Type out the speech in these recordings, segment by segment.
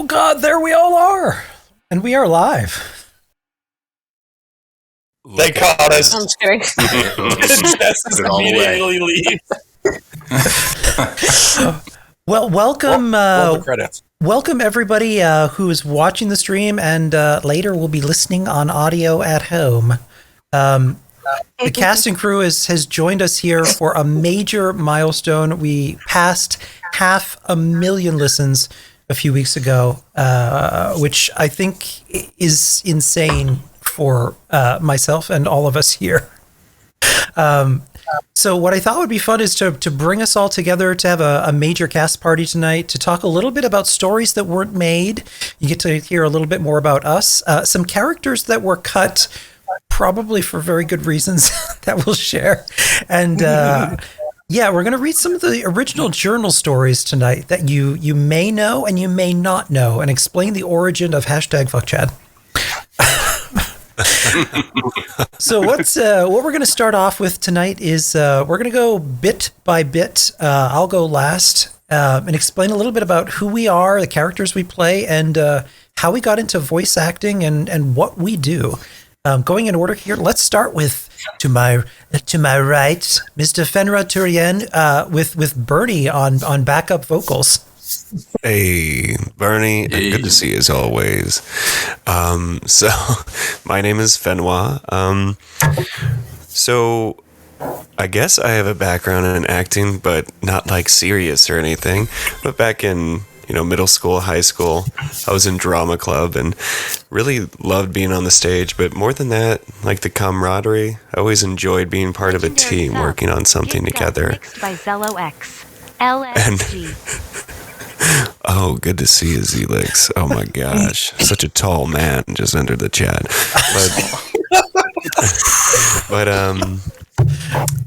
Oh God, there we all are. And we are live. They caught us. I'm just kidding. Just immediately leave. Well, welcome. Roll the credits. Welcome everybody who is watching the stream and later will be listening on audio at home. The cast and crew has joined us here for a major milestone. We passed 500,000 listens a few weeks ago, which I think is insane for myself and all of us here. So what I thought would be fun is to bring us all together to have a major cast party tonight, to talk a little bit about stories that weren't made. You get to hear a little bit more about us, some characters that were cut probably for very good reasons that we'll share. And yeah, we're going to read some of the original journal stories tonight that you may know and you may not know, and explain the origin of #FuckChad. So what we're going to start off with tonight is we're going to go bit by bit. I'll go last and explain a little bit about who we are, the characters we play, and how we got into voice acting and what we do. Going in order here, let's start with to my right, Mr. Fenra Turien with Bernie on backup vocals. Hey, Bernie, good to see you as always. So, my name is Fenwa. So, I guess I have a background in acting, but not like serious or anything. But back in middle school, high school, I was in drama club and really loved being on the stage. But more than that, like the camaraderie, I always enjoyed being part of a team, working on something together. Mixed by Zello X. LSG. Oh, good to see you, Zelix. Oh my gosh. Such a tall man just entered the chat. But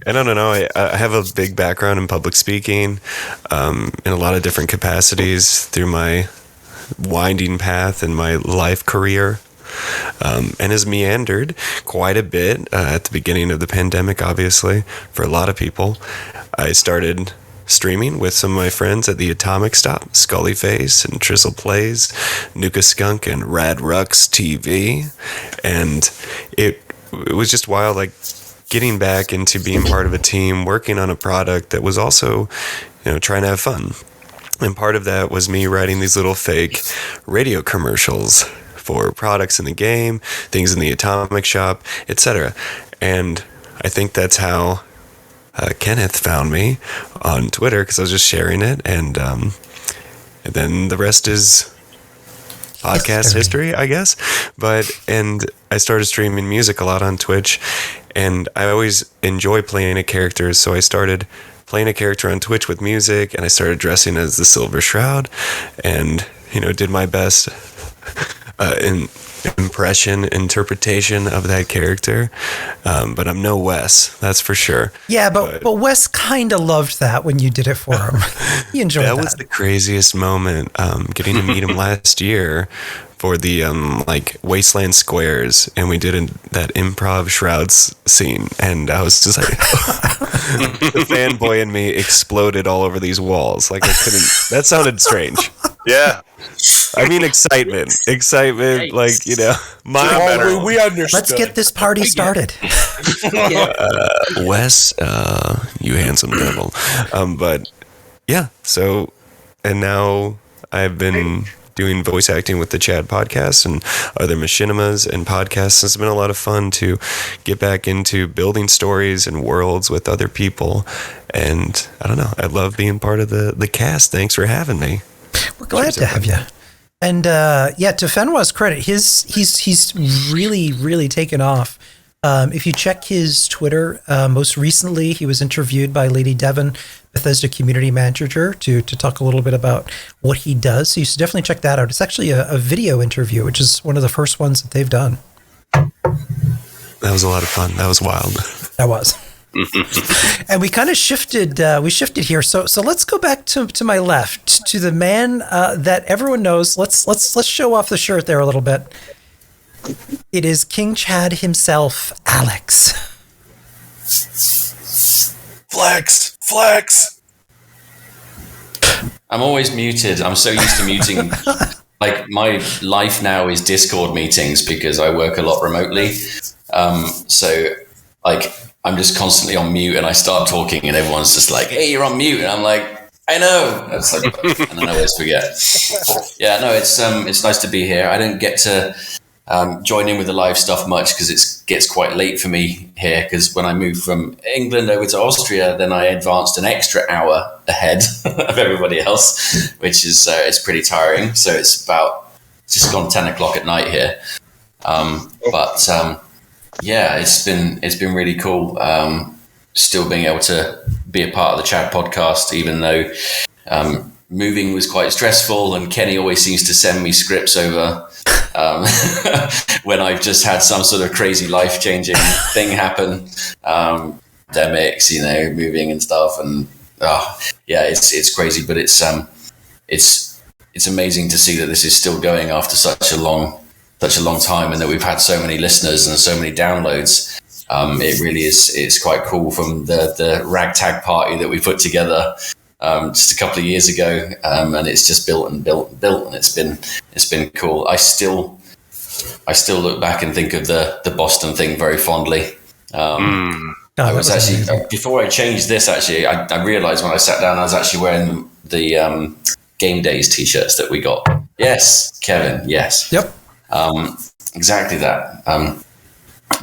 I don't know. I have a big background in public speaking in a lot of different capacities through my winding path in my life career. And has meandered quite a bit at the beginning of the pandemic, obviously, for a lot of people. I started streaming with some of my friends at the Atomic Stop, Scullyface and Trizzle Plays, Nuka Skunk and Rad Rux TV. And it was just wild, like getting back into being part of a team, working on a product that was also, trying to have fun. And part of that was me writing these little fake radio commercials for products in the game, things in the Atomic Shop, etc. And I think that's how Kenneth found me on Twitter, because I was just sharing it, and then the rest is podcast history, I guess. And I started streaming music a lot on Twitch, and I always enjoy playing a character, so I started playing a character on Twitch with music, and I started dressing as the Silver Shroud, and did my best interpretation of that character, but I'm no Wes, that's for sure. Yeah, but Wes kind of loved that when you did it for him. He enjoyed that. That was the craziest moment, getting to meet him last year for the Wasteland Squares, and we did that improv Shrouds scene, and I was just like the fanboy in me exploded all over these walls. Like, I couldn't. That sounded strange. Yeah. I mean, excitement, like, we understood. Let's get this party started. Wes, you handsome devil. But yeah, so, and now I've been doing voice acting with the Chad podcast and other machinimas and podcasts. It's been a lot of fun to get back into building stories and worlds with other people. And I don't know, I love being part of the cast. Thanks for having me. We're glad to have you. And to Fenwa's credit, he's really, really taken off. If you check his Twitter, most recently he was interviewed by Lady Devon, Bethesda community manager, to talk a little bit about what he does. So you should definitely check that out. It's actually a video interview, which is one of the first ones that they've done. That was a lot of fun. That was wild. That was. And we kind of shifted here. So let's go back to my left, to the man that everyone knows. Let's show off the shirt there a little bit. It is King Chad himself, Alex. Flex. I'm always muted. I'm so used to muting like my life now is Discord meetings because I work a lot remotely. So like I'm just constantly on mute and I start talking and everyone's just like, hey, you're on mute. And I'm like, I know. It's like, and then I always forget. Yeah, no, it's nice to be here. I don't get to join in with the live stuff much because it gets quite late for me here, because when I moved from England over to Austria, then I advanced an extra hour ahead of everybody else, which is it's pretty tiring. So it's just gone 10 o'clock at night here. Yeah, it's been really cool still being able to be a part of the Chad podcast, even though moving was quite stressful and Kenny always seems to send me scripts over when I've just had some sort of crazy life-changing thing happen, pandemics, moving and stuff, and it's crazy, but it's amazing to see that this is still going after such a long time, and that we've had so many listeners and so many downloads. It really is. It's quite cool from the ragtag party that we put together just a couple of years ago, and it's just built and built and built, and it's been cool. I still look back and think of the Boston thing very fondly. I was actually before I changed this. Actually, I realized when I sat down, I was actually wearing the Game Days t-shirts that we got. Yes, Kevin. Yes. Yep. Exactly that.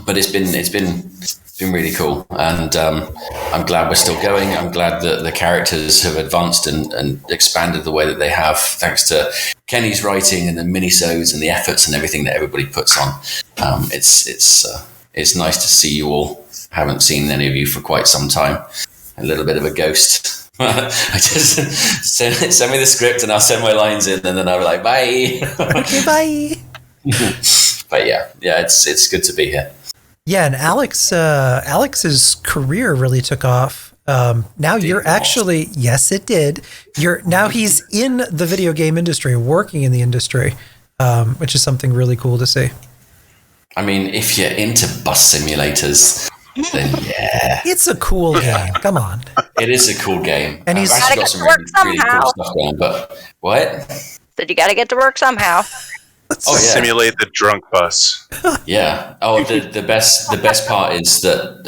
But it's been really cool, and I'm glad we're still going. I'm glad that the characters have advanced and expanded the way that they have, thanks to Kenny's writing and the minisodes and the efforts and everything that everybody puts on. It's nice to see you all. Haven't seen any of you for quite some time. A little bit of a ghost. I just send me the script and I'll send my lines in, and then I'll be like, bye. Okay, bye. But yeah, it's good to be here. Yeah, and Alex's career really took off. Now you're actually, yes, it did. Now he's in the video game industry, working in the industry, which is something really cool to see. I mean, if you're into bus simulators, then yeah, it's a cool game. Come on, it is a cool game. And he's actually got some really cool stuff going. But what? Said you got to get to work somehow. Oh, yeah. Simulate the drunk bus. Yeah. Oh, the best part is that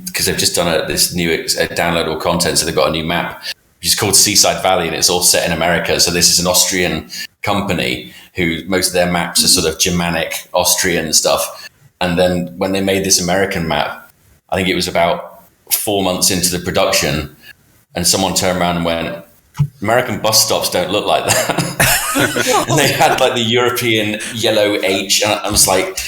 because they've just done this new downloadable content, so they've got a new map which is called Seaside Valley, and it's all set in America. So this is an Austrian company who most of their maps are sort of Germanic, Austrian stuff. And then when they made this American map, I think it was about 4 months into the production, and someone turned around and went, American bus stops don't look like that. And they had like the European yellow H, and I was like,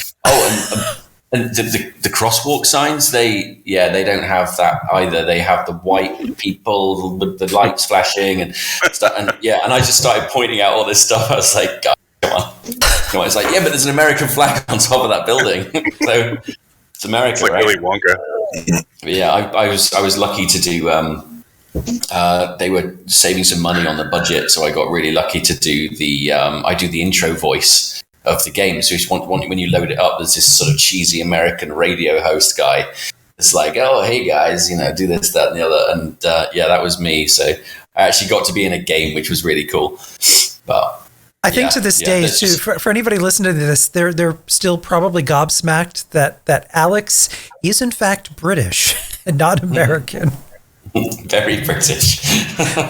and the crosswalk signs, they don't have that either. They have the white people with the lights flashing and stuff, and I just started pointing out all this stuff. I was like, God, come on. It's like, yeah, but there's an American flag on top of that building. So it's America, it's like right? Willy Wonka. Yeah, I was lucky to do. They were saving some money on the budget, so I got really lucky to do I do the intro voice of the game. So when you load it up, there's this sort of cheesy American radio host guy. It's like, oh, hey guys, do this, that, and the other, and that was me. So I actually got to be in a game, which was really cool. But I think to this day, too, for anybody listening to this, they're still probably gobsmacked that Alex is in fact British and not American. Very British.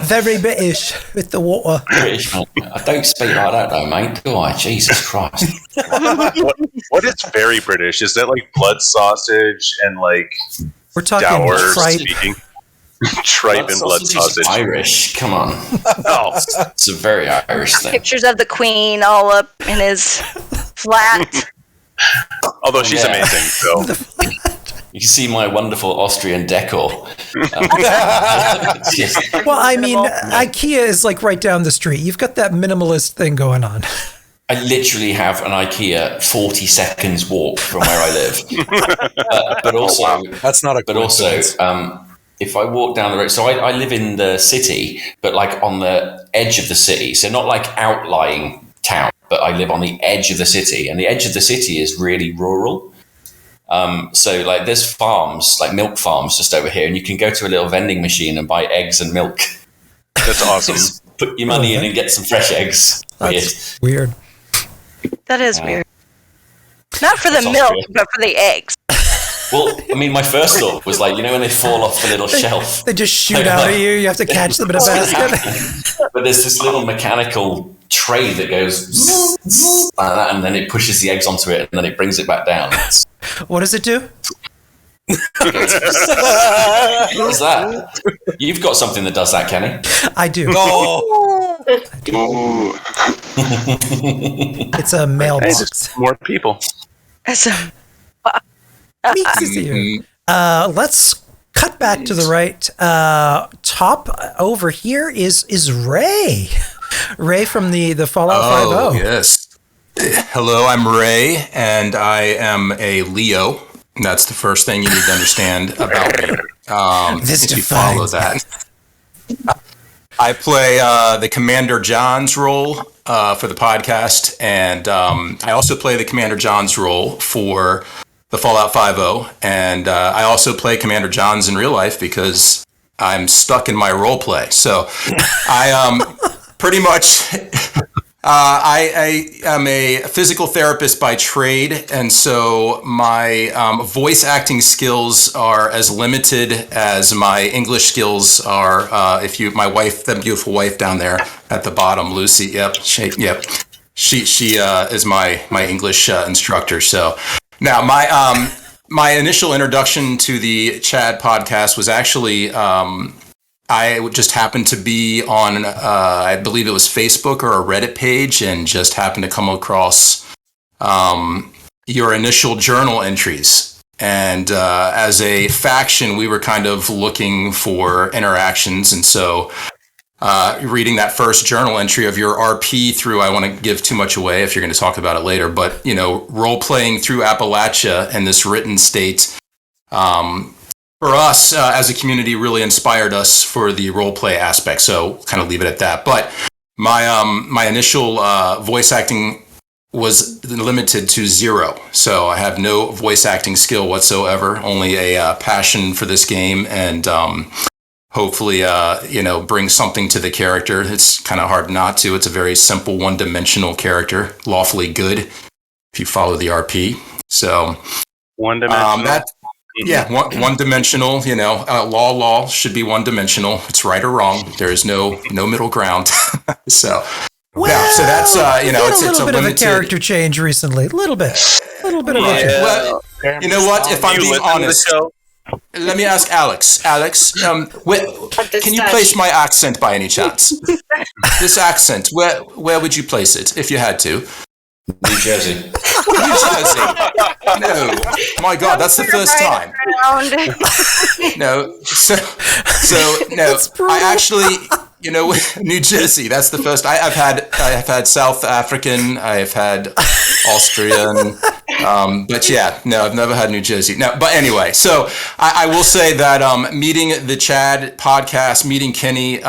Very British with the water. British. I don't speak like that though, mate, do I? Jesus Christ. What is very British? Is that like blood sausage and like we're talking tripe? Tripe and blood sausage. Irish, come on. Oh. It's a very Irish thing. Pictures of the Queen all up in his flat. Although she's amazing, so. You can see my wonderful Austrian decor. Well, I mean, IKEA is like right down the street. You've got that minimalist thing going on. I literally have an IKEA 40 seconds walk from where I live. But also, that's not a. But also, if I walk down the road, so I live in the city, but like on the edge of the city, so not like outlying town, but I live on the edge of the city, and the edge of the city is really rural. So like there's farms, like milk farms just over here, and you can go to a little vending machine and buy eggs and milk. That's awesome. Just put your money in and get some fresh eggs. That's weird. That is weird. Not for the sounds milk, good. but for the eggs. Well, I mean, my first thought was like, when they fall off the little shelf. They just shoot out at you. You have to catch them in a basket. But there's this little mechanical tray that goes like that, and then it pushes the eggs onto it, and then it brings it back down. What does it do? What's that? You've got something that does that, Kenny. I do. It's a Hey, mailbox. just more people. So, Meeks is here. Let's cut back to the right. Top over here is Ray. Ray from the Fallout 5.0. Yes. Hello, I'm Ray, and I am a Leo. That's the first thing you need to understand about me. This if you follow defines that. I play the Commander John's role for the podcast, and I also play the Commander John's role for the Fallout 5.0, and I also play Commander John's in real life because I'm stuck in my role play. So I pretty much... I am a physical therapist by trade, and so my voice acting skills are as limited as my English skills are. My wife, that beautiful wife down there at the bottom, Lucy. Yep, she is my English instructor. So now my initial introduction to the Chad podcast was actually. I just happened to be on, I believe it was Facebook or a Reddit page, and just happened to come across your initial journal entries. And as a faction, we were kind of looking for interactions. And so reading that first journal entry of your RP through, I want to give too much away if you're going to talk about it later, but, role-playing through Appalachia in this written state, for us, as a community, really inspired us for the role play aspect. So kind of leave it at that. But my initial voice acting was limited to 0. So I have no voice acting skill whatsoever, only a passion for this game, and hopefully, bring something to the character. It's kind of hard not to. It's a very simple one-dimensional character, lawfully good, if you follow the RP. So One-dimensional. Yeah, one-dimensional. Law should be one-dimensional. It's right or wrong. There is no middle ground. So that's it's a bit limited of a character change recently. A little bit of a change. Well, you know what? If I'm being honest, let me ask Alex. Alex, can you place my accent by any chance? This accent, where would you place it if you had to? New Jersey. New Jersey. No, my God, that's the first time. No, so no. I actually, New Jersey. That's the first. I've had South African. I've had Austrian. But yeah, no, I've never had New Jersey. No, but anyway, so I will say that meeting the Chad podcast, meeting Kenny,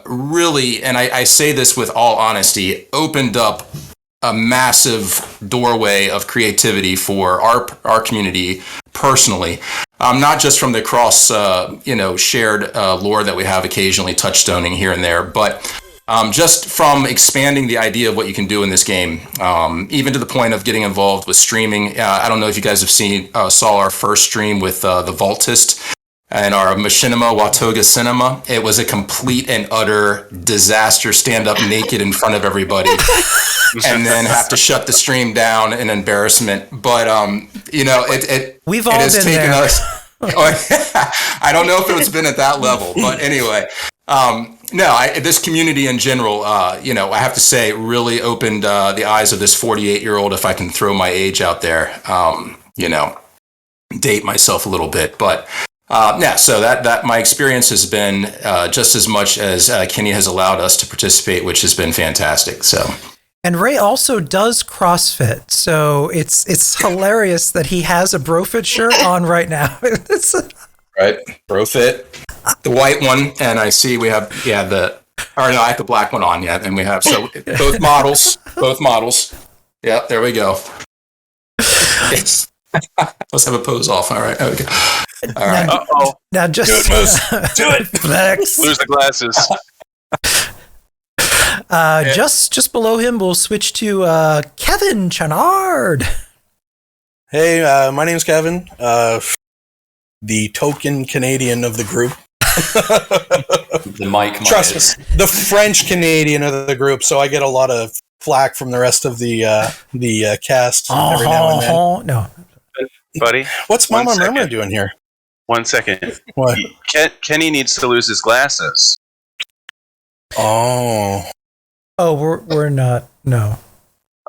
really, and I say this with all honesty, opened up a massive doorway of creativity for our community personally, not just from the cross, shared lore that we have occasionally touchstoning here and there, but just from expanding the idea of what you can do in this game, even to the point of getting involved with streaming. I don't know if you guys have saw our first stream with the Vaultist and our Machinima Watoga Cinema. It was a complete and utter disaster, stand up naked in front of everybody and then have to shut the stream down in embarrassment. But, We've all it has been taken there. us. I don't know if it's been at that level, but anyway, this community in general, I have to say really opened the eyes of this 48-year-old, if I can throw my age out there, date myself a little bit, but so that my experience has been just as much as Kenny has allowed us to participate, which has been fantastic. So, and Ray also does CrossFit, so it's hilarious that he has a Brofit shirt on right now. right, Brofit, the white one, and I see we have I have the black one on, and we have both models. Yeah, there we go. Let's have a pose off. All right. Okay. All right. Uh-oh. Now just Do it, Moose. Do it. Flex. Lose the glasses. Just below him, we'll switch to Kevin Chenard. Hey, my name's Kevin, the token Canadian of the group. The Mike Myers. Trust me, the French Canadian of the group, so I get a lot of flack from the rest of the cast every now and then. No. Buddy, What's One Mama Murmur second. doing here? 1 second. What? Kenny needs to lose his glasses. Oh. Oh, we're not. No.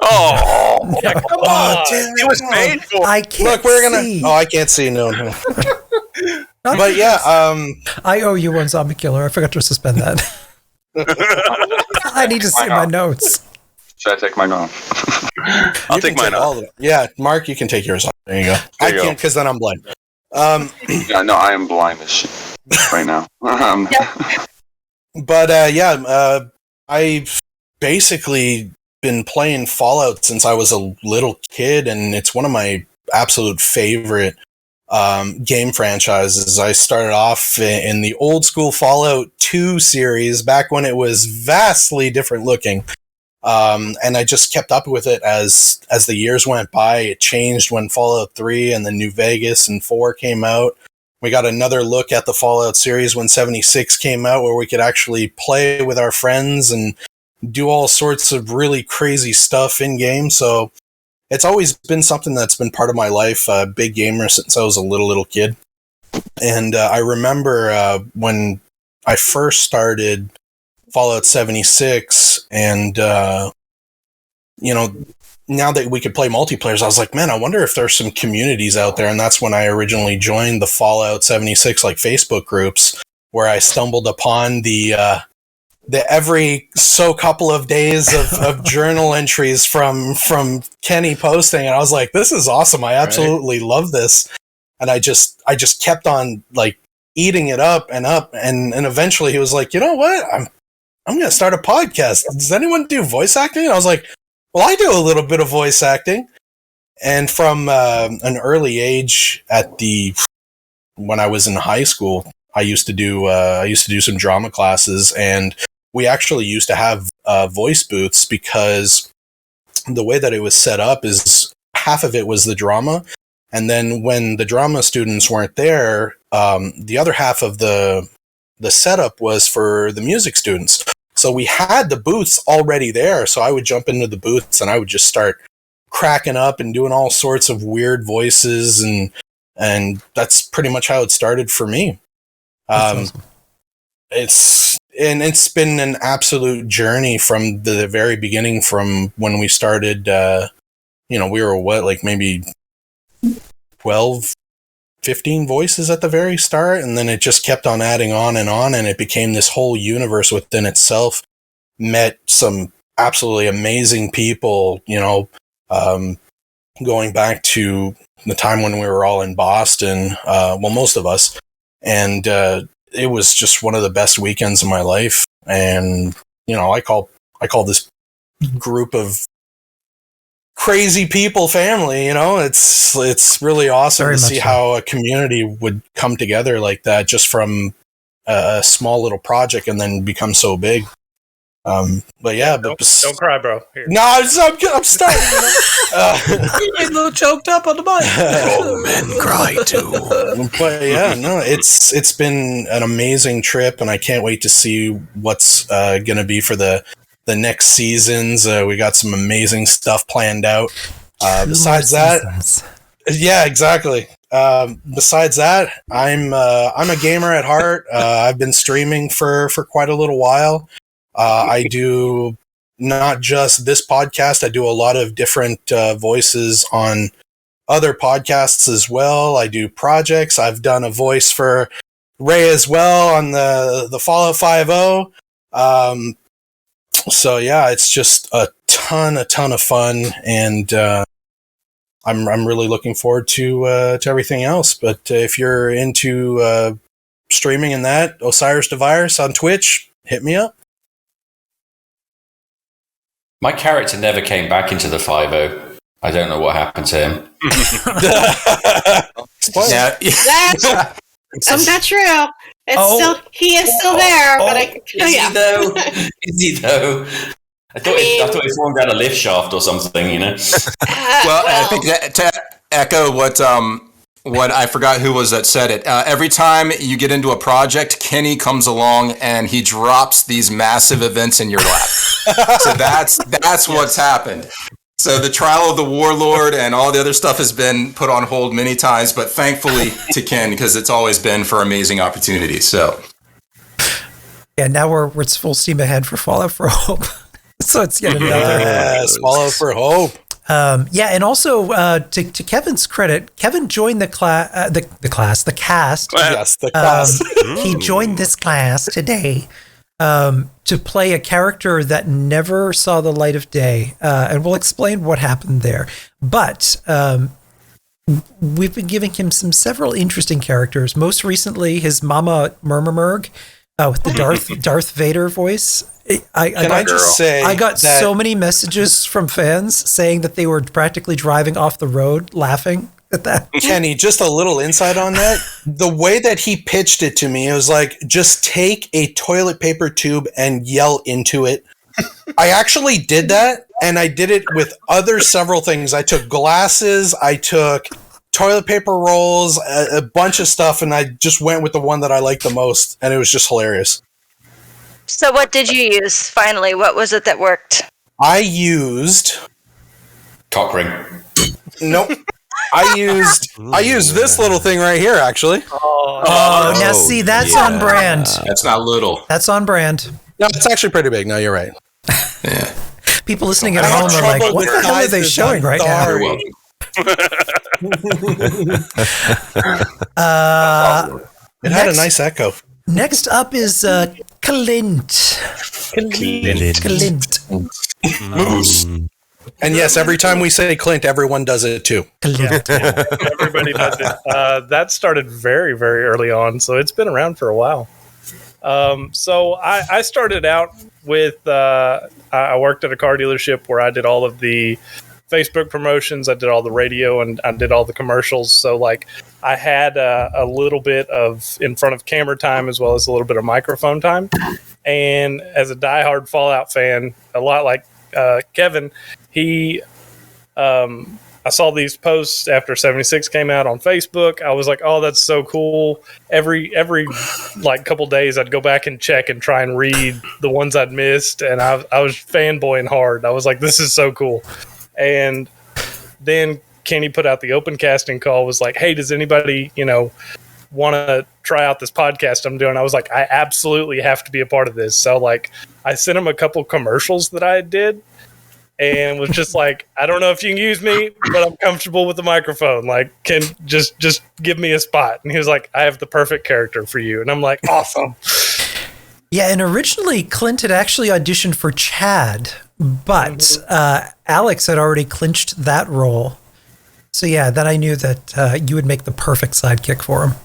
Oh, yeah, come on. damn It was made for. I can't Look, we're gonna. see. Oh, I can't see. No. But yeah, I owe you one, Zombie Killer. I forgot to suspend that. I need to see my notes. Should I take mine off? I'll you take can mine all off. of it. Yeah, Mark, you can take yours off. There you go. There I you go. can't because then I'm blind. Yeah, no, I am blind as shit right now. But I've basically been playing Fallout since I was a little kid, and it's one of my absolute favorite game franchises. I started off in the old school Fallout 2 series back when it was vastly different looking. And I just kept up with it as the years went by. It changed when Fallout 3 and then New Vegas and 4 came out. We got another look at the Fallout series when 76 came out, where we could actually play with our friends and do all sorts of really crazy stuff in game. So it's always been something that's been part of my life. Big gamer since I was a little kid. And I remember when I first started Fallout 76, and now that we could play multiplayer, I was like, man, I wonder if there's some communities out there. And that's when I originally joined the Fallout 76 Facebook groups, where I stumbled upon the every so couple of days of journal entries from Kenny posting, and I was like, this is awesome. I absolutely love this. And I just kept on eating it up, and eventually he was like, you know what? I'm going to start a podcast. Does anyone do voice acting? And I was like, well, I do a little bit of voice acting. And from an early age, when I was in high school, I used to do some drama classes, and we actually used to have voice booths, because the way that it was set up is half of it was the drama, and then when the drama students weren't there, the other half of the setup was for the music students. So we had the booths already there. So I would jump into the booths and I would just start cracking up and doing all sorts of weird voices, and that's pretty much how it started for me. Awesome. It's been an absolute journey from the very beginning, from when we started. We were maybe 12, 15 voices at the very start, and then it just kept on adding on, and it became this whole universe within itself. Met some absolutely amazing people, going back to the time when we were all in Boston, most of us, and it was just one of the best weekends of my life. And I call this group of crazy people family. It's really awesome Very to much see so. how a community would come together like that, just from a small little project and then become so big. Don't cry, bro. Here. No, I'm starting. You get a little choked up on the mic. Oh, men cry too. But yeah, no, it's been an amazing trip, and I can't wait to see what's going to be for the next seasons. We got some amazing stuff planned out. Besides that, yeah, exactly. Besides that, I'm a gamer at heart. I've been streaming for quite a little while. I do not just this podcast. I do a lot of different voices on other podcasts as well. I do projects. I've done a voice for Ray as well on the Fallout 5.0. So yeah, it's just a ton of fun, and I'm really looking forward to everything else. But if you're into streaming and that, Osiris DeVirus on Twitch, hit me up. My character never came back into the 5.0. I don't know what happened to him. Yeah. That's not true. He is still there, but Is he though? Is he though? I thought he formed down a lift shaft or something, you know. Well, I think that to echo what I forgot who was that said it. Every time you get into a project, Kenny comes along and he drops these massive events in your lap. So that's what's happened. So the trial of the warlord and all the other stuff has been put on hold many times, but thankfully to Ken, because it's always been for amazing opportunities. So yeah, now we're full steam ahead for Fallout for Hope. So it's yet another. Yes, Fallout for Hope. Yeah, and also to Kevin's credit, Kevin joined the cast. Yes, the cast. He joined this class today to play a character that never saw the light of day, and we'll explain what happened there. But we've been giving him several interesting characters. Most recently, his Mama Murmurmurg with the Darth Vader voice. I got so many messages from fans saying that they were practically driving off the road laughing at that. Kenny, just a little insight on that. The way that he pitched it to me, it was like, just take a toilet paper tube and yell into it. I actually did that, and I did it with several things. I took glasses, I took toilet paper rolls, a bunch of stuff, and I just went with the one that I liked the most, and it was just hilarious. So what did you use, finally? What was it that worked? I used... Cock ring. Nope. I used this little thing right here, actually. Now see, that's on brand. That's not little. That's on brand. No, it's actually pretty big. No, you're right. Yeah. People listening at home are like, what the hell are they showing right now? You're welcome. It had a nice echo. Next up is Clint. Moose. And yes, every time we say Clint, everyone does it too. Everybody does it. That started very, very early on, so it's been around for a while. So I started out with, I worked at a car dealership where I did all of the Facebook promotions, I did all the radio, and I did all the commercials. So like I had a little bit of in front of camera time as well as a little bit of microphone time. And as a diehard Fallout fan, a lot like Kevin, I saw these posts after 76 came out on Facebook. I was like, oh, that's so cool. Every like couple days I'd go back and check and try and read the ones I'd missed. And I was fanboying hard. I was like, this is so cool. And then Kenny put out the open casting call, was like, hey, does anybody, want to try out this podcast I'm doing? I was like, I absolutely have to be a part of this. So like I sent him a couple commercials that I did and was just like, I don't know if you can use me, but I'm comfortable with the microphone. Like, can just give me a spot. And he was like, I have the perfect character for you. And I'm like, awesome. Yeah, and originally Clint had actually auditioned for Chad, but Alex had already clinched that role. So yeah, then I knew that you would make the perfect sidekick for him.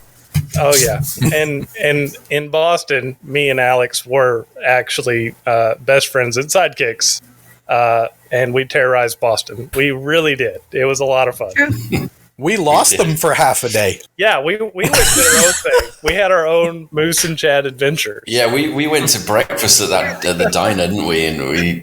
Oh yeah, and in Boston, me and Alex were actually best friends and sidekicks, and we terrorized Boston. We really did. It was a lot of fun. We lost them for half a day. Yeah, we went to our own thing. We had our own Moose and Chad adventures. Yeah, we went to breakfast at the diner, didn't we? And we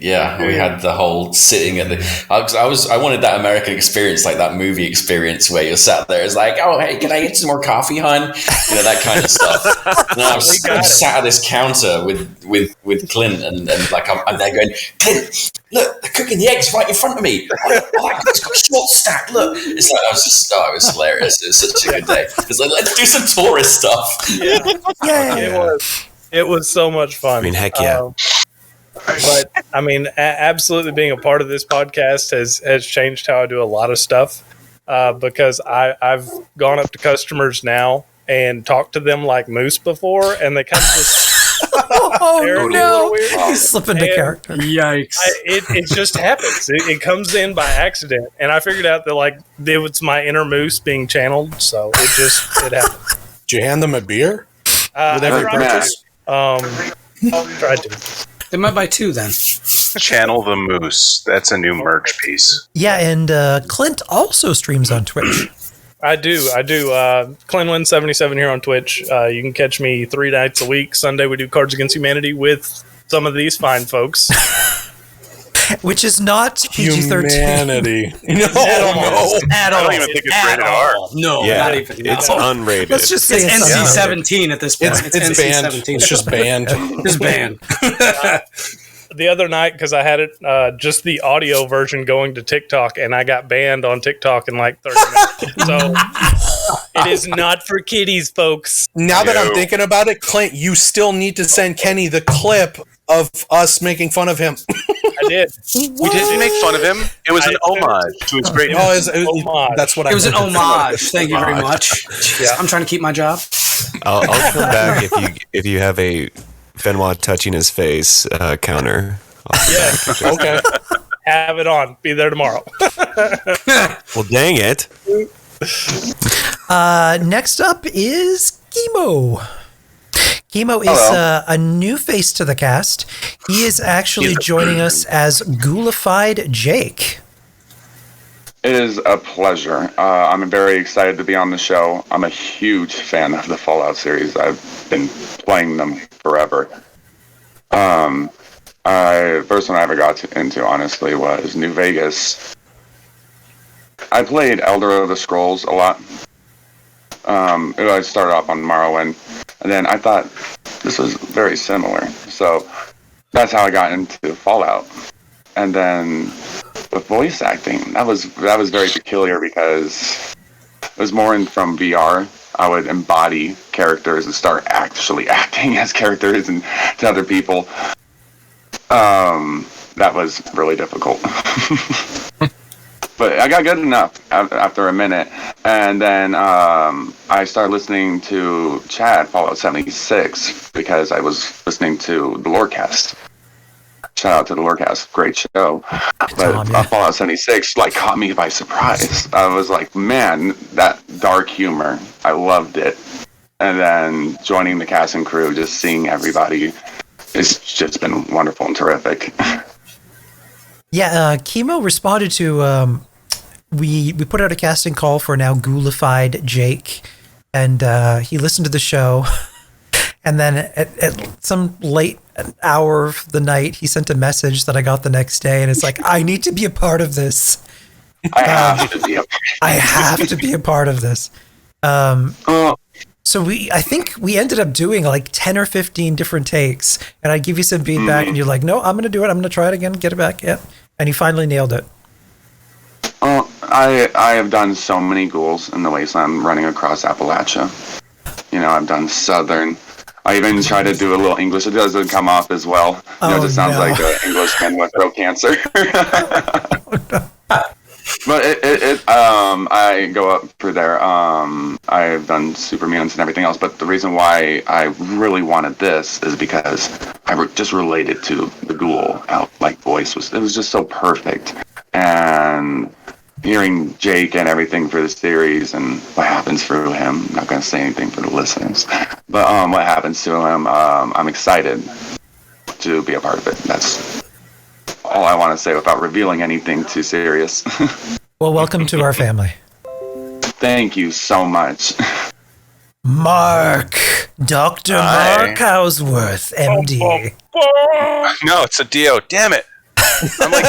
had the whole sitting at the. I wanted that American experience, like that movie experience where you're sat there. It's like, oh hey, can I get some more coffee, hon? That kind of stuff. And I'm sat at this counter with Clint, and like I'm there going, Clint, look, they're cooking the eggs right in front of me. Oh, it's got a short stack. Look, it's like it was hilarious. It was such a good day. It's like, let's do some tourist stuff. Yeah. It was so much fun. I mean, heck yeah. But I mean, absolutely being a part of this podcast has changed how I do a lot of stuff, because I've gone up to customers now and talked to them like Moose before, and they kind of just oh no! You slip into character. Yikes! It just happens. It comes in by accident, and I figured out that like it was my inner Moose being channeled, so it happened. Did you hand them a beer with every purchase? Tried to. They might buy two then. Channel the Moose. That's a new merch piece. Yeah, and Clint also streams on Twitch. I do. Clinlin77 here on Twitch. You can catch me 3 nights a week. Sunday we do Cards Against Humanity with some of these fine folks. Which is not PG-13. Humanity. No. I don't even think it's rated R. No, not even. No. It's unrated. Let's just say It's NC-17 at this point. It's banned. NC-17. It's just banned. Just banned. The other night, because I had it just the audio version going to TikTok, and I got banned on TikTok in like 30 minutes. So it is not for kiddies, folks. Now that I'm thinking about it, Clint, you still need to send Kenny the clip of us making fun of him. I did. We didn't make fun of him. It was an homage to his great. That's what I. It was an homage. Thank you very much. Yeah. I'm trying to keep my job. I'll come back if you have a Benoit touching his face counter. Yeah. Okay. Have it on. Be there tomorrow. Well, dang it. Next up is Chemo. Chemo is a new face to the cast. He is actually joining us as Ghoulified Jake. It is a pleasure. I'm very excited to be on the show. I'm a huge fan of the Fallout series. I've been playing them forever. First one I ever got into, honestly, was New Vegas. I played Elder of the Scrolls a lot. I started off on Morrowind, and then I thought this was very similar. So that's how I got into Fallout. And then with voice acting, that was very peculiar because it was more from VR. I would embody characters and start actually acting as characters and to other people. That was really difficult. But I got good enough after a minute. And then I started listening to Chad, Fallout 76, because I was listening to the Lorecast. Shout out to the Lorecast, great show. But Fallout 76 caught me by surprise. I was like, man, that dark humor, I loved it. And then joining the cast and crew, just seeing everybody, it's just been wonderful and terrific. Yeah, Chemo responded to we put out a casting call for now Ghoulified Jake, and he listened to the show, and then at some late hour of the night, he sent a message that I got the next day, and it's like, I need to be a part of this. I have to be a part of this. So I think we ended up doing like 10 or 15 different takes, and I give you some feedback, and you're like, no, I'm going to do it. I'm going to try it again, get it back. Yeah. And you finally nailed it. I have done so many ghouls in the Wasteland running across Appalachia. I've done Southern. I even try to do a little English. It doesn't come off as well. It just sounds like an Englishman with throat cancer. But I go up through there. I've done Supermutants and everything else, but the reason why I really wanted this is because I just related to the ghoul. Voice was just so perfect, and hearing Jake and everything for the series and what happens through him. I'm not going to say anything for the listeners, but what happens to him, I'm excited to be a part of it. That's all I want to say without revealing anything too serious. Well, welcome to our family. Thank you so much. Mark, Dr. Mark Houseworth, MD. No, it's a Dio. Damn it. I'm like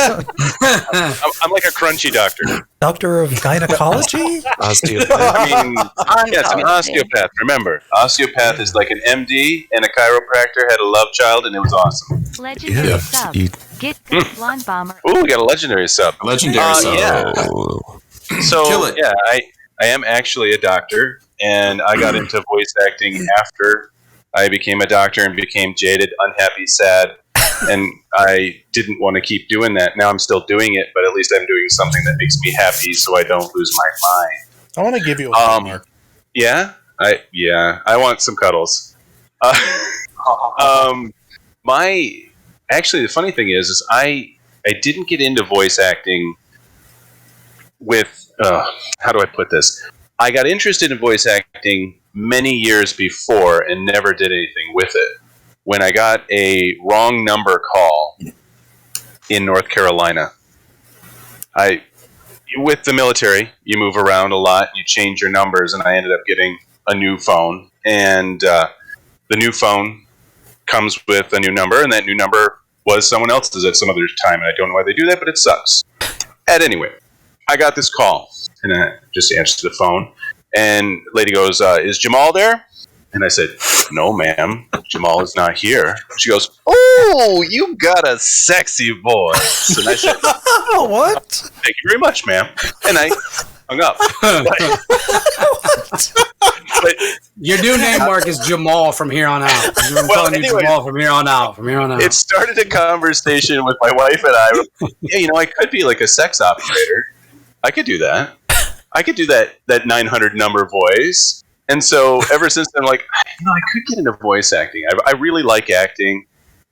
a crunchy doctor. Doctor of gynecology? Osteopath. Yes, an osteopath. Remember, osteopath is like an MD, and a chiropractor had a love child, and it was awesome. Legendary sub. Get the blonde bomber. Ooh, we got a legendary sub. Legendary sub. Yeah. So, yeah, I am actually a doctor, and I got into voice acting after I became a doctor and became jaded, unhappy, sad, and I didn't want to keep doing that. Now I'm still doing it, but at least I'm doing something that makes me happy so I don't lose my mind. I want to give you a Mark. Yeah? I want some cuddles. Actually, the funny thing is I didn't get into voice acting with, how do I put this? I got interested in voice acting many years before and never did anything with it. When I got a wrong number call in North Carolina, with the military, you move around a lot, you change your numbers, and I ended up getting a new phone. And the new phone comes with a new number, and that new number was someone else's at some other time, and I don't know why they do that, but it sucks. At any rate, I got this call, and I just answered the phone, and lady goes, "Is Jamal there?" And I said, "No, ma'am, Jamal is not here." She goes, "Oh, you got a sexy voice." And I said, "What? Thank you very much, ma'am." And I hung up. But your new name, Mark, is Jamal from here on out. I'm calling you Jamal from here on out. From here on out. It started a conversation with my wife and I. Yeah, I could be like a sex operator. I could do that. I could do that 900 number voice. And so ever since then, I'm like, I could get into voice acting. I really like acting.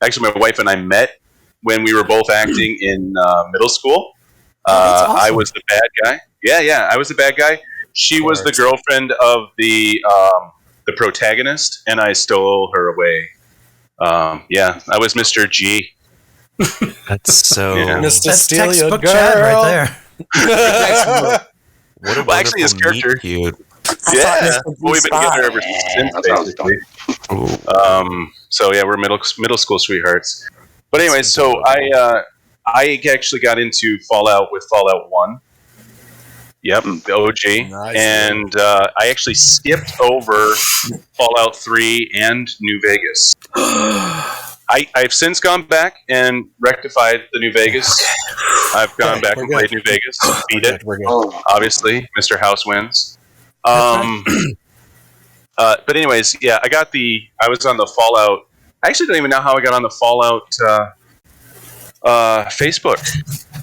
Actually, my wife and I met when we were both acting in middle school. Awesome. I was the bad guy. Yeah, I was the bad guy. She was the girlfriend of the protagonist, and I stole her away. I was Mr. G. That's so... That's textbook Chad right there. What a actually, his character... Yeah, we've been together ever since, basically. So yeah, we're middle school sweethearts. But anyway, so I actually got into Fallout with Fallout 1. Yep, the OG. Nice. And I actually skipped over Fallout 3 and New Vegas. I've since gone back and rectified the New Vegas. I've gone back and played New Vegas, beat it. Obviously, Mr. House wins. But anyways, yeah, I was on the Fallout. I actually don't even know how I got on the Fallout Facebook.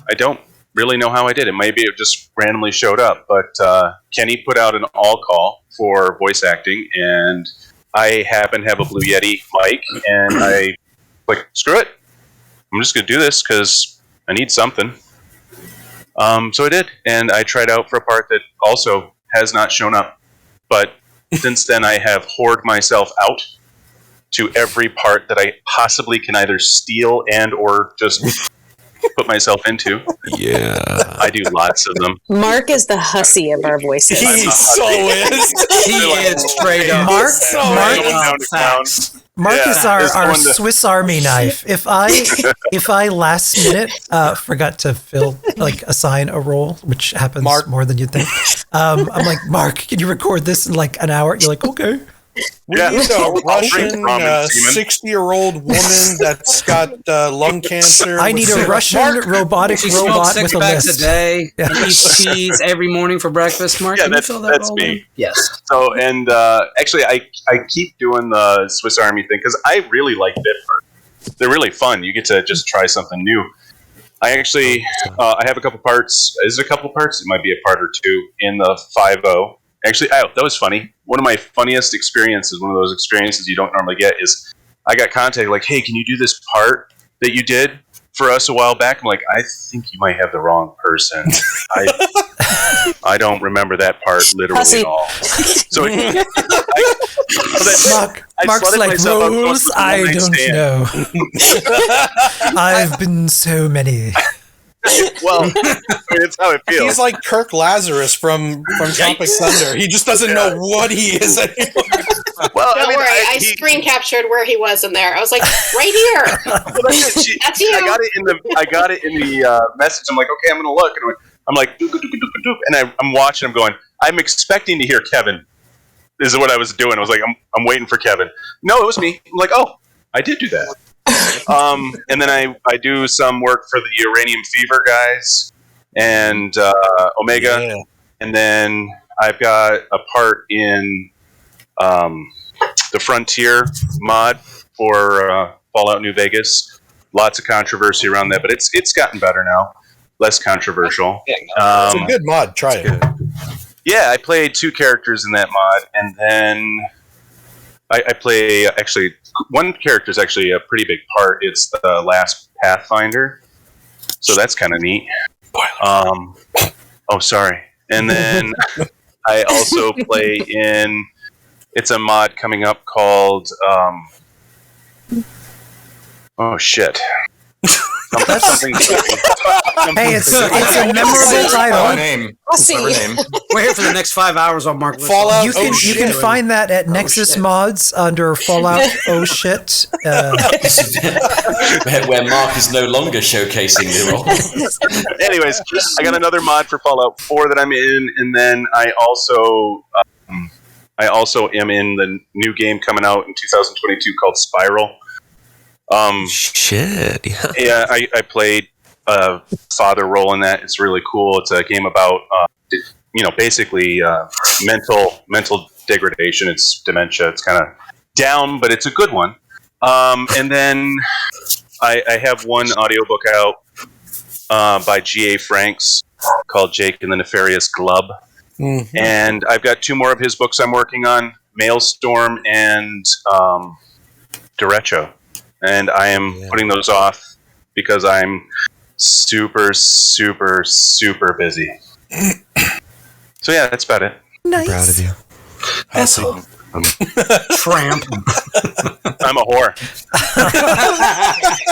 I don't really know how I did it. Maybe it just randomly showed up. But Kenny put out an all call for voice acting, and I happen to have a Blue Yeti mic, and I like, screw it. I'm just going to do this because I need something. So I did, and I tried out for a part that also has not shown up. But since then, I have whored myself out to every part that I possibly can either steal and or just put myself into. Yeah. I do lots of them. Mark is the hussy of our voices. He so is. He is straight up. Mark is our Swiss Army knife. If I last minute forgot to assign a role, which happens more than you'd think, I'm like, Mark, can you record this in like an hour? You're like, okay. We need a Russian 60-year-old woman that's got lung cancer. I need a Russian robotic robot with a list. A day. And eats cheese every morning for breakfast. Mark, can you fill that all me. In? Yes. So, and actually, I keep doing the Swiss Army thing because I really like Bitford. They're really fun. You get to just try something new. I actually, I have a couple parts. Is it a couple parts? It might be a part or two in the 5.0. Actually, that was funny. One of my funniest experiences, one of those experiences you don't normally get, is I got contacted like, "Hey, can you do this part that you did for us a while back?" I'm like, "I think you might have the wrong person. I don't remember that part literally at all." So Mark's like, "Rules? I don't know. I've been so many." Well, it's how it feels. He's like Kirk Lazarus from Tropic Thunder. He just doesn't know what he is anymore. Well, don't worry, I screen captured where he was in there. I was like, right here. That's you. I got it in the message. I'm like, okay, I'm gonna look, and I'm like, and I'm watching. I'm going. I'm expecting to hear Kevin. This is what I was doing. I was like, I'm waiting for Kevin. No, it was me. I'm like, oh, I did do that. And then I do some work for the Uranium Fever guys and Omega, and then I've got a part in the Frontier mod for Fallout New Vegas. Lots of controversy around that, but it's gotten better now, less controversial. It's a good mod. Try it. Yeah, I played 2 characters in that mod, and then I play actually. One character is actually a pretty big part. It's the last Pathfinder, so that's kind of neat. Sorry. And then I also play in. It's a mod coming up called. Oh shit! Something. Hey, it's a memorable title. Name. We're here for the next 5 hours on Mark. Fallout. You can find that at Nexus Mods under Fallout. Oh shit! Where Mark is no longer showcasing the role. Anyways, I got another mod for Fallout 4 that I'm in, and then I also am in the new game coming out in 2022 called Spiral. Shit. Yeah, I played a father role in that. It's really cool. It's a game about basically mental degradation. It's dementia. It's kind of down, but it's a good one. And then I have one audiobook out by G.A. Franks called Jake and the Nefarious Glub. Mm-hmm. And I've got 2 more of his books I'm working on, Maelstrom and Derecho. And I am putting those off because I'm super, super, super busy. So yeah, that's about it. Nice. I'm proud of you. Awesome. Tramp. I'm a whore.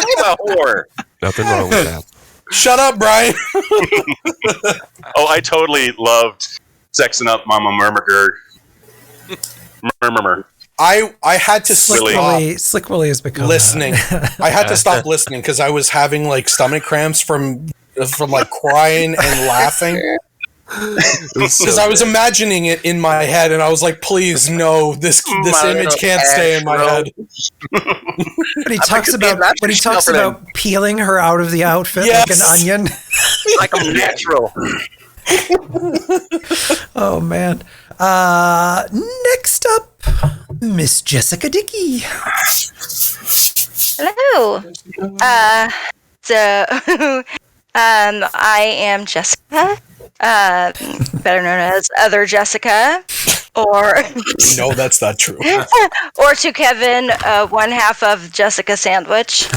I'm a whore. Nothing wrong with that. Shut up, Brian. Oh, I totally loved Sexing Up Mama Murmur. I had to stop Slick Willy has become listening. I had to stop listening because I was having like stomach cramps from like crying and laughing. Because I was imagining it in my head, and I was like, "Please, no! This image can't stay in my head." But he talks about peeling her out of the outfit like an onion, like a natural. Oh man! Next up, Miss Jessica Dickey. Hello. I am Jessica, better known as Other Jessica, or no, that's not true. Or to Kevin, one half of Jessica Sandwich.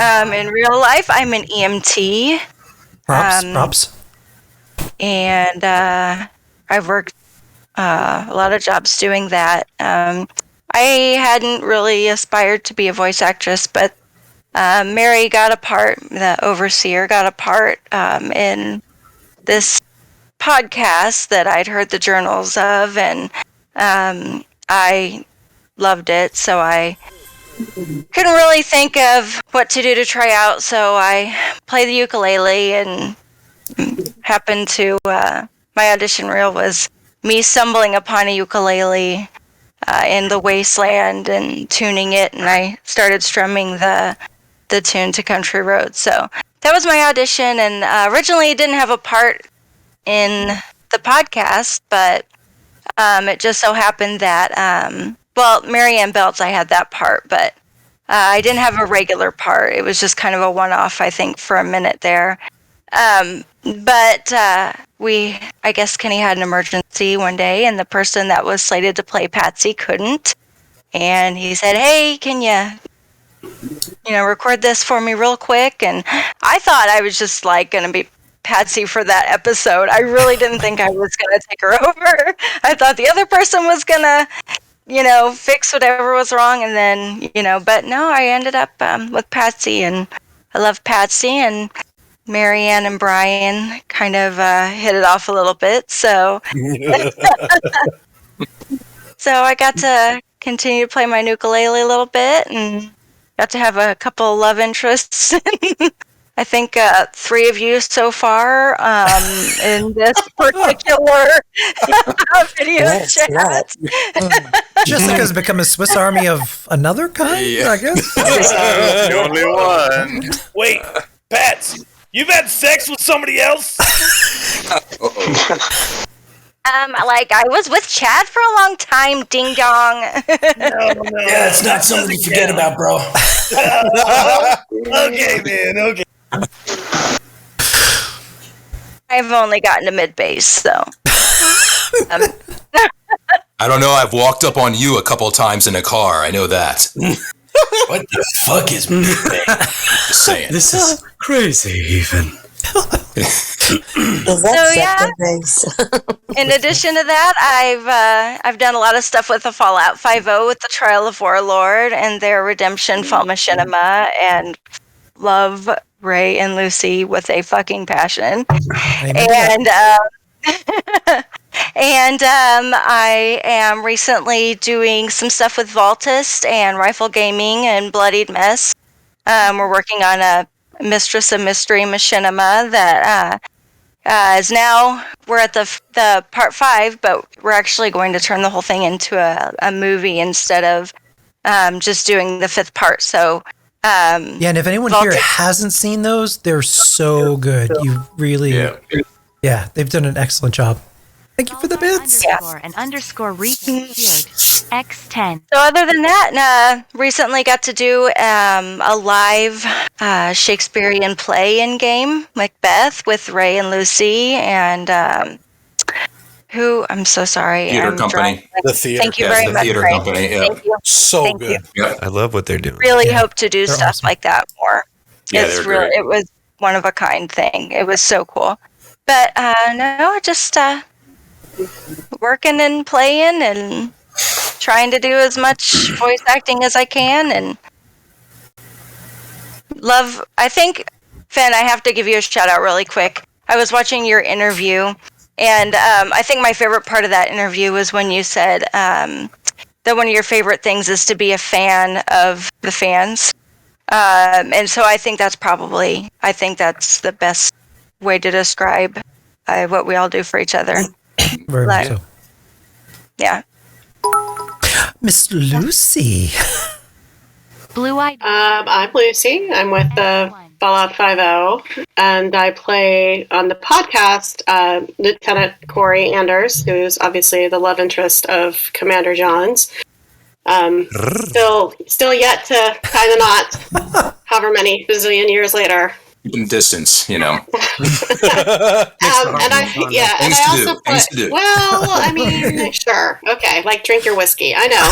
In real life, I'm an EMT. Props. And I've worked a lot of jobs doing that. I hadn't really aspired to be a voice actress, but Mary got a part, the overseer got a part in this podcast that I'd heard the journals of, and I loved it, so I couldn't really think of what to do to try out, so I played the ukulele, and happened to, my audition reel was me stumbling upon a ukulele in the Wasteland and tuning it, and I started strumming the tune to Country Road. So that was my audition, and originally didn't have a part in the podcast, but it just so happened that, Marianne Belts, I had that part, but I didn't have a regular part. It was just kind of a one-off, I think, for a minute there. But I guess Kenny had an emergency one day, and the person that was slated to play Patsy couldn't. And he said, "Hey, can you record this for me real quick?" And I thought I was just like going to be Patsy for that episode. I really didn't think I was going to take her over. I thought the other person was going to, fix whatever was wrong. And then, but no, I ended up with Patsy, and I love Patsy, and Marianne and Brian kind of hit it off a little bit. So, so I got to continue to play my ukulele a little bit, and got to have a couple of love interests. I think 3 of you so far in this particular video chat. Jessica's become a Swiss Army of another kind, I guess. The only one. Wait, Pats, you've had sex with somebody else? I was with Chad for a long time, ding dong. No. Yeah, it's not something you forget about, bro. Okay, man, okay. I've only gotten to mid-base, so. I don't know. I've walked up on you a couple of times in a car. I know that. What the fuck is mid-base? Just saying. This is crazy, even. In addition to that, I've done a lot of stuff with the Fallout 5.0 with the Trial of Warlord and their Redemption Fall Machinima, and love Ray and Lucy with a fucking passion. I am recently doing some stuff with Vaultist and Rifle Gaming and Bloodied Mess. We're working on a Mistress of Mystery Machinima that is now, we're at the part 5, but we're actually going to turn the whole thing into a movie instead of just doing the 5th part. So and if anyone here hasn't seen those, they're so good. You really, they've done an excellent job. Thank you for the bits. __ repeared X10. So other than that, recently got to do a live Shakespearean play in game, Macbeth, with Ray and Lucy, and who, I'm so sorry. Theater company. The theater. Thank you very much, theater Ray. company, yeah. Thank you. So Thank good. you. Yep. I love what they're doing. Really hope to do They're stuff awesome. like that more. Yeah, It's they're really, great. it was one of a kind thing. It was so cool. But no, just working and playing and trying to do as much voice acting as I can, and love. I think, Finn, I have to give you a shout out really quick. I was watching your interview, and I think my favorite part of that interview was when you said that one of your favorite things is to be a fan of the fans. And so I think that's the best way to describe what we all do for each other. Very much so. Yeah. Miss Lucy. Blue-eyed. I'm Lucy. I'm with the Fallout 5.0, and I play on the podcast Lieutenant Corey Anders, who's obviously the love interest of Commander Johns. Still yet to tie the knot, however many bazillion years later. Keeping distance, you know. And I also things to do. Well, I mean, sure, okay, like drink your whiskey. I know.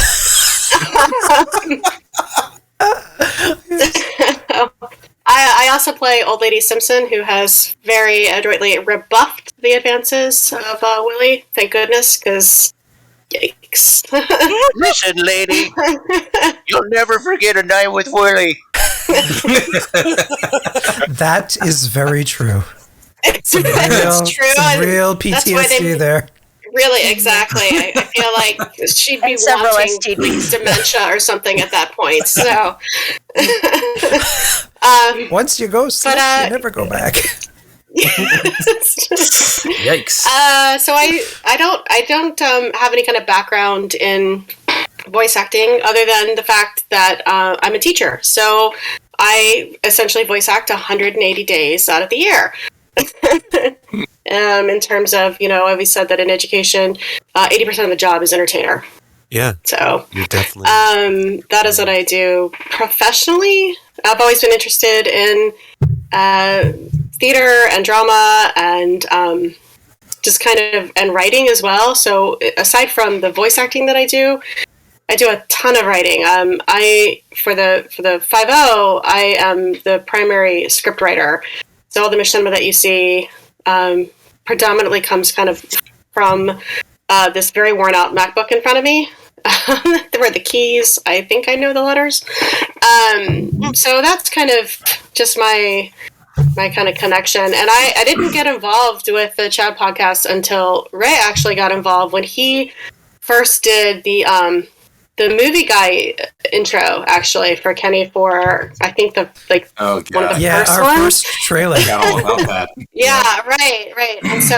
I also play Old Lady Simpson, who has very adroitly rebuffed the advances of Willie. Thank goodness, because yikes. Listen, lady, you'll never forget a night with Willie. That is very true. It's true. Some real PTSD there. Really, exactly. I feel like she'd be watching dementia or something at that point. So, once you go sleep, you never go back. Yikes. So I don't have any kind of background in voice acting other than the fact that I'm a teacher. So I essentially voice act 180 days out of the year. In terms of, I always said that in education, 80% of the job is entertainer. Yeah. So you're definitely. That is what I do professionally. I've always been interested in theater and drama and just kind of and writing as well. So aside from the voice acting that I do a ton of writing. For the 5.0, I am the primary script writer. So all the machinima that you see predominantly comes kind of from this very worn out MacBook in front of me. Where the keys, I think I know the letters. So that's kind of just my kind of connection. And I didn't get involved with the Chad podcast until Ray actually got involved when he first did the movie guy intro, actually, for Kenny for, I think, one of the first ones. First trailer. All about that. Yeah, right. And so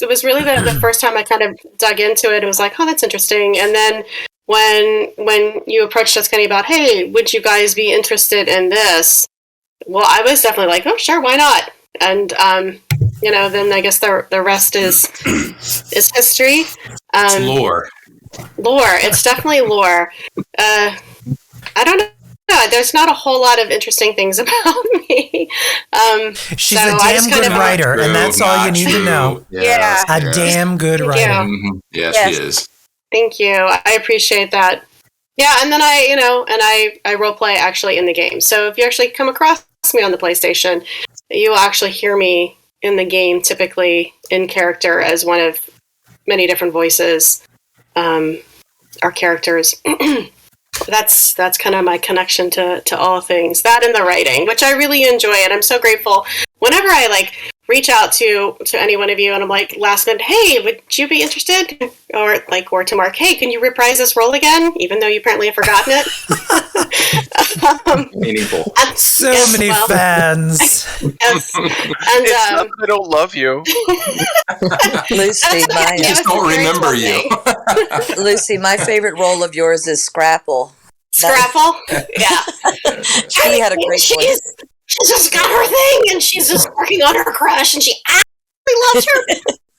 it was really the first time I kind of dug into it. It was like, oh, that's interesting. And then when you approached us, Kenny, about, hey, would you guys be interested in this? Well, I was definitely like, oh, sure, why not? And, then I guess the rest is history. It's lore. It's definitely lore. I don't know. There's not a whole lot of interesting things about me. She's a damn good writer, and that's all you need to know. Yeah. A damn good writer. Mm-hmm. Yes, she is. Thank you. I appreciate that. Yeah, and then I role play actually in the game. So if you actually come across me on the PlayStation, you will actually hear me in the game, typically in character as one of many different voices, our characters. That's kind of my connection to all things. That and the writing, which I really enjoy, and I'm so grateful. Whenever I reach out to any one of you, and I'm like, last minute, hey, would you be interested? Or to Mark, hey, can you reprise this role again? Even though you apparently have forgotten it. Meaningful. So many fans. Yes. And It's not that I don't love you. Lucy, I just don't remember you. Lucy, my favorite role of yours is Scrapple. Scrapple? Yeah. She had a great voice. She's just got her thing, and she's just working on her crush, and she absolutely loves her.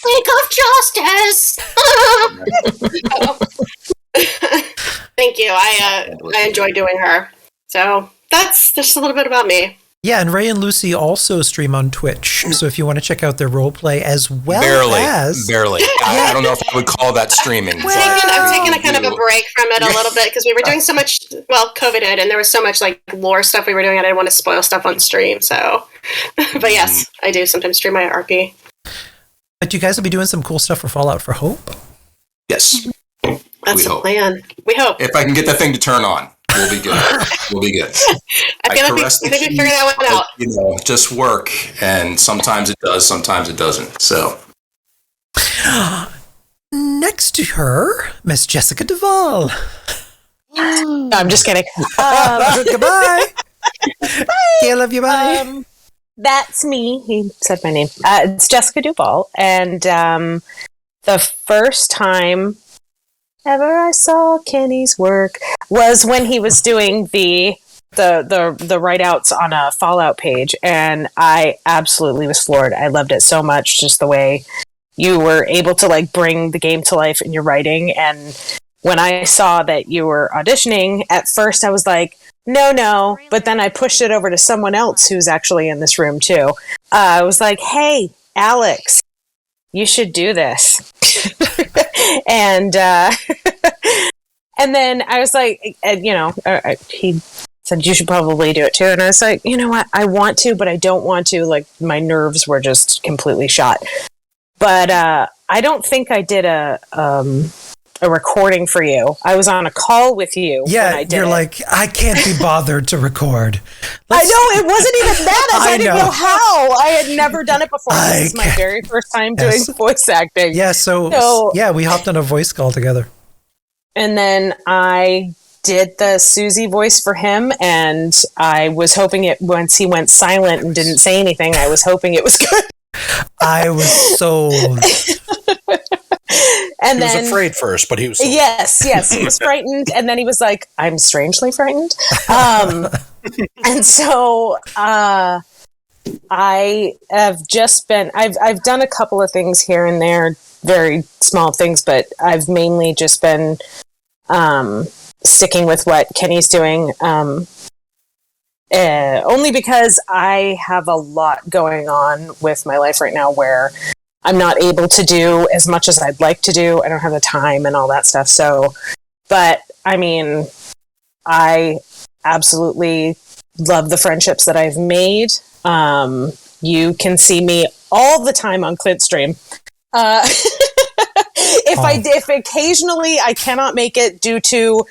Think of justice. Thank you. I enjoy doing her. So that's just a little bit about me. Yeah, and Ray and Lucy also stream on Twitch. So if you want to check out their role play as well as... Barely. I don't know if I would call that streaming. I've taken a kind of a break from it a little bit because we were doing so much, COVID hit, and there was so much lore stuff we were doing, and I didn't want to spoil stuff on stream, so... But yes, I do sometimes stream my RP. But you guys will be doing some cool stuff for Fallout for Hope? Yes. That's the plan. We hope. If I can get the thing to turn on, we'll be good. We'll be good. I feel like we figured that one out. Just work, and sometimes it does, sometimes it doesn't. So, next to her, Miss Jessica Duvall. No, I'm just kidding. Goodbye. I love you. Bye. That's me. He said my name. It's Jessica Duvall, and the first time ever I saw Kenny's work was when he was doing the write-outs on a Fallout page, and I absolutely was floored. I loved it so much, just the way you were able to bring the game to life in your writing. And when I saw that you were auditioning, at first I was like, no, but then I pushed it over to someone else who's actually in this room too. I was like, hey, Alex, you should do this. And then I was like, he said you should probably do it too. And I was like, you know what? I want to, but I don't want to. My nerves were just completely shot. But I don't think I did a recording for you. I was on a call with you. Yeah, when I did you're it. like, I can't be bothered to record. I know, it wasn't even that. I didn't know how. I had never done it before. This is my very first time doing voice acting. Yeah, so we hopped on a voice call together. And then I did the Susie voice for him, and I was hoping once he went silent and didn't say anything, I was hoping it was good. I was sold. And he was afraid first, but he was sold. Yes, he was frightened, and then he was like, I'm strangely frightened. And so I have just been, I've done a couple of things here and there, very small things, but I've mainly just been sticking with what Kenny's doing, only because I have a lot going on with my life right now where I'm not able to do as much as I'd like to do. I don't have the time and all that stuff. So, but I mean, I absolutely love the friendships that I've made. You can see me all the time on Clint Stream. If occasionally I cannot make it due to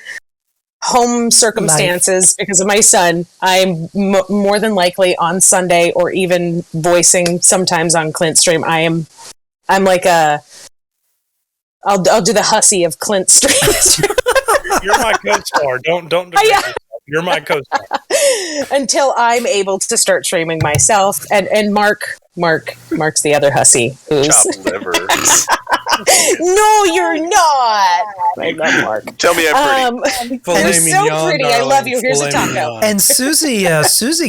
home circumstances because of my son, I'm more than likely on Sunday or even voicing sometimes on Clint Stream. I'm like I'll do the hussy of Clint Stream. You're my co-star. Don't degrade yourself. You're my co-star. Until I'm able to start streaming myself. And Mark's the other hussy. Chopped liver. No, you're not. I love Mark. Tell me I'm pretty. You're so pretty. I love you. Here's a taco. And Susie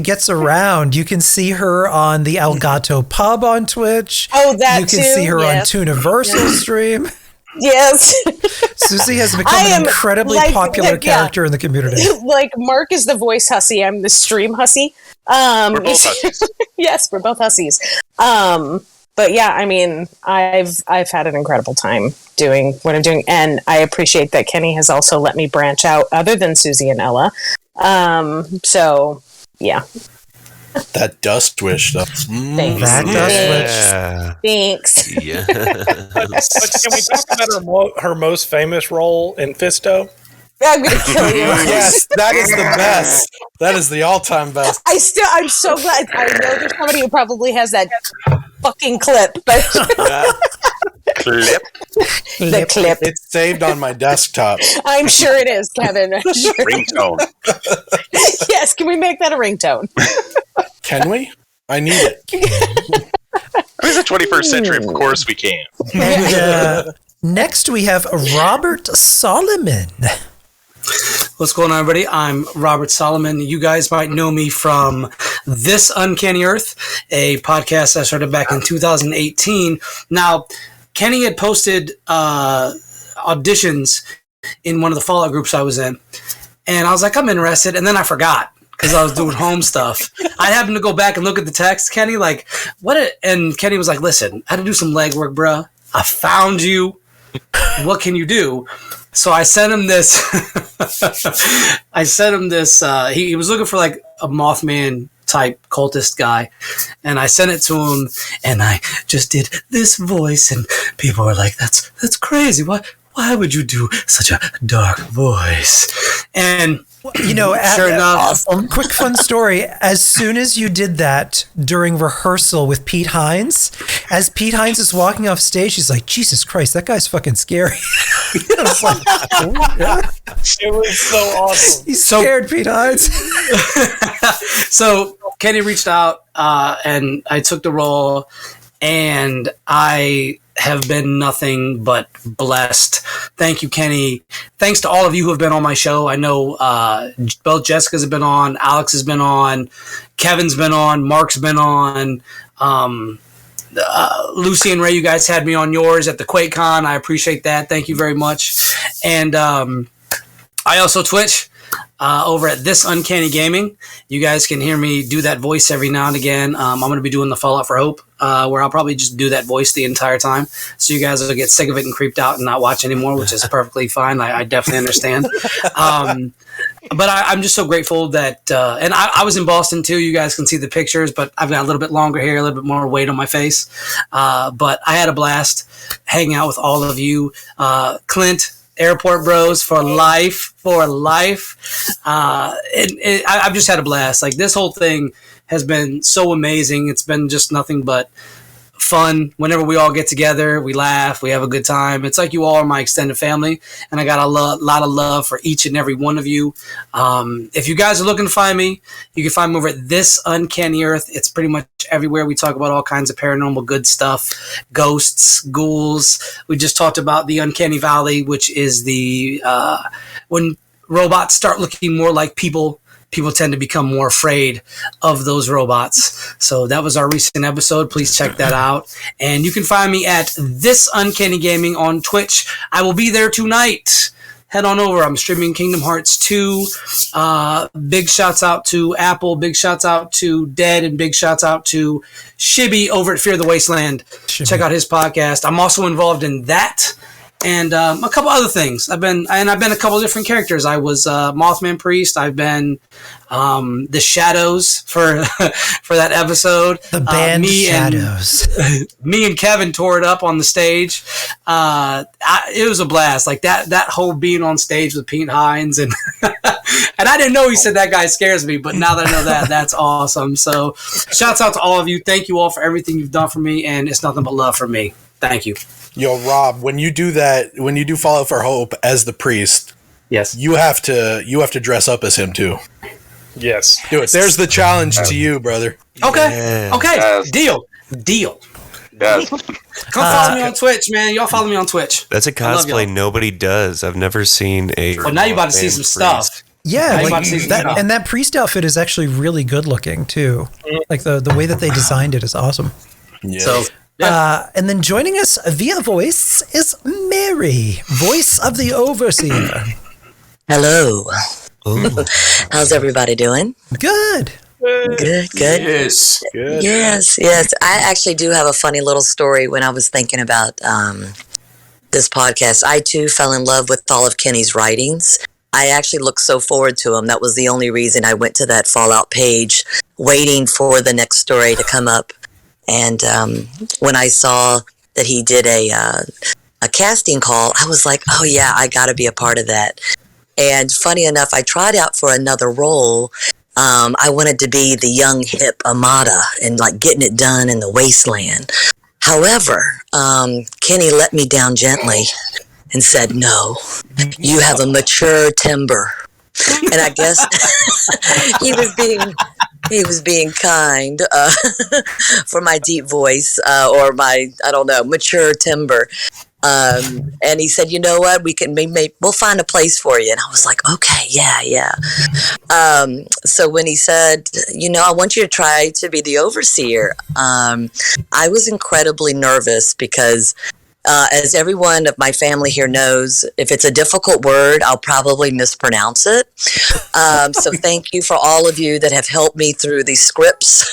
gets around. You can see her on the Elgato Pub on Twitch. Oh, that you can see her on Tooniversal stream. Yes. Susie has become an incredibly popular character in the community. Like Mark is the voice hussy. I'm the stream hussy. We're both hussies. Yes, we're both hussies. But yeah, I mean, I've had an incredible time doing what I'm doing, and I appreciate that Kenny has also let me branch out other than Susie and Ella. So yeah. That dust wish stuff. Thanks. That dust wish. Thanks. Yeah. But can we talk about her most famous role in Fisto? I'm gonna kill you. Yes, that is the best. That is the all-time best. I'm so glad. I know there's somebody who probably has that fucking clip, but Clip. the clip. It's saved on my desktop. I'm sure it is, Kevin. I'm sure. Ringtone. Yes, can we make that a ringtone? Can we? I need it. It's the 21st century. Of course we can. And, next, we have Robert Solomon. What's going on, everybody? I'm Robert Solomon. You guys might know me from This Uncanny Earth, a podcast I started back in 2018. Now, Kenny had posted auditions in one of the Fallout groups I was in, and I was like, I'm interested, and then I forgot because I was doing home stuff. I happened to go back and look at the text, Kenny, like, and Kenny was like, listen, I had to do some legwork, bruh. I found you. What can you do? So I sent him this. He was looking for like a Mothman type cultist guy, and I sent it to him, and I just did this voice, and people were like, "That's crazy. Why would you do such a dark voice?" And You know, sure enough, quick fun story. As soon as you did that during rehearsal with Pete Hines, as Pete Hines is walking off stage, he's like, Jesus Christ, that guy's fucking scary. I was like, oh, yeah. It was so awesome. He's scared, Pete Hines. So Kenny reached out, and I took the role, and I have been nothing but blessed. Thank you, Kenny. Thanks to all of you who have been on my show. I know both Jessica's have been on, Alex has been on, Kevin's been on, Mark's been on, Lucy and Ray, you guys had me on yours at the QuakeCon. I appreciate that. Thank you very much. And I also Twitch over at This Uncanny Gaming. You guys can hear me do that voice every now and again. I'm going to be doing the Fallout for Hope, where I'll probably just do that voice the entire time. So you guys will get sick of it and creeped out and not watch anymore, which is perfectly fine. I definitely understand. But I'm just so grateful that, and I was in Boston too. You guys can see the pictures, but I've got a little bit longer hair, a little bit more weight on my face. But I had a blast hanging out with all of you. Clint, Airport Bros for life. I've just had a blast. Like, this whole thing has been so amazing. It's been just nothing but fun. Whenever we all get together, we laugh, we have a good time. It's like you all are my extended family, and I got a lot of love for each and every one of you. If you guys are looking to find me, you can find me over at This Uncanny Earth. It's pretty much everywhere. We talk about all kinds of paranormal good stuff, ghosts, ghouls. We just talked about the Uncanny Valley, which is the when robots start looking more like people tend to become more afraid of those robots. So that was our recent episode. Please check that out. And you can find me at This Uncanny Gaming on Twitch. I will be there tonight. Head on over. I'm streaming Kingdom Hearts 2. Big shouts out to Apple. Big shouts out to Dead. And big shouts out to Shibby over at Fear the Wasteland. Check out his podcast. I'm also involved in that. And a couple other things. I've been a couple different characters. I was Mothman Priest. I've been the Shadows for that episode. The band Shadows. Me and Kevin tore it up on the stage. It was a blast. Like that whole being on stage with Pete Hines and and I didn't know he said that guy scares me, but now that I know that, that's awesome. So shouts out to all of you. Thank you all for everything you've done for me, and it's nothing but love for me. Thank you. Yo, Rob, when you do Fallout for Hope as the priest, yes, you have to dress up as him too. Yes, do it. There's the challenge to you, brother. Okay, okay, Yes. Deal. Yes. Come follow me on Twitch, man. Y'all follow me on Twitch. That's a cosplay nobody does. I've never seen a. Well, now you're about to see some stuff. Yeah, and that priest outfit is actually really good looking too. Like the way that they designed it is awesome. Yeah. So. And then joining us via voice is Mary, voice of the Overseer. Hello. How's everybody doing? Good. Good. Yes. Good. Yes. I actually do have a funny little story when I was thinking about this podcast. I too fell in love with all of Kenny's writings. I actually looked so forward to them. That was the only reason I went to that Fallout page waiting for the next story to come up. And when I saw that he did a casting call, I was like, oh yeah, I got to be a part of that. And funny enough, I tried out for another role. I wanted to be the young hip Amada and like getting it done in the Wasteland. However, Kenny let me down gently and said, no, you have a mature timbre. And I guess he was being kind for my deep voice or my, I don't know, mature timbre. And he said, you know what, we'll find a place for you. And I was like, okay, yeah. So when he said, I want you to try to be the overseer, I was incredibly nervous because as everyone of my family here knows, if it's a difficult word, I'll probably mispronounce it. So thank you for all of you that have helped me through these scripts.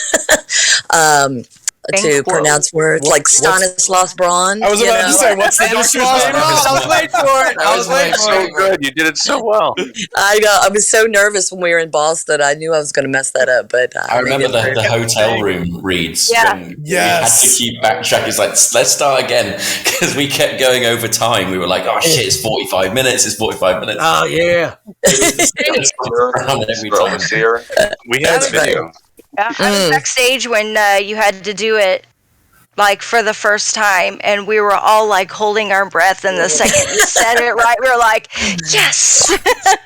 To pronounce words like Stanislas Braun. I was about to say, what's the Stanislas Braun? I was waiting for it. I was waiting for it. So good. You did it so well. I know. I was so nervous when we were in Boston. I knew I was going to mess that up, but I remember the hotel room reads. Yeah. When we had to keep backtracking. It's like, let's start again because we kept going over time. We were like, oh shit, it's 45 minutes. It's 45 minutes. Oh yeah. We had video. I was backstage when you had to do it, like for the first time, and we were all like holding our breath. And the second you said it right, we were like, "Yes!"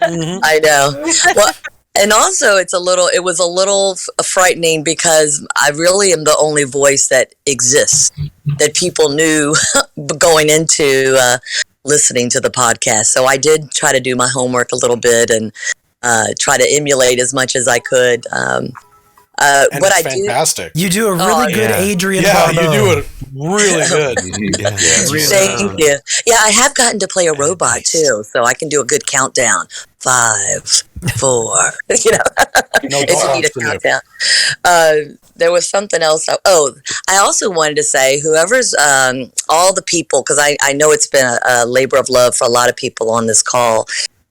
I know. Well, and also it was a little frightening because I really am the only voice that exists that people knew going into listening to the podcast. So I did try to do my homework a little bit and try to emulate as much as I could. And what it's I fantastic. You do a really good Adrian. Yeah, Barbeau. you do it really good. Thank you. Yeah, I have gotten to play a robot too, so I can do a good countdown. 5, 4. If you need a countdown. There was something else. I also wanted to say, whoever's all the people, because I know it's been a labor of love for a lot of people on this call.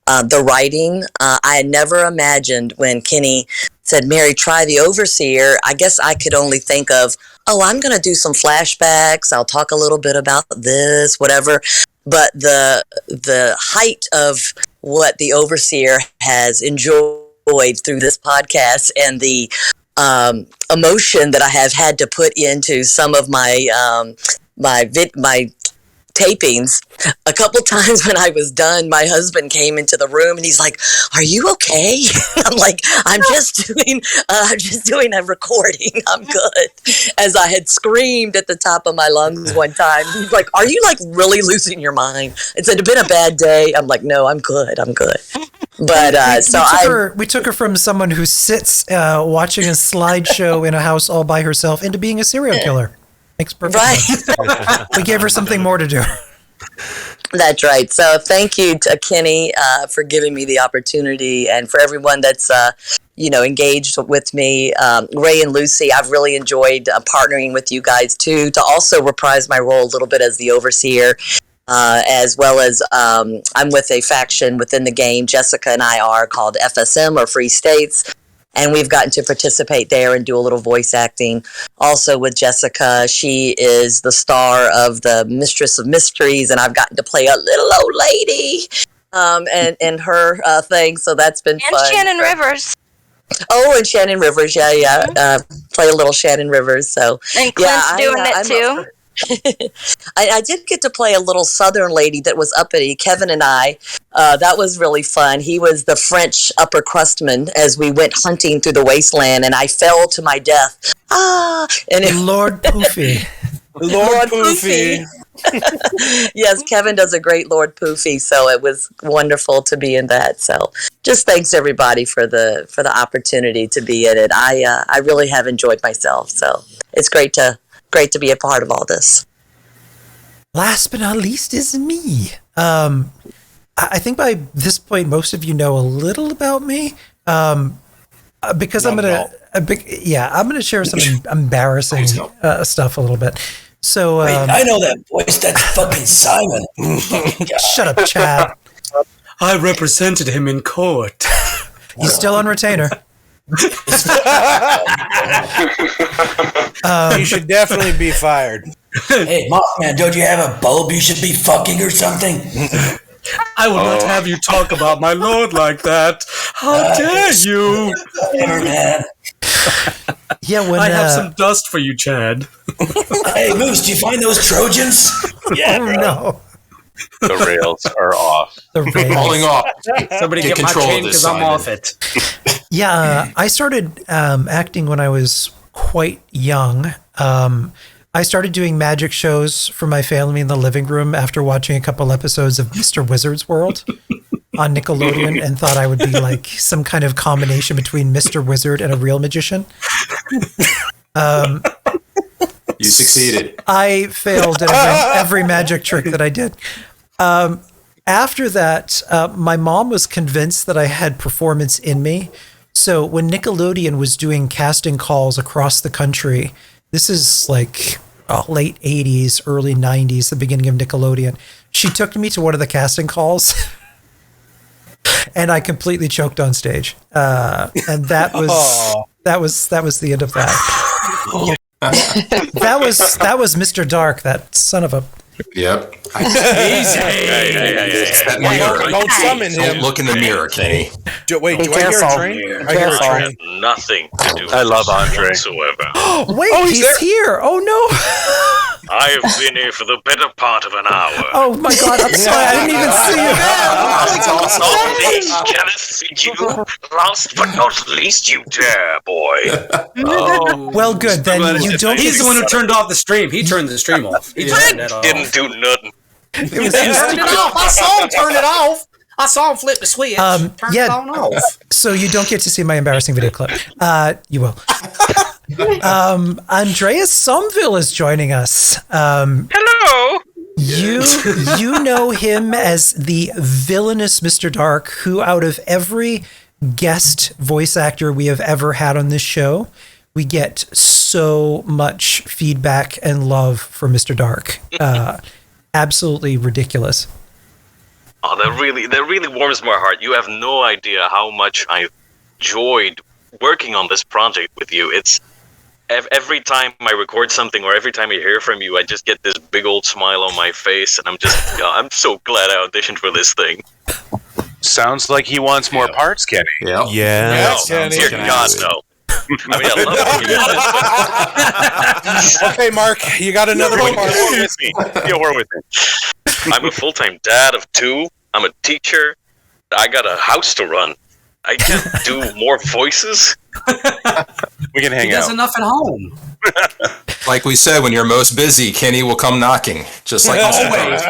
The writing, I had never imagined when Kenny said, Mary, try the overseer. I guess I could only think of, I'm going to do some flashbacks. I'll talk a little bit about this, whatever. But the height of what the overseer has enjoyed through this podcast and the emotion that I have had to put into some of my my tapings. A couple times when I was done, my husband came into the room and he's like, "Are you okay?" I'm like, "I'm just doing a recording. I'm good." As I had screamed at the top of my lungs one time, he's like, "Are you like really losing your mind?" It said, "It's been a bad day." I'm like, "No, I'm good. I'm good." But we took her from someone who sits watching a slideshow in a house all by herself into being a serial killer. Makes perfect sense. We gave her something more to do. That's right. So thank you to Kenny for giving me the opportunity, and for everyone that's engaged with me. Ray and Lucy, I've really enjoyed partnering with you guys too, to also reprise my role a little bit as the overseer, as well as I'm with a faction within the game. Jessica and I are called FSM, or Free States. And we've gotten to participate there and do a little voice acting. Also with Jessica, she is the star of the Mistress of Mysteries, and I've gotten to play a little old lady and her thing, so that's been fun. And Shannon Rivers. Oh, and Shannon Rivers, yeah. Play a little Shannon Rivers, so. And Clint's doing it too. I did get to play a little Southern lady that was uppity. Kevin and I, that was really fun. He was the French upper crustman as we went hunting through the wasteland, and I fell to my death. And Lord Poofy. Lord Poofy. Yes, Kevin does a great Lord Poofy, so it was wonderful to be in that. So just thanks everybody for the opportunity to be in it. I really have enjoyed myself, so it's great to be a part of all this. Last but not least is me. I think by this point, most of you know a little about me, because I'm gonna share some embarrassing stuff a little bit. So wait, I know that voice. That's fucking Simon. Shut up, Chad. I represented him in court. He's still on retainer. He should definitely be fired. Hey, Mothman, don't you have a bulb you should be fucking or something? I will not have you talk about my lord like that. How dare you? Whatever, man. Yeah, when I have some dust for you, Chad. Hey, Moose, do you find those Trojans? Yeah, no. The rails are off. The rails. Falling off. Somebody get my control chain of this, because I'm Simon. off it. Yeah, I started acting when I was quite young. I started doing magic shows for my family in the living room after watching a couple episodes of Mr. Wizard's World on Nickelodeon and thought I would be like some kind of combination between Mr. Wizard and a real magician. You succeeded. I failed at every magic trick that I did. After that, my mom was convinced that I had performance in me. So when Nickelodeon was doing casting calls across the country, this is like late 80s, early 90s, the beginning of Nickelodeon. She took me to one of the casting calls and I completely choked on stage. And that was the end of that. that was Mr. Dark, that son of a... Yep. Easy. That mirror. Don't summon him. Don't look in the mirror, Kenny. Wait, do I hear a train? I hear a I train. have nothing to do with I love Andre. whatsoever. Wait, he's here. Oh, no. I have been here for the better part of an hour. Oh, my God. I'm sorry. I didn't even see you. That's awesome. Not least, Kenneth, you. Last but not least, you dare, boy. Oh. Well, good. Then you don't... He's the one who turned off the stream. He turned the stream off. He Didn't do nothing. He turned it off. I saw him turn it off. I saw him flip the switch. Turn it on off. So you don't get to see my embarrassing video clip. You will. Andreas Somville is joining us. Hello. You know him as the villainous Mr. Dark, who out of every guest voice actor we have ever had on this show, we get so much feedback and love for Mr. Dark. Absolutely ridiculous. Oh, that really warms my heart. You have no idea how much I enjoyed working on this project with you. It's every time I record something or every time I hear from you, I just get this big old smile on my face, and I'm so glad I auditioned for this thing. Sounds like he wants more parts, Kenny. Yep. Yeah. No, dear God, no. I mean, I love it. Okay, Mark, you got another one. You're with me. I'm a full-time dad of 2. I'm a teacher. I got a house to run. I can't do more voices. We can hang He does out. enough at home. Like we said, when you're most busy, Kenny will come knocking. Just like Always.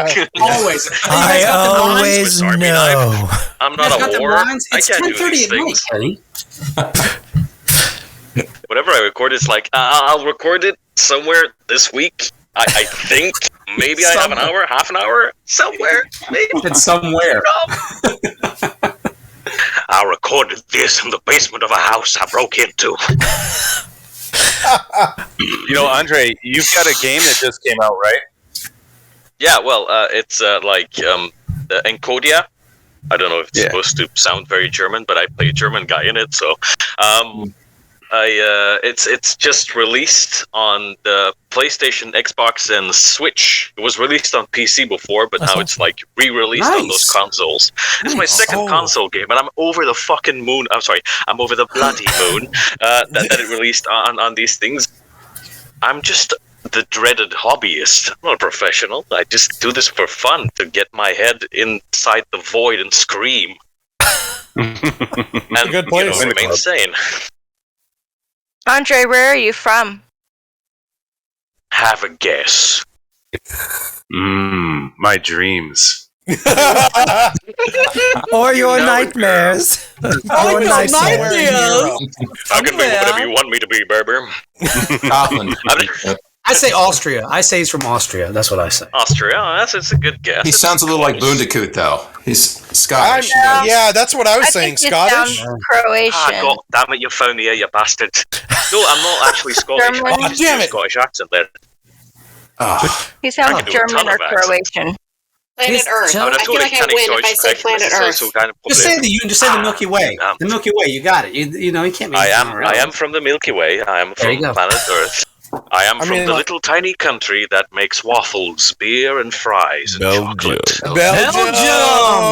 I always know. I'm not a whore. I It's can't do 10:30 these at night, things. Kenny. Whatever I record, it's like, I'll record it somewhere this week. I think maybe I have an hour, half an hour, somewhere. Maybe. It's somewhere. I recorded this in the basement of a house I broke into. You know, Andre, you've got a game that just came out, right? Yeah, well, it's Encodia. I don't know if it's supposed to sound very German, but I play a German guy in it, so it's just released on the PlayStation, Xbox, and Switch. It was released on PC before, but now it's like re-released on those consoles. It's my second console game, and I'm over the fucking moon. I'm sorry, I'm over the bloody moon that it released on these things. I'm just the dreaded hobbyist. I'm not a professional. I just do this for fun to get my head inside the void and scream. And good place. Remain sane. Andre, where are you from? Have a guess. My dreams. Or your nightmares. Your nightmares. I can be whatever you want me to be, Berber. I say Austria. I say he's from Austria. That's what I say. Austria. Oh, it's a good guess. He sounds a little like Bundacoot, though. He's Scottish. Yeah, that's what I was saying. Scottish? Croatian. God damn it, you found me here, you bastard. No, I'm not actually Scottish. German. I just do a Scottish accent there. He sounds German or Croatian. Planet Earth. I'm I feel like I totally win if I say correct, Planet so- Earth. so kind of Just say the Milky Way. The Milky Way. You got it. You know, you can't be. I am from the Milky Way. I am There you from go. planet Earth. I am from the little tiny country that makes waffles, beer, and fries and chocolate. Belgium!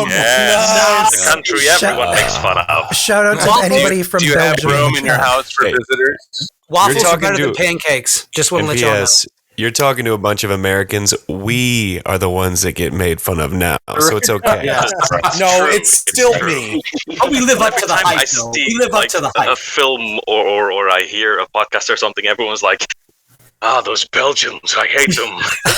Yes, Nice. the country everyone makes fun of. Shout out to Waffles? anybody from Do you have Belgium. room in your house for visitors? Waffles are talking better than to- pancakes. Just want to And let y'all know. P.S. You're talking to a bunch of Americans. We are the ones that get made fun of now, so it's okay. No, it's still me. Oh, we live up to the Every time I hype. though. see We live up to the a hype. film or I hear a podcast or something, everyone's like, those Belgians, I hate them.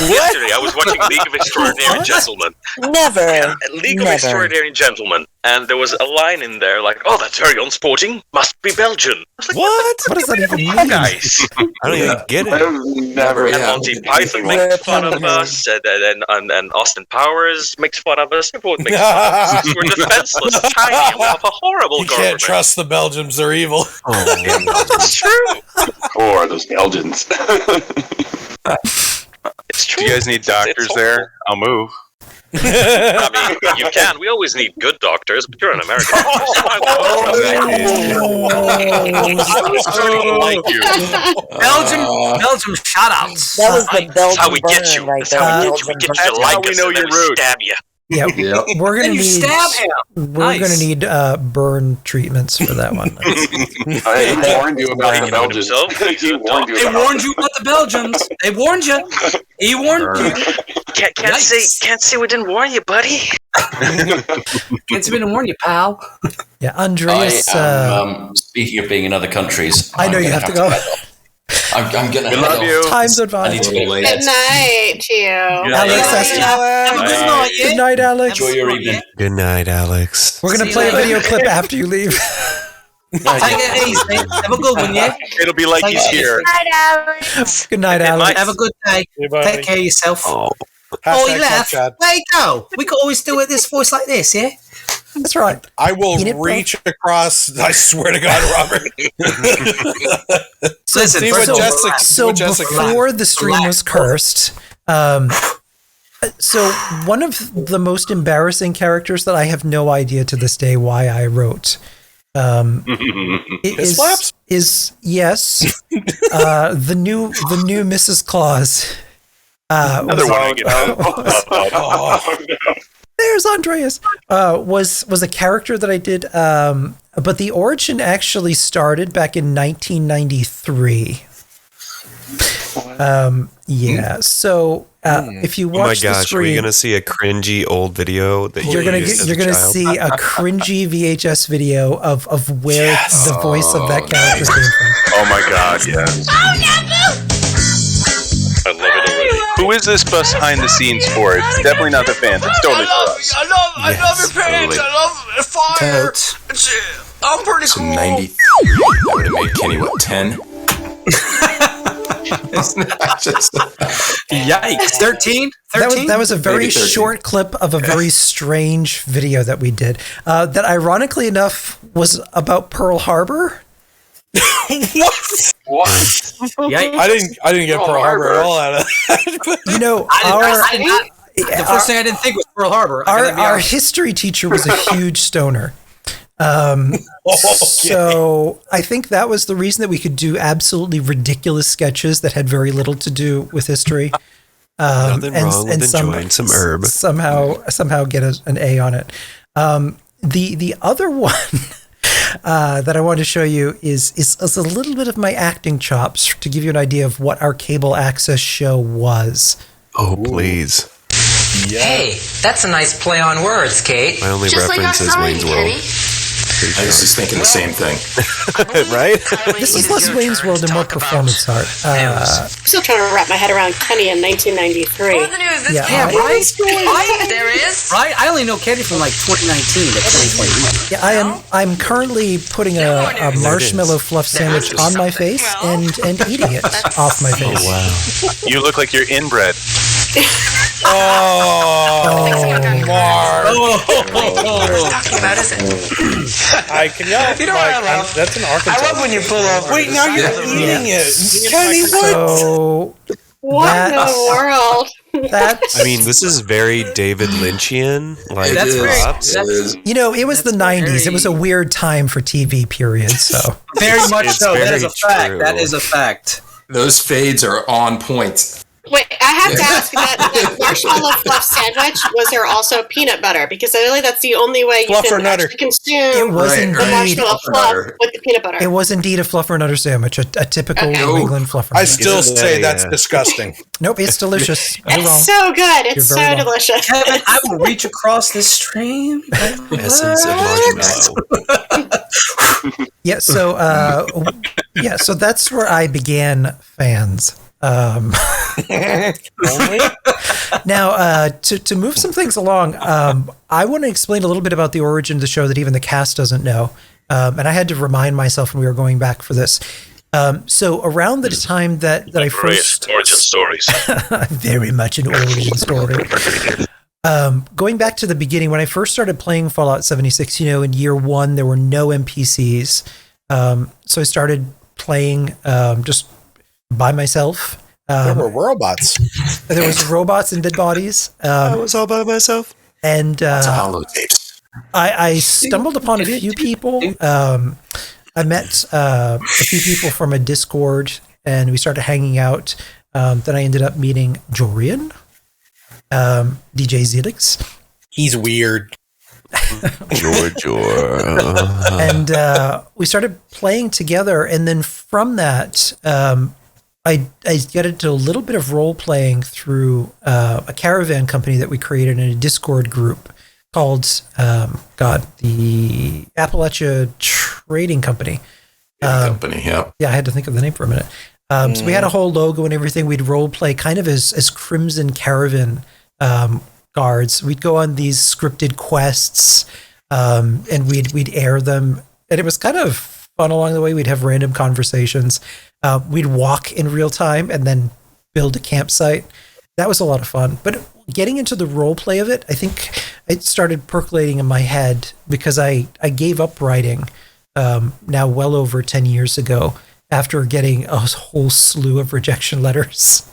Yesterday, I was watching League of Extraordinary Gentlemen. Never. League of Never. Extraordinary Gentlemen, and there was a line in there like, "Oh, that's very unsporting. Must be Belgian." I was like, What? What does that even mean? guys? I don't even get it. Never. And Monty Python makes fun of us, and Austin Powers makes fun of us. Everyone makes fun of us. We're defenseless, tiny, and we have a horrible You government. can't trust the Belgians; they're evil. It's true. Or those Belgians. It's true. Do you guys need doctors there? I'll move. I mean, you can. We always need good doctors, but you're an American. I was starting to like you. Belgium shoutouts. That was the Belgian That's how we get burn you. right That's there. how we Belgian get you burn. to like we us, know and then you're we rude. stab you. Yeah, we're gonna Then you need stab him. we're gonna need burn treatments for that one. I warned you about the Belgians. He warned you They about warned you about the Belgians. They warned you. He warned you. Can't say we didn't warn you, buddy. Can't say we didn't warn you, pal. Yeah, Andreas. Speaking of being in other countries, I know I'm you gonna have to go. I'm gonna. We love you. Time's I advanced. need to go late. Good night to you. Alex, Have a good night. Yeah? good night, Alex. Enjoy your evening. Good night, Alex. We're gonna play a video clip after you leave. Take it easy. Have a good one, yeah? It'll be like he's here. Night, Alex. Good night, Alex. Have a good day. Goodbye. Take care of yourself. Oh, Hashtag he left. Chad. Where'd he go? We could always do it this voice like this, yeah? That's right. I will Eat it, bro. reach across. I swear to God, Robert. Listen, See first what of all, Jessica. So what Jessica. before the stream was cursed, so one of the most embarrassing characters that I have no idea to this day why I wrote is yes, the new Mrs. Claus. Another one. There's Andreas. Was a character that I did, but the origin actually started back in 1993. Yeah. So if you Oh my watch the gosh, we're stream, gonna see a cringy old video that you're gonna see a cringy VHS video of where the voice of that character came from. Oh my God, yes. I love it already. Who is this behind the scenes for? It's definitely not the fans. It's totally for us. I love your pants. totally. I love fire. Totes. I'm pretty So cool. 90. That would have made Kenny, what, 10? Yikes. 13? That was a very Maybe 13. short clip of a very strange video that we did. That ironically enough was about Pearl Harbor. What? Yikes. I didn't get Pearl Harbor at all out of that. You know, I did not. The first thing I didn't think was Pearl Harbor. our history teacher was a huge stoner. So I think that was the reason that we could do absolutely ridiculous sketches that had very little to do with history. Nothing wrong with enjoying some herb. Somehow get an A on it. The other one that I want to show you is a little bit of my acting chops to give you an idea of what our cable access show was. Oh, please. Hey, that's a nice play on words, Kate. My only reference is Wayne's World. I was just thinking the same thing. Right? This is less Wayne's World and more performance art. I'm still trying to wrap my head around Kenny in 1993. Yeah, right? There is? Right? I only know Kenny from like 2019 to 2021. yeah, I'm currently putting a marshmallow fluff sandwich on my face and eating it off my face. Oh, wow. You look like you're inbred. Mark. Talking about, is it? Can y'all? You know what I love? That's an Arkansas. I love when you pull over. Wait, now you're eating it. Kenny, what? So What in the world? I mean, this is very David Lynchian. Like, That's props. You know, it was the 90s. It was a weird time for TV, period. So very much so. That is a fact. true. That is a fact. Those fades are on point. Wait, I have to ask that marshmallow fluff sandwich, was there also peanut butter? Because I really that's the only way you can actually consume It was the indeed marshmallow fluff with the peanut butter. It was indeed a fluffer nutter sandwich, a typical New England fluffer. I still say that's disgusting. Nope, it's delicious. You're wrong. It's so good. It's You're so very wrong. delicious. Kevin, I will reach across this stream. Essence of marshmallow. Yeah, so that's where I began fans. Now, to move some things along, I want to explain a little bit about the origin of the show that even the cast doesn't know. And I had to remind myself when we were going back for this. So around the time that I first... origin stories. Very much an origin story. Going back to the beginning, when I first started playing Fallout 76, in year one, there were no NPCs. So I started playing just by myself. There were robots. There was robots and dead bodies. I was all by myself. And holotapes. I stumbled upon a few people. I met a few people from a Discord, and we started hanging out. Then I ended up meeting Jorian, DJ Zelix. He's weird. And we started playing together, and then from that, I got into a little bit of role playing through a caravan company that we created in a Discord group called the Appalachia Trading Company. Yeah, I had to think of the name for a minute. So we had a whole logo and everything. We'd role play kind of as Crimson Caravan guards. We'd go on these scripted quests, and we'd air them, and it was kind of fun along the way. We'd have random conversations. We'd walk in real time and then build a campsite. That was a lot of fun. But getting into the role play of it, I think it started percolating in my head because I gave up writing now well over 10 years ago after getting a whole slew of rejection letters.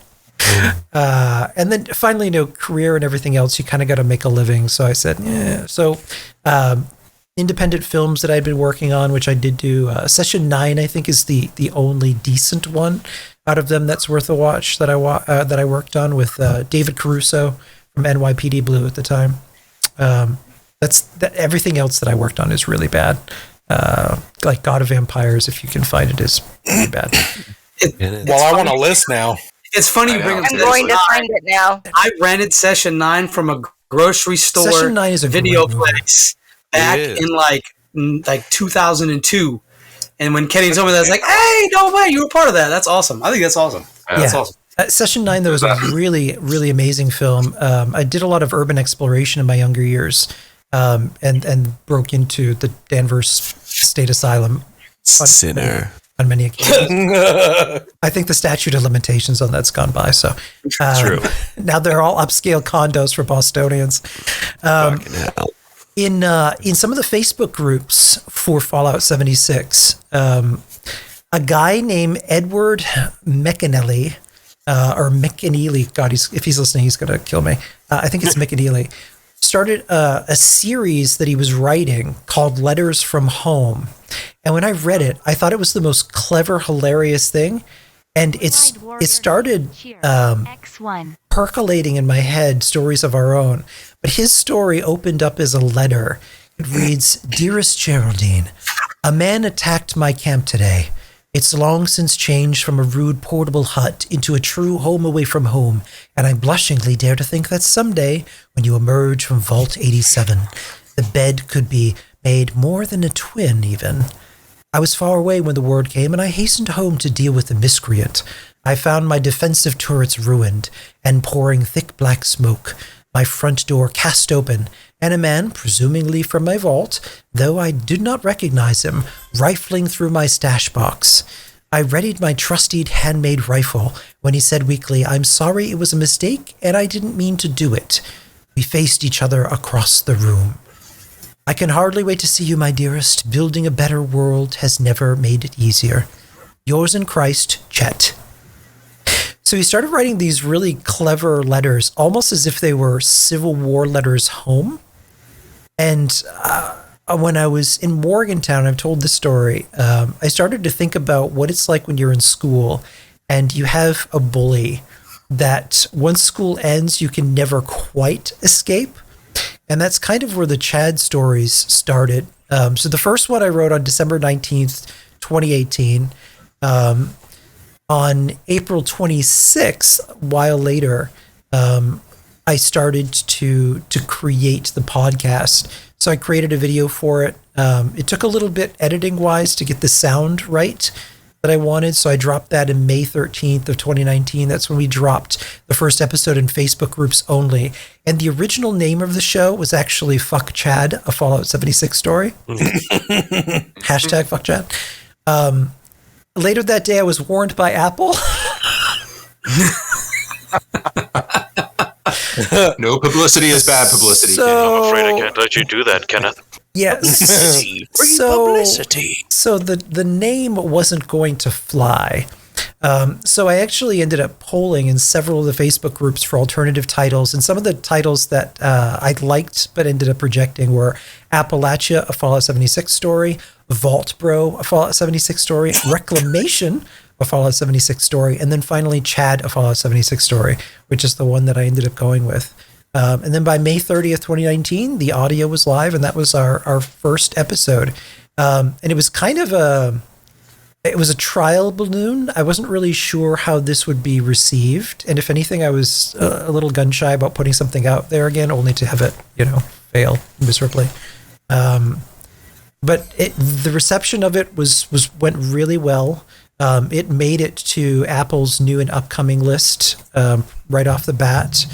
And then finally, career and everything else, you kind of got to make a living. So I said, yeah. So independent films that I'd been working on, which I did do. Session 9, I think, is the only decent one out of them that's worth a watch that I worked on with David Caruso from NYPD Blue at the time. Everything else that I worked on is really bad. Like God of Vampires, if you can find it, is really bad. I want a list now. It's funny you bring up I'm going to find it now. I rented Session 9 from a grocery store Session 9 is a video great movie. place back in like 2002. And when Kenny told me that, I was like, hey, no way, you were part of that. That's awesome. I think that's awesome. That's awesome. Session 9, though, was a really, really amazing film. I did a lot of urban exploration in my younger years, and broke into the Danvers State Asylum. Sinner. On many occasions. I think the statute of limitations on that's gone by. So True. Now they're all upscale condos for Bostonians. In some of the Facebook groups for Fallout 76, a guy named Edward McAnally, or McAneely, God, if he's listening, he's going to kill me. I think it's McAneely, started a series that he was writing called Letters from Home. And when I read it, I thought it was the most clever, hilarious thing. And it started percolating in my head stories of our own. But his story opened up as a letter. It reads, Dearest Geraldine, a man attacked my camp today. It's long since changed from a rude portable hut into a true home away from home, and I blushingly dare to think that someday, when you emerge from Vault 87, the bed could be made more than a twin even. I was far away when the word came, and I hastened home to deal with the miscreant. I found my defensive turrets ruined and pouring thick black smoke, my front door cast open, and a man, presumably from my vault, though I did not recognize him, rifling through my stash box. I readied my trusty handmade rifle when he said weakly, I'm sorry, it was a mistake, and I didn't mean to do it. We faced each other across the room. I can hardly wait to see you, my dearest. Building a better world has never made it easier. Yours in Christ, Chet. So he started writing these really clever letters, almost as if they were Civil War letters home. And when I was in Morgantown, I've told this story, I started to think about what it's like when you're in school and you have a bully that once school ends, you can never quite escape. And that's kind of where the Chad stories started. So the first one I wrote on December 19th, 2018. On April 26th, a while later, I started to create the podcast. So I created a video for it. It took a little bit editing-wise to get the sound right that I wanted. So I dropped that in May 13th of 2019. That's when we dropped the first episode in Facebook groups only. And the original name of the show was actually Fuck Chad, a Fallout 76 story. Hashtag Fuck Chad. Later that day, I was warned by Apple. No publicity is bad publicity. I'm afraid I can't let you do that, Kenneth. Yes. Publicity. So the name wasn't going to fly. So I actually ended up polling in several of the Facebook groups for alternative titles. And some of the titles that I liked but ended up rejecting were Appalachia, a Fallout 76 story, Vault Bro, a Fallout 76 story, Reclamation, a Fallout 76 story, and then finally Chad, a Fallout 76 story, which is the one that I ended up going with. And then by May 30th, 2019, the audio was live, and that was our first episode. And it was kind of a trial balloon. I wasn't really sure how this would be received. And if anything, I was a little gun shy about putting something out there again, only to have it, fail miserably. But the reception of it went really well. It made it to Apple's new and upcoming list right off the bat.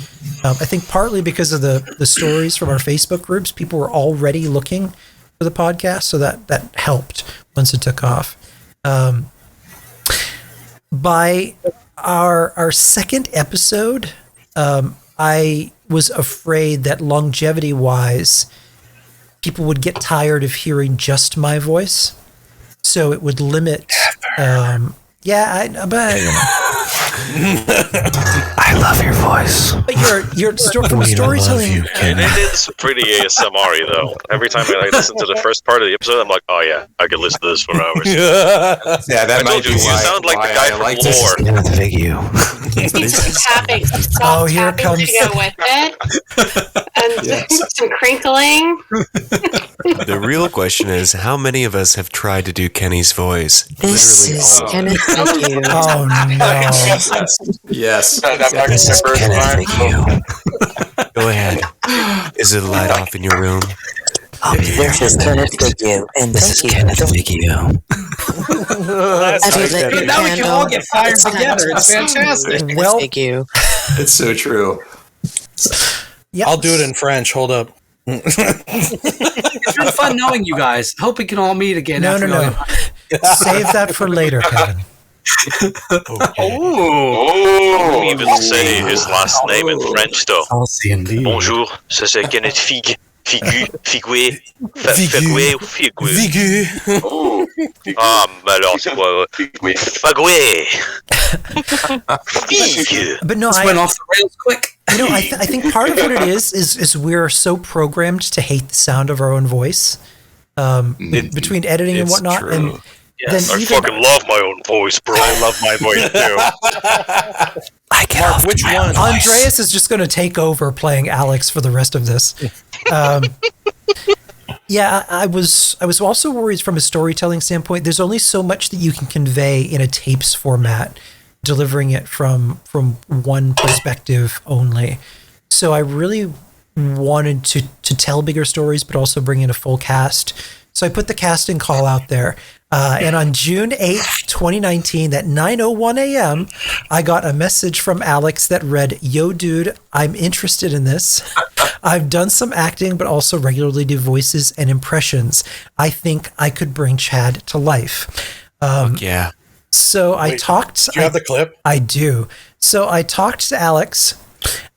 I think partly because of the stories from our Facebook groups, people were already looking for the podcast, so that helped once it took off. By our second episode, I was afraid that longevity-wise, people would get tired of hearing just my voice. So it would limit. I love your voice. But from a storytelling. It is pretty ASMR-y, though. Every time I listen to the first part of the episode, I'm like, oh yeah, I could listen to this for hours. That might be you sound like the guy from Lore. Oh, here it comes. To go with it. And some crinkling. The real question is, how many of us have tried to do Kenny's voice? This is Kenneth. Thank you. Oh no. Yes. This is Kenneth. Thank you. Go ahead. Is it a light off in your room? This is Kenneth. Thank you. And this is Kenneth. Thank you. Now we can all get fired together. It's fantastic. Well, thank you. It's so true. Yeah, I'll do it in French. Hold up. It's been fun knowing you guys. Hope we can all meet again. No. Save that for later, Kevin. Oh, even say his last name in French, though. Bonjour, ça c'est Kenneth Figue. Figu, Figoué, Fagoué ou Figoué? Ah, mais alors c'est quoi? Fagoué! Figue! But no, this went off the rails quick. I think part of what it is we're so programmed to hate the sound of our own voice between editing and whatnot. True. And yes, I fucking love my own voice, bro. I love my voice too. Mark, which one? Andreas is just going to take over playing Alex for the rest of this. I was also worried from a storytelling standpoint. There's only so much that you can convey in a tapes format, delivering it from one perspective only. So I really wanted to tell bigger stories, but also bring in a full cast. So I put the casting call out there. And on June 8th, 2019, at 9:01 a.m., I got a message from Alex that read, "Yo, dude, I'm interested in this. I've done some acting, but also regularly do voices and impressions. I think I could bring Chad to life." Yeah. So I talked. Do you have the clip? I do. So I talked to Alex,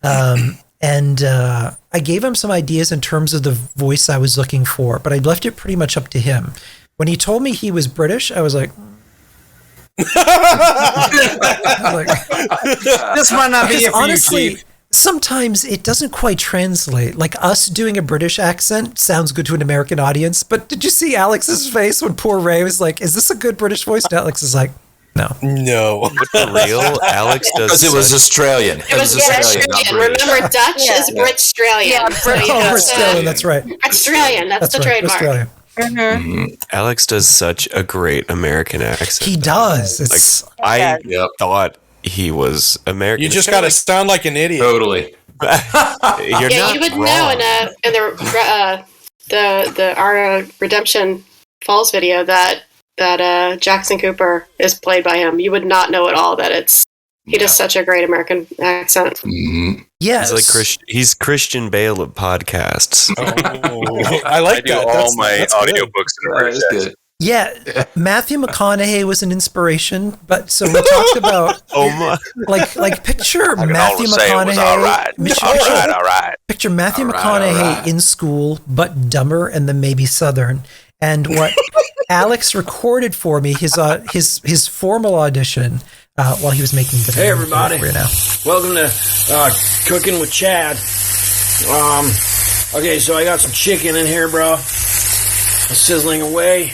and I gave him some ideas in terms of the voice I was looking for, but I left it pretty much up to him. When he told me he was British, I was like, This might not be it for honestly, you, Chief. sometimes it doesn't quite translate. Like us doing a British accent sounds good to an American audience, but did you see Alex's face when poor Ray was like, "Is this a good British voice?" And Alex is like, "No, no." But for real, Alex does. Because it was Australian. It was Australian. Remember, Dutch is Brit-Australian. Yeah, Australian. That's right. Australian. That's the right. trademark. Australian. Alex does such a great American accent. He does. It's I thought he was American. You just got to sound like an idiot. Totally. You're not you would wrong. know in the our Redemption Falls video that Jackson Cooper is played by him. You would not know at all that he does such a great American accent. Mm-hmm. Yes. He's like he's Christian Bale of podcasts. Oh, I like I do that. all my audiobooks in a British accent. Yeah, Matthew McConaughey was an inspiration, but so we talked about like picture Matthew McConaughey. Picture Matthew McConaughey in school, but dumber and then maybe Southern. And what Alex recorded for me, his formal audition while he was making the Hey everybody, for you now. Welcome to Cooking with Chad. Okay, so I got some chicken in here, bro. It's sizzling away.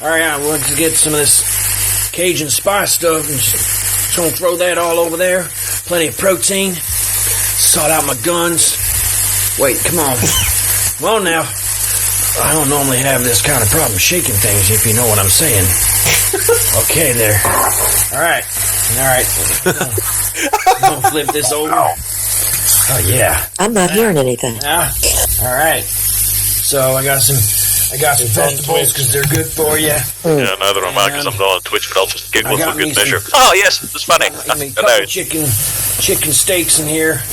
All right, I want to get some of this Cajun spice stuff and just gonna throw that all over there. Plenty of protein. Sort out my guns. Wait, come on. Come on now. I don't normally have this kind of problem shaking things, if you know what I'm saying. Okay, there. All right. I'm gonna flip this over. Oh yeah. I'm not hearing anything. Yeah. All right. So I got some vegetables because they're good for you. Yeah, neither am I because I'm not on Twitch, but I'll just giggle for good measure. Oh yes, it's funny. Couple chicken steaks in here.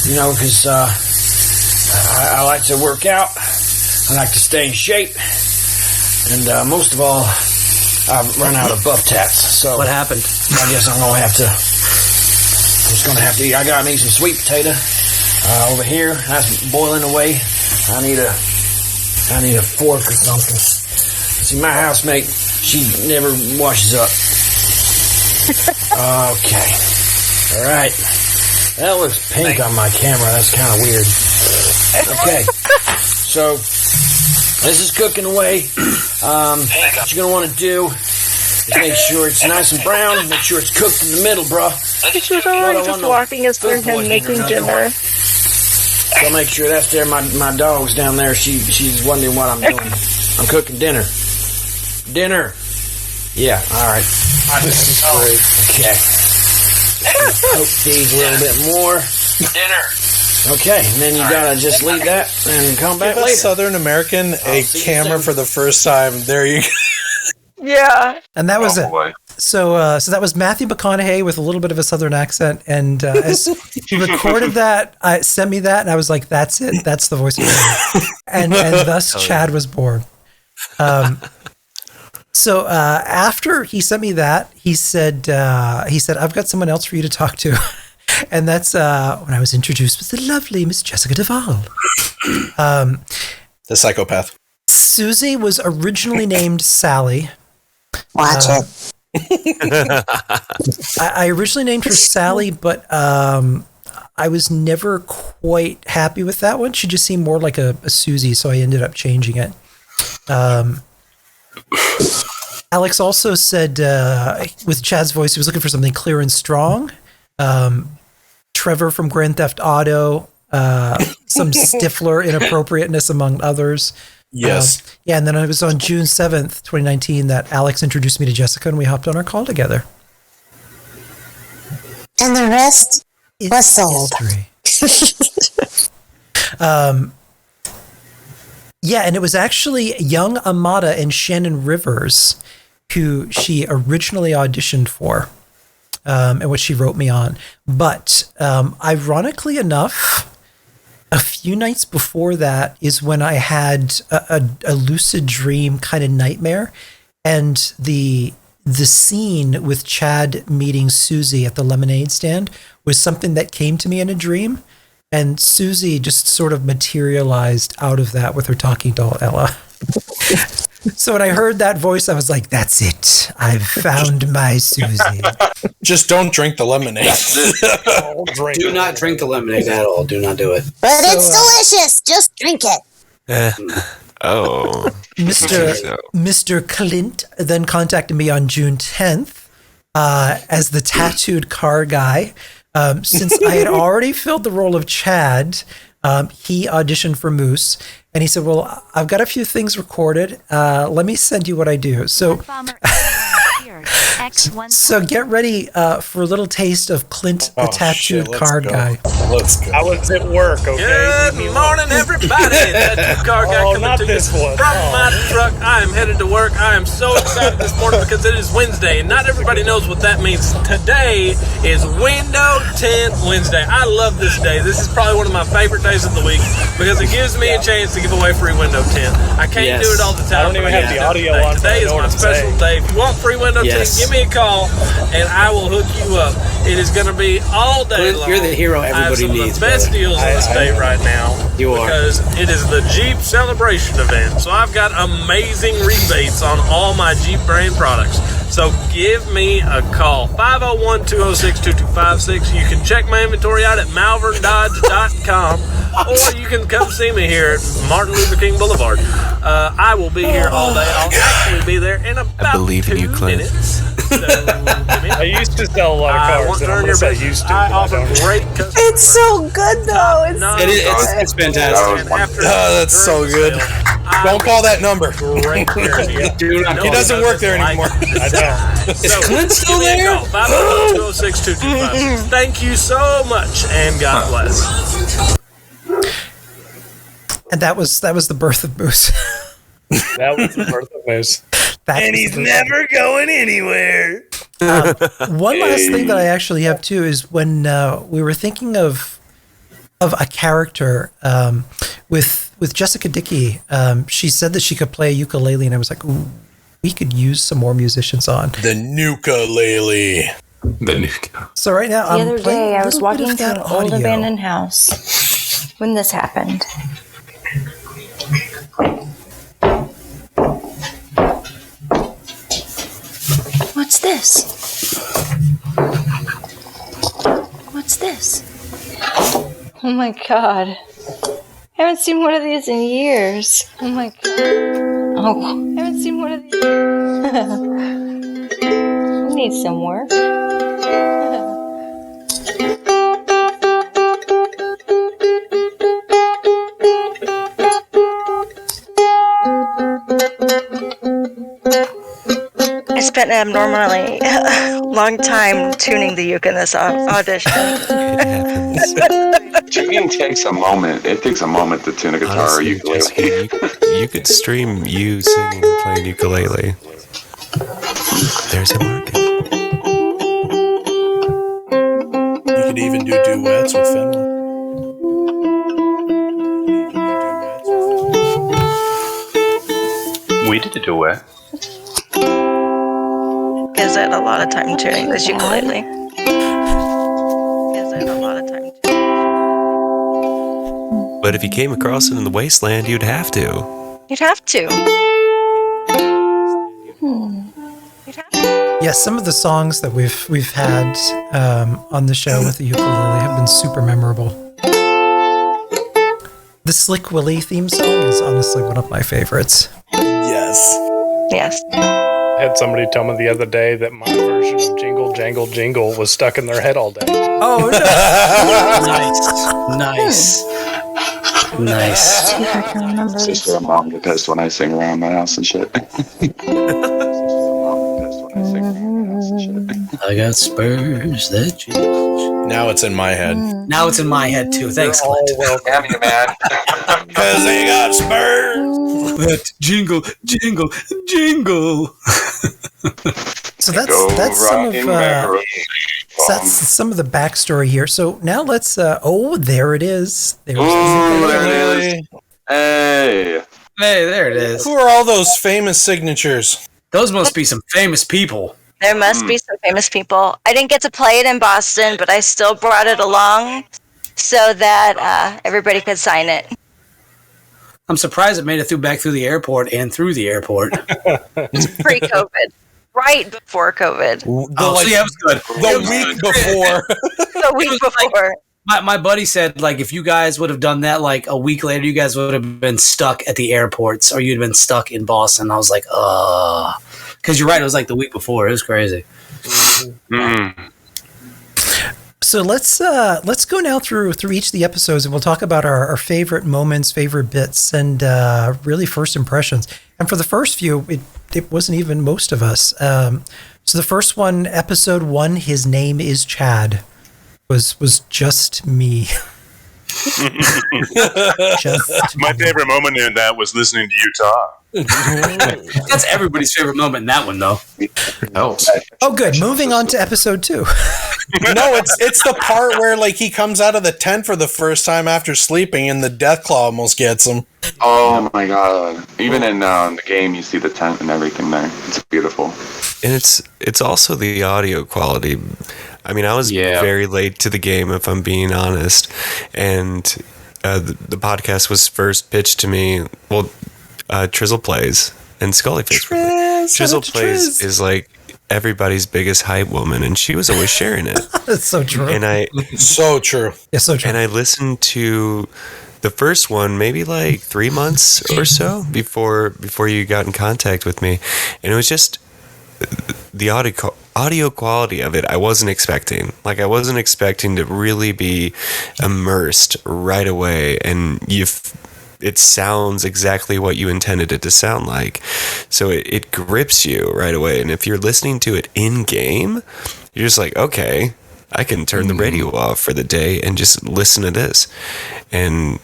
You know, because I like to work out. I like to stay in shape. And most of all, I've run out of buff tats. So what happened? I guess I'm just gonna have to eat. I got me some sweet potato over here. That's boiling away. I need a fork or something. See, my housemate, she never washes up. Okay. All right. That looks pink on my camera. That's kind of weird. Okay. So, this is cooking away. What you're going to want to do is make sure it's nice and brown. Make sure it's cooked in the middle, bro. She was already just walking us through him making dinner. So make sure that's there. My dog's down there. She's wondering what I'm doing. I'm cooking dinner. Dinner. Yeah. All right. This is great. Okay. Poke these a little bit more. Dinner. Okay, and then you gotta just leave that and come back Give later. a Southern American a camera for the first time. There you go. Yeah. And that was it. So that was Matthew McConaughey with a little bit of a Southern accent. And as he recorded that, sent me that, and I was like, that's it. That's the voice of God. And thus Chad was born. So after he sent me that, he said, I've got someone else for you to talk to. And that's when I was introduced with the lovely Miss Jessica Duvall. The psychopath. Susie was originally named Sally. Watch it. I originally named her Sally, but I was never quite happy with that one. She just seemed more like a Susie, so I ended up changing it. Alex also said, with Chad's voice, he was looking for something clear and strong. Trevor from Grand Theft Auto, some Stifler inappropriateness among others. Yes. And then it was on June 7th, 2019 that Alex introduced me to Jessica and we hopped on our call together. And the rest was sold. Yeah, and it was actually young Amada and Shannon Rivers who she originally auditioned for. And what she wrote me on. But ironically enough, a few nights before that is when I had a lucid dream kind of nightmare. And the scene with Chad meeting Susie at the lemonade stand was something that came to me in a dream. And Susie just sort of materialized out of that with her talking doll, Ella. So when I heard that voice, I was like, that's it. I've found my Susie. Just don't drink the lemonade. Do not drink the lemonade at all. Do not do it. But it's delicious. Just drink it. Mr. Clint then contacted me on June 10th as the tattooed car guy. Since I had already filled the role of Chad, he auditioned for Moose, and he said, well, I've got a few things recorded. Let me send you what I do. So get ready for a little taste of Clint, the tattooed card guy. Let's go. I was at work, okay? Good morning, everybody. Tattooed car guy coming not to this you one. from my truck. I am headed to work. I am so excited this morning because it is Wednesday, and not everybody knows what that means. Today is Window Tint Wednesday. I love this day. This is probably one of my favorite days of the week because it gives me a chance to give away free window tint. I can't do it all the time. I don't even have the audio on. Today is my special day. If you want free window tint, give me a call, and I will hook you up. It is going to be all day long. You're the hero everybody needs. The best deals in the state right now. You are. Because it is the Jeep Celebration event. So I've got amazing rebates on all my Jeep brand products. So give me a call. 501-206-2256. You can check my inventory out at malverndodge.com. Or you can come see me here at Martin Luther King Boulevard. I will be here all day. I'll actually be there in about 2 minutes. I used to sell a lot of cars, and I'm going to say used to. I offer great customer It's so good, though. It's fantastic. That's so good. Don't call that number. He doesn't work there anymore. I know. Is Clint still there? 502-206-2256. Thank you so much, and God bless. And that was the birth of Moose. That was the birth of Moose. And he's never going anywhere. One last thing that I actually have too is when we were thinking of a character with Jessica Dickey. She said that she could play a ukulele, and I was like, ooh, we could use some more musicians on the ukulele. So right now, the other day, I was walking through an old abandoned house when this happened. What's this? What's this? Oh my god. I haven't seen one of these in years. Oh my god. Oh, I haven't seen one of these. Needs some work. I spent an abnormally long time tuning the uke in this audition. Tuning takes a moment. It takes a moment to tune a guitar or ukulele. You could stream you singing and playing ukulele. There's a market. You could even do duets with Finland. We did a duet. Is it a lot of time tuning this ukulele? But if you came across it in the Wasteland, you'd have to. You'd have to. Yes, some of the songs that we've had on the show with the ukulele have been super memorable. The Slick Willie theme song is honestly one of my favorites. Yes. Yes. I had somebody tell me the other day that my version of Jingle Jangle Jingle was stuck in their head all day. Oh, no. Nice. Nice. See if I can remember Just for a mom to piss when I sing around my house and shit. I got spurs that change. Now it's in my head. Now it's in my head too. Thanks, Clint. Damn you, man. Because they got spurs. Jingle, jingle, jingle. So that's some of the backstory here. So now let's. There it is. There it is. Hey. Hey, there it is. Who are all those famous signatures? Those must be some famous people. There must be some famous people. I didn't get to play it in Boston, but I still brought it along so that everybody could sign it. I'm surprised it made it back through the airport and through the airport. Pre-COVID. Right before COVID. So yeah, it was good. The week before. The week before. My buddy said, like, if you guys would have done that, like, a week later, you guys would have been stuck at the airports, or you'd have been stuck in Boston. I was like, because you're right, it was like the week before. It was crazy. Mm-hmm. So let's go now through each of the episodes, and we'll talk about our favorite moments, favorite bits, and really first impressions. And for the first few, it wasn't even most of us. So the first one, episode 1, his name is Chad, was just me. My favorite moment in that was listening to Utah. That's everybody's favorite moment in that one, though. Oh, good. Moving on to episode 2. No, it's the part where like he comes out of the tent for the first time after sleeping, and the Deathclaw almost gets him. Oh my god! Even in the game, you see the tent and everything there. It's beautiful. And it's also the audio quality. I mean, I was very late to the game, if I'm being honest, and the podcast was first pitched to me. Well, Trizzle Plays and Scullyface. Trizzle Plays is like everybody's biggest hype woman, and she was always sharing it. That's so true. And so true. It's so true. And I listened to the first one maybe like 3 months or so before you got in contact with me, and it was just the audio quality of it. I wasn't expecting. Like, I wasn't expecting to really be immersed right away, and it sounds exactly what you intended it to sound like. So it grips you right away. And if you're listening to it in game, you're just like, okay, I can turn the radio off for the day and just listen to this. And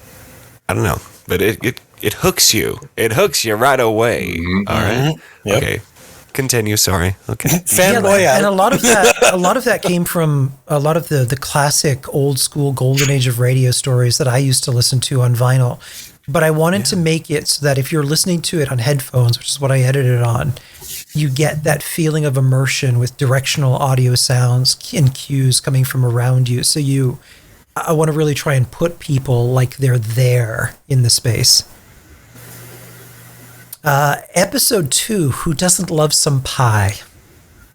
I don't know, but it hooks you. It hooks you right away. All right. Yep. Okay. Continue. Sorry. Okay. Fanboy out. And a lot of that came from a lot of the classic old school golden age of radio stories that I used to listen to on vinyl. But I wanted to make it so that if you're listening to it on headphones, which is what I edited it on, you get that feeling of immersion with directional audio sounds and cues coming from around you. So I want to really try and put people like they're there in the space. Episode 2, Who Doesn't Love Some Pie?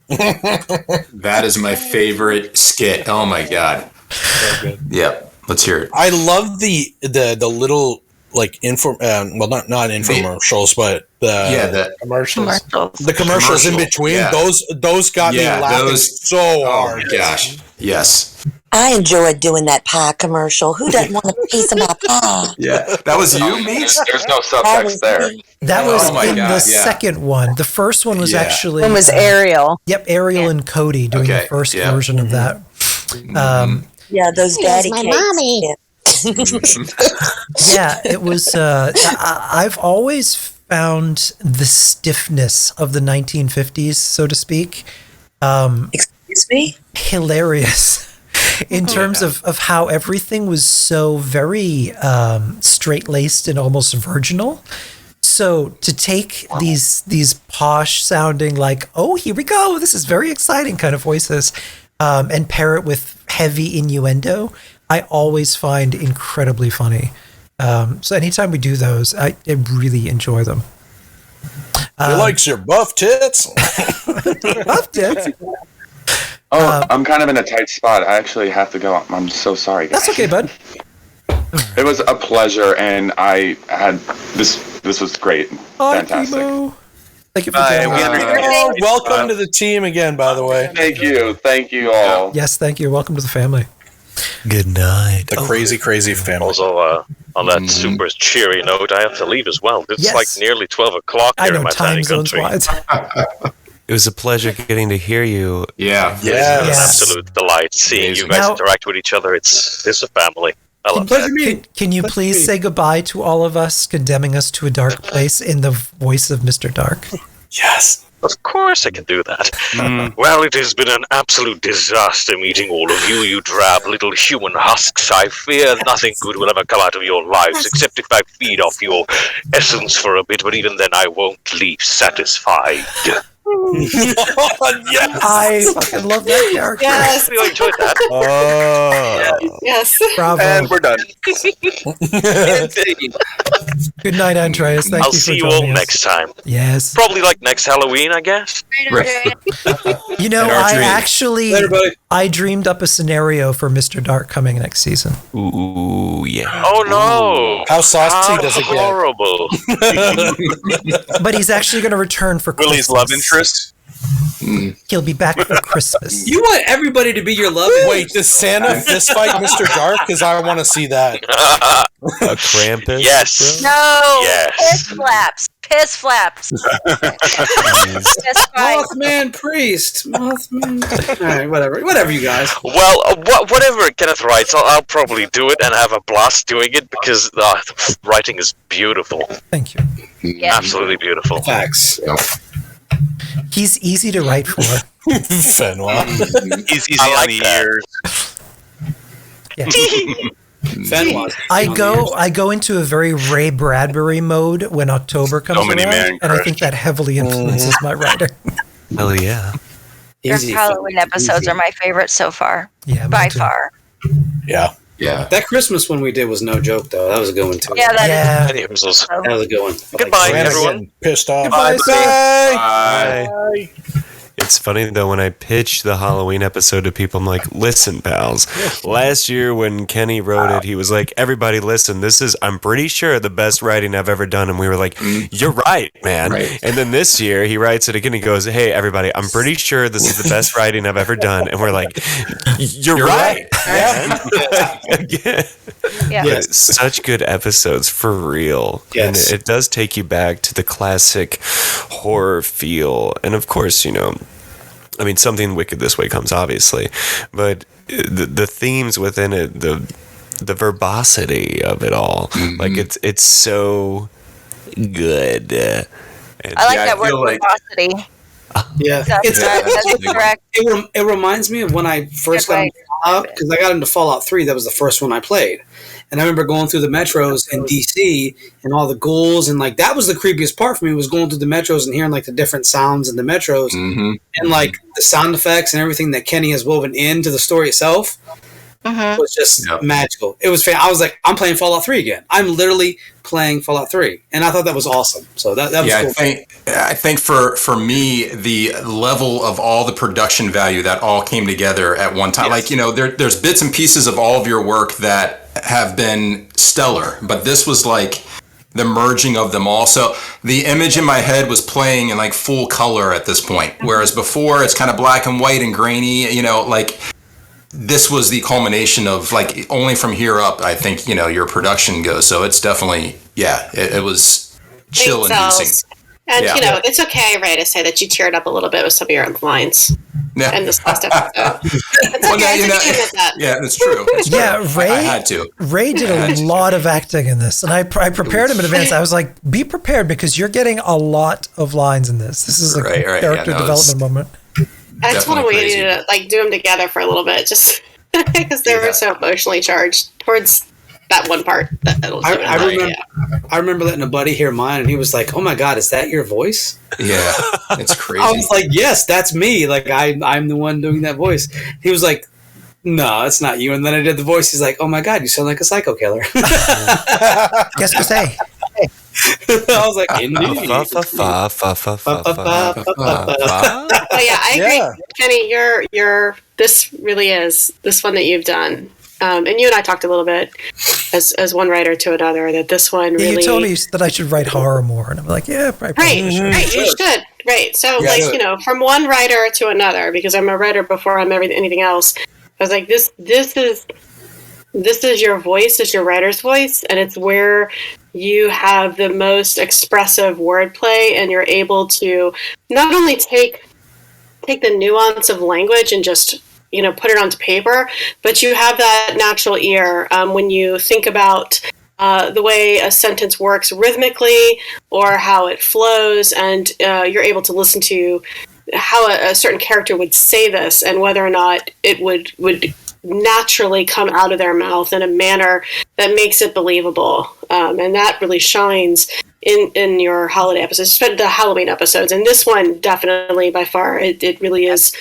That is my favorite skit. Oh my god. So good. Yep. Let's hear it. I love the little like not infomercials, but the commercials. The commercials in between. Yeah. Those got me laughing so hard. Oh my gosh. Yes. I enjoyed doing that pie commercial. Who doesn't want a piece of my pie? Yeah. That was you, Meeks? There's no subtext there. That was in God, the second one. The first one was actually... One was Ariel. Yep, Ariel and Cody doing the first version of that. Yeah, those daddy my cakes. mommy. Yeah, it was... I've always found the stiffness of the 1950s, so to speak... Excuse me? hilarious. In terms of how everything was so very straight-laced and almost virginal. So to take these posh sounding like, oh, here we go, this is very exciting kind of voices, and pair it with heavy innuendo, I always find incredibly funny. So anytime we do those, I really enjoy them. He likes your buff tits. Buff tits? Oh, I'm kind of in a tight spot. I actually have to go. I'm so sorry, guys. That's okay, bud. It was a pleasure, and I had this. This was great. Fantastic. Kimo. Thank you for Hi, joining. Welcome to the team again, by the way. Thank you all. Yes, thank you. Welcome to the family. Good night. The crazy family. Also, on that super cheery note, I have to leave as well. It's Yes. like nearly 12 o'clock I here know, in my time tiny zones country. wise. It was a pleasure getting to hear you. Yeah. It's an Yes. absolute delight seeing you guys Now- interact with each other. It's a family. I love that. Can you please say goodbye to all of us, condemning us to a dark place in the voice of Mr. Dark? Yes. Of course I can do that. Well, it has been an absolute disaster meeting all of you, you drab little human husks. I fear nothing good will ever come out of your lives, except if I feed off your essence for a bit, but even then I won't leave satisfied. Yes. I fucking love that character. Yes. You enjoyed that? Oh. Yes. Bravo. And we're done. Good night, Andreas. Thank I'll you for see you all joining us. next time. Yes. Probably like next Halloween, I guess. You know, In our I dream. actually, Later, buddy. I dreamed up a scenario for Mr. Dark coming next season. Ooh, yeah. Oh no! How saucy does it get? Horrible. But he's actually going to return for Christmas. Willie's love interest. He'll be back for Christmas. You want everybody to be your love interest. Wait, does Santa fist fight Mr. Dark? Because I want to see that. A Krampus? Yes. No. Yes. Piss flaps. Piss flaps. Piss fight. Mothman priest. Mothman. All right, whatever, you guys. Well, whatever Kenneth writes, I'll probably do it and have a blast doing it because the writing is beautiful. Thank you. Yeah. Absolutely beautiful. Facts. He's easy to write for. Fenwa. He's easy on the ears. I go into a very Ray Bradbury mode when October comes many around, man and I think that heavily influences my writing. Hell yeah. Your Halloween episodes are my favorite so far. Yeah, by far. Yeah. Yeah. That Christmas one we did was no joke, though. That was a good one, too. Yeah, that That was a good one. Goodbye, everyone. Getting pissed off. Goodbye, Bye. It's funny though, when I pitch the Halloween episode to people, I'm like, listen, pals, last year when Kenny wrote it, he was like, everybody listen, this is, I'm pretty sure, the best writing I've ever done. And we were like, you're right, man. Right. And then this year he writes it again. He goes, hey, everybody, I'm pretty sure this is the best writing I've ever done. And we're like, you're right. Yeah. Yeah. But such good episodes, for real. Yes. And it does take you back to the classic horror feel. And of course, you know, I mean, something wicked this way comes, obviously, but the themes within it, the verbosity of it all, like it's so good. And I like that word, verbosity. Yeah, That's correct. It reminds me of when I first got into Fallout, because I got into Fallout 3. That was the first one I played. And I remember going through the metros in DC and all the ghouls, and like that was the creepiest part for me, was going through the metros and hearing like the different sounds in the metros, and like the sound effects and everything that Kenny has woven into the story itself was just magical. It was I was like, I'm playing Fallout 3 again. I'm literally playing Fallout 3, and I thought that was awesome. So that was cool. I think for me, the level of all the production value that all came together at one time, like, you know, there's bits and pieces of all of your work that have been stellar, but this was like the merging of them all. So the image in my head was playing in like full color at this point, whereas before it's kind of black and white and grainy, you know, like this was the culmination of like only from here up, I think, you know, your production goes. So it's definitely, it was chill inducing. And, you know, it's okay, Ray, to say that you teared up a little bit with some of your own lines. Yeah. And this last episode. It's okay. Yeah, that's true. Yeah, Ray. I had to. Ray did a lot of acting in this, and I prepared him in advance. I was like, "Be prepared because you're getting a lot of lines in this. This is a character development moment." I just want to wait to like do them together for a little bit, just because they were so emotionally charged towards that one part. I remember letting a buddy hear mine, and he was like, "Oh my god, is that your voice?" Yeah, it's crazy. I was like, "Yes, that's me. Like I'm the one doing that voice." He was like, "No, it's not you." And then I did the voice. He's like, "Oh my god, you sound like a psycho killer." Guess what say? I was like, "Indeed." Oh yeah, I agree, Kenny. You're this really is this one that you've done. And you and I talked a little bit as one writer to another that this one really. You told me that I should write horror more, and I'm like, yeah, right, you should. Right. So, you know, from one writer to another, because I'm a writer before I'm anything else. I was like, this is your voice, is your writer's voice, and it's where you have the most expressive wordplay, and you're able to not only take the nuance of language and just, you know, put it onto paper, but you have that natural ear when you think about the way a sentence works rhythmically or how it flows, and you're able to listen to how a certain character would say this and whether or not it would naturally come out of their mouth in a manner that makes it believable. And that really shines in your holiday episodes, the Halloween episodes. And this one, definitely, by far, it really is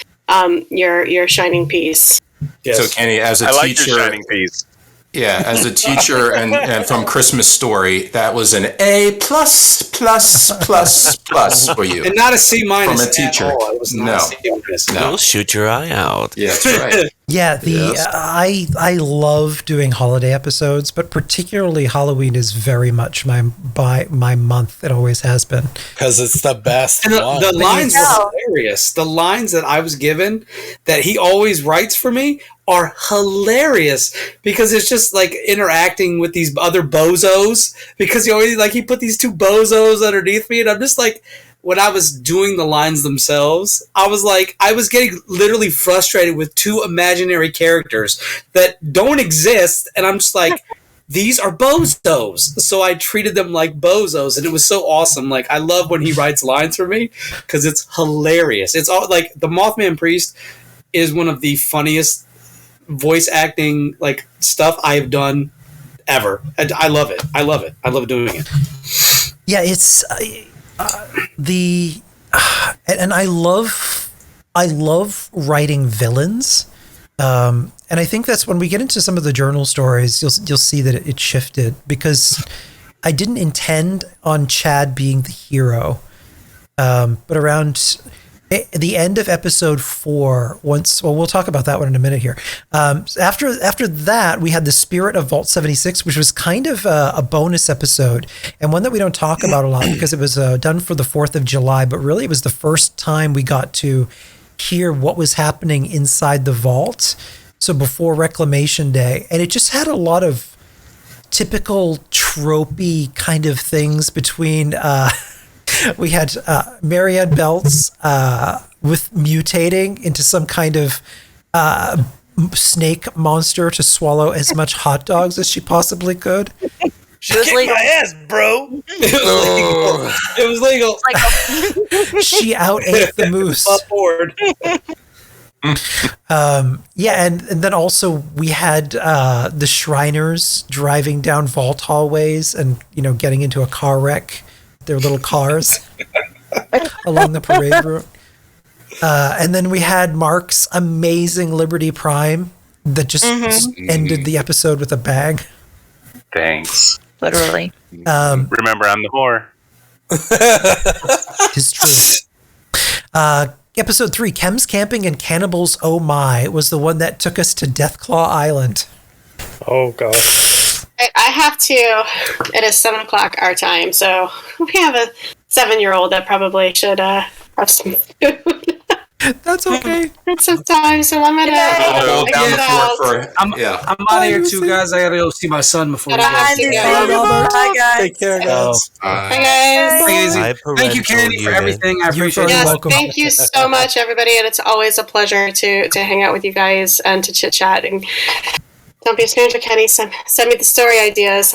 your shining piece. So Kenny, as a I like teacher, your shining piece. Yeah, as a teacher and from Christmas Story, that was an A plus for you. And not a C minus from a teacher. At all. It was not a C minus. You'll shoot your eye out. Yeah, that's right. Yeah, I love doing holiday episodes, but particularly Halloween is very much my month. It always has been because it's the best. And the lines are hilarious. The lines that I was given that he always writes for me are hilarious because it's just like interacting with these other bozos because he put these two bozos underneath me and I'm just like, when I was doing the lines themselves, I was getting literally frustrated with two imaginary characters that don't exist and I'm just like, these are bozos. So I treated them like bozos and it was so awesome. Like I love when he writes lines for me because it's hilarious. It's all like the Mothman Priest is one of the funniest voice acting like stuff I've done ever. I love it. I love doing it. Yeah, it's and I love writing villains. And I think that's when we get into some of the journal stories, you'll see that it shifted because I didn't intend on Chad being the hero. But around the end of episode 4, we'll talk about that one in a minute here. After that, we had the Spirit of Vault 76, which was kind of a bonus episode and one that we don't talk about a lot because it was done for the 4th of July, but really it was the first time we got to hear what was happening inside the vault. So before Reclamation Day, and it just had a lot of typical tropey kind of things between we had Marianne Belts with mutating into some kind of snake monster to swallow as much hot dogs as she possibly could. She kicked my ass, bro. It was legal. She out-ate the moose. Yeah, and then also we had the Shriners driving down vault hallways and getting into a car wreck. Their little cars along the parade route. And then we had Mark's amazing Liberty Prime that just ended the episode with a bang. Thanks. Literally. Remember, I'm the whore. It's true. Episode 3, Chems Camping and Cannibals Oh My, was the one that took us to Deathclaw Island. Oh, gosh. I have to. It is 7:00 our time, so we have a 7-year-old that probably should have some food. That's okay. It's some time, so I'm gonna. I'm out of here too, guys. I gotta go see my son before we go. Bye, guys. Take care, guys. Bye, guys. Thank you, Candy, for everything. I appreciate it. Yes, thank you so much, everybody, and it's always a pleasure to hang out with you guys and to chit chat. And don't be a stranger, Kenny. Send me the story ideas.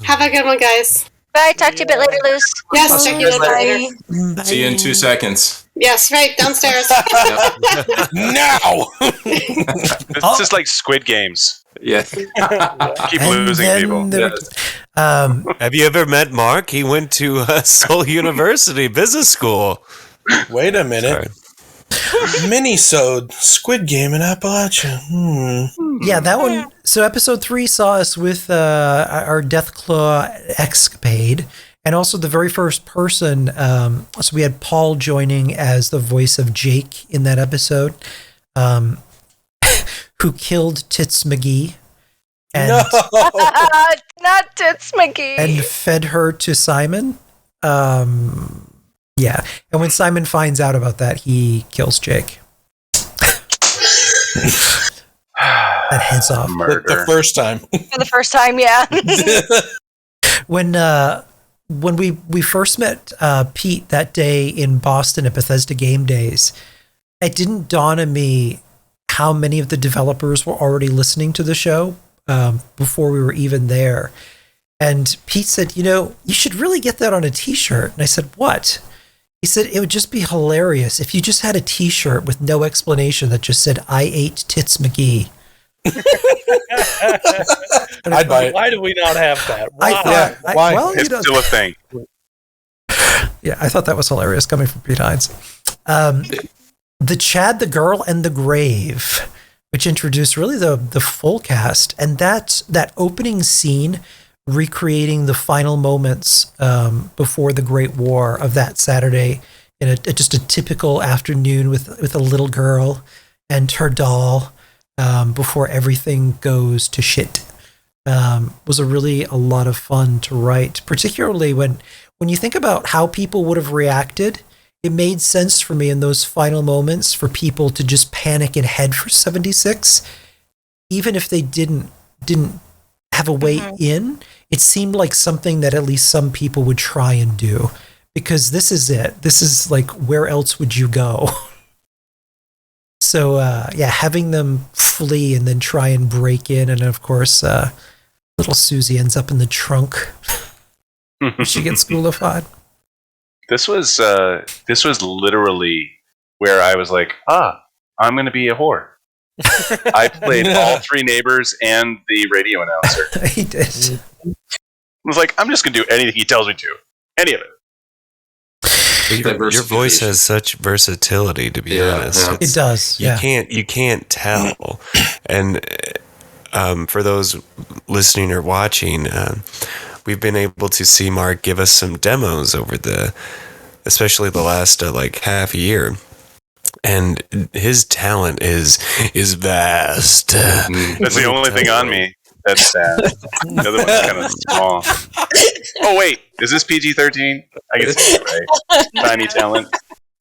Have a good one, guys. Bye. Talk to you a bit later, Luce. Yes, check you later. See you in 2 seconds. Yes, right downstairs. Now. It's just like Squid Games. Yes. Keep losing people. Have you ever met Mark? He went to Seoul University Business School. Wait a minute. Mini-sode Squid Game in Appalachia. Yeah, that one. So episode 3 saw us with our Deathclaw escapade, and also the very first person. So we had Paul joining as the voice of Jake in that episode, who killed Tits McGee. And, not Tits McGee. And fed her to Simon. Yeah, and when Simon finds out about that, he kills Jake. That heads off. Murder. The first time. For the first time, yeah. When we first met Pete that day in Boston at Bethesda Game Days, it didn't dawn on me how many of the developers were already listening to the show before we were even there. And Pete said, you should really get that on a t-shirt. And I said, what? He said, it would just be hilarious if you just had a t-shirt with no explanation that just said, I ate Tits McGee. I'd buy it. Why do we not have that? Why? Well, it's still a thing. Yeah, I thought that was hilarious coming from Pete Hines. The Chad, the Girl, and the Grave, which introduced really the full cast. And that opening scene recreating the final moments before the Great War of that Saturday in just a typical afternoon with a little girl and her doll before everything goes to shit was a lot of fun to write, particularly when you think about how people would have reacted. It made sense for me in those final moments for people to just panic and head for 76, even if they didn't have a way in. It seemed like something that at least some people would try and do, because this is it. This is like, where else would you go? So having them flee and then try and break in, and of course, little Susie ends up in the trunk. She gets schoolified. This was literally where I was like, I'm going to be a whore. I played all three neighbors and the radio announcer. He did. I was like, I'm just going to do anything he tells me to. Any of it. Your voice has such versatility, to be honest. It does. You can't tell. And for those listening or watching, we've been able to see Mark give us some demos over especially the last half year. And his talent is vast. That's the only thing on me. That's sad. The other one's kind of small. Oh wait, is this PG-13? I can see it, right? Tiny talent.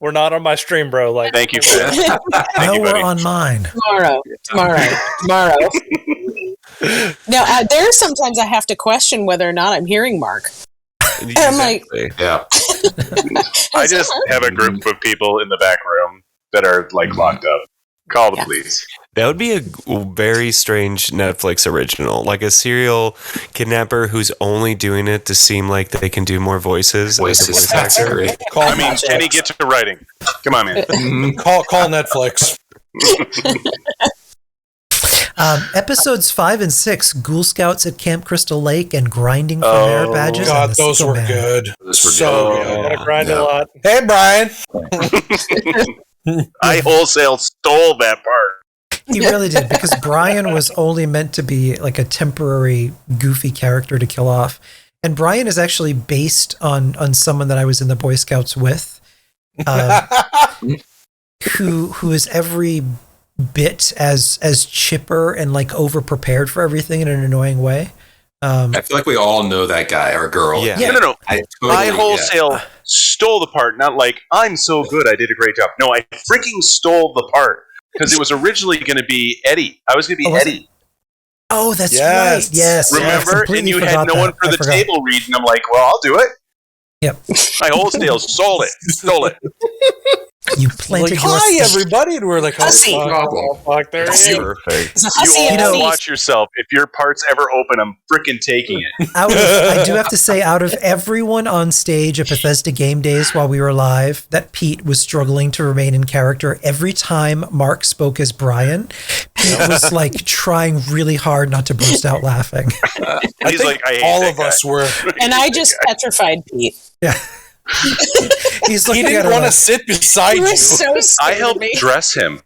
We're not on my stream, bro. Thank you, Finn. No, we're on mine. Tomorrow. Now, there are sometimes I have to question whether or not I'm hearing Mark. And I'm like, yeah. I just have a group of people in the back room that are locked up. Call the police. That would be a very strange Netflix original, like a serial kidnapper who's only doing it to seem like they can do more voices. Voice actor. Kenny, get to writing. Come on, man. Call Netflix. Episodes 5 and 6, Ghoul Scouts at Camp Crystal Lake and Grinding for Merit Badges. God, those were good. So good. I grind a lot. Hey, Brian. I wholesale stole that part. He really did, because Brian was only meant to be like a temporary goofy character to kill off. And Brian is actually based on someone that I was in the Boy Scouts with, who is every bit as chipper and over prepared for everything in an annoying way. I feel like we all know that guy or girl. Yeah. No. I wholesale stole the part, not I'm so good, I did a great job. No, I freaking stole the part because it was originally going to be Eddie. I was going to be Eddie. Oh, that's right. Yes. Remember? And you had no one for the table read, and I'm like, well, I'll do it. Yep. I wholesale stole it. You planted hi, everybody. And we're like, Hussy. There he is. Perfect. You all watch yourself. If your part's ever open, I'm freaking taking it. I do have to say, out of everyone on stage at Bethesda Game Days while we were live, that Pete was struggling to remain in character. Every time Mark spoke as Brian, Pete was trying really hard not to burst out laughing. He's I hate all that of guy. us were. And I just petrified Pete. Yeah. He didn't want to sit beside you. So I helped dress him.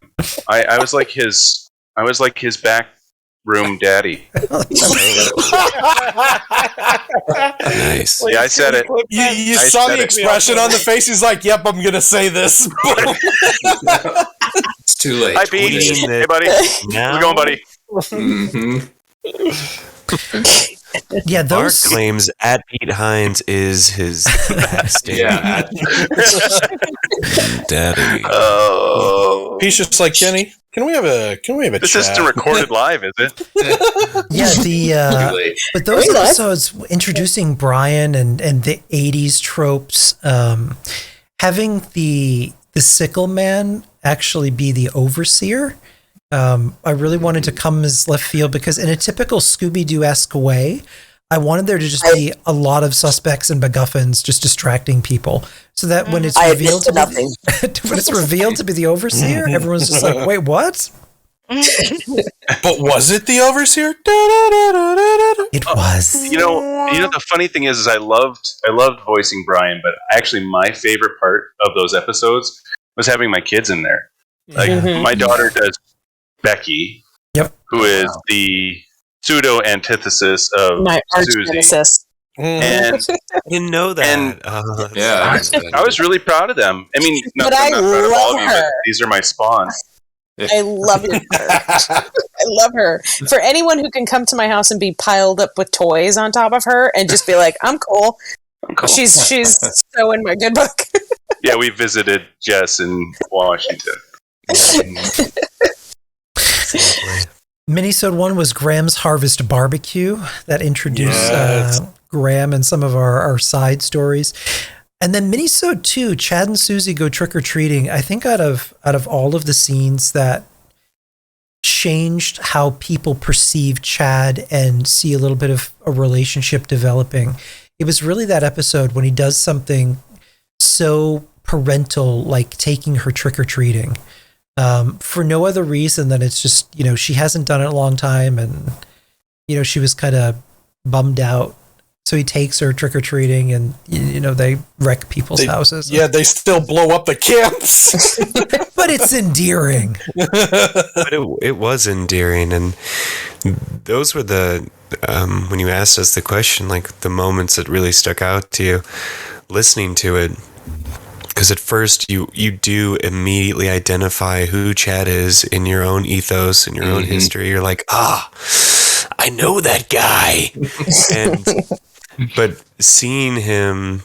I was like his back room daddy. Nice. Yeah, I said it. You saw the expression on the face. He's like, "Yep, I'm gonna say this." It's too late. Hi, Pete. Hey, buddy. How's it going, buddy? Yeah, Mark claims at Pete Hines is his last name. Yeah. Daddy. Oh. He's just like, Kenny, can we have a This chat? isn't recorded live, is it? Yeah, but those episodes introducing Brian and the 80s tropes, having the sickle man actually be the overseer. I really wanted to come as left field because in a typical Scooby-Doo-esque way, I wanted there to just be a lot of suspects and MacGuffins just distracting people, so that when it's revealed to be the overseer, everyone's just like, "Wait, what?" But was it the overseer? It was. You know. The funny thing is I loved voicing Brian, but actually my favorite part of those episodes was having my kids in there. Like my daughter does Becky, who is the pseudo antithesis of My arch Susie. nemesis. And I didn't know that. And yeah, I was really proud of them. I mean, But I'm not proud of all of you, her. but these are my spawn. I love her. I love her. For anyone who can come to my house and be piled up with toys on top of her and just be like, I'm cool. She's so in my good book. Yeah, we visited Jess in Washington. Minisode 1 was Graham's Harvest Barbecue that introduced Graham and some of our side stories. And then Minisode 2, Chad and Susie go trick-or-treating. I think out of all of the scenes that changed how people perceive Chad and see a little bit of a relationship developing, it was really that episode when he does something so parental, like taking her trick-or-treating. For no other reason than it's just, she hasn't done it in a long time and, she was kind of bummed out. So he takes her trick-or-treating and, they wreck people's houses. Yeah, they still blow up the camps. But it's endearing. But it was endearing. And those were when you asked us the question, like the moments that really stuck out to you listening to it. Because at first you do immediately identify who Chad is in your own ethos, in your own history. You're like, I know that guy. But seeing him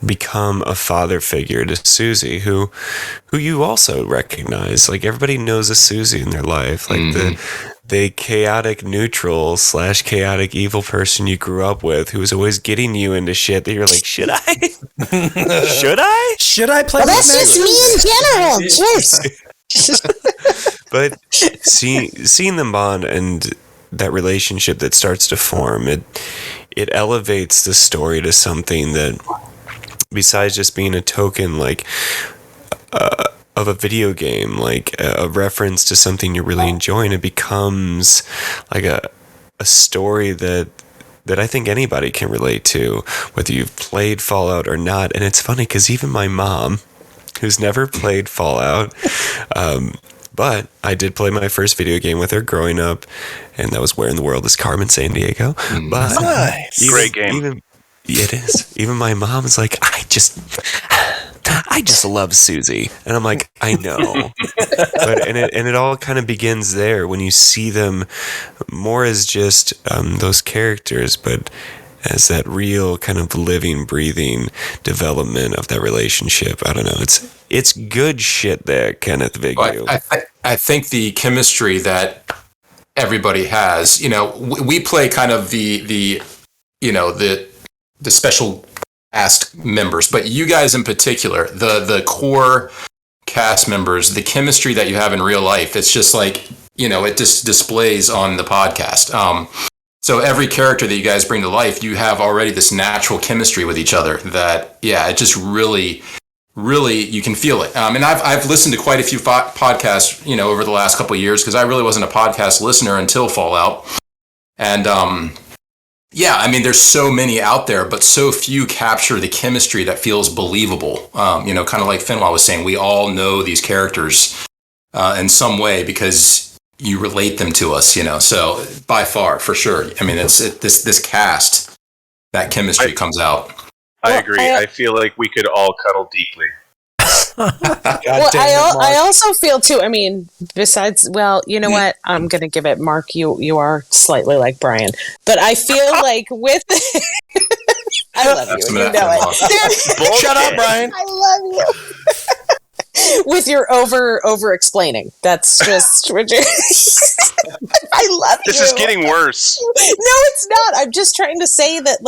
become a father figure to Susie, who you also recognize, like everybody knows a Susie in their life, like the chaotic neutral / chaotic evil person you grew up with, who was always getting you into shit that you're like, should I? Should I play? Well, that's just me in general. Cheers. But seeing them bond and that relationship that starts to form, it elevates the story to something that, besides just being a token, like of a video game, like a reference to something you're really enjoying, it becomes like a story that I think anybody can relate to, whether you've played Fallout or not. And it's funny because even my mom, who's never played Fallout, but I did play my first video game with her growing up, and that was Where in the World is Carmen Sandiego. But nice. Great game. It is. Even my mom is like, I just love Susie. And I'm like, I know. But it all kind of begins there when you see them more as just those characters, but as that real kind of living, breathing development of that relationship. I don't know. It's good shit there, Kenneth Vignew. I think the chemistry that everybody has, we play kind of the special cast members, but you guys in particular, the core cast members, the chemistry that you have in real life, it's just like, it just displays on the podcast. So every character that you guys bring to life, you have already this natural chemistry with each other that, it just really, really, you can feel it. And I've listened to quite a few podcasts, over the last couple of years, because I really wasn't a podcast listener until Fallout. And, there's so many out there, but so few capture the chemistry that feels believable. Kind of like Finwa was saying, we all know these characters in some way because you relate them to us, so by far, for sure. I mean, this cast, that chemistry comes out. I agree. I feel like we could all cuddle deeply. I also feel too, besides, you know what? I'm going to give it, Mark, you are slightly like Brian. But I feel like with... I love you. You know it. Shut up, Brian. I love you. With your over explaining. That's just... I love you. This is getting worse. No, it's not. I'm just trying to say that,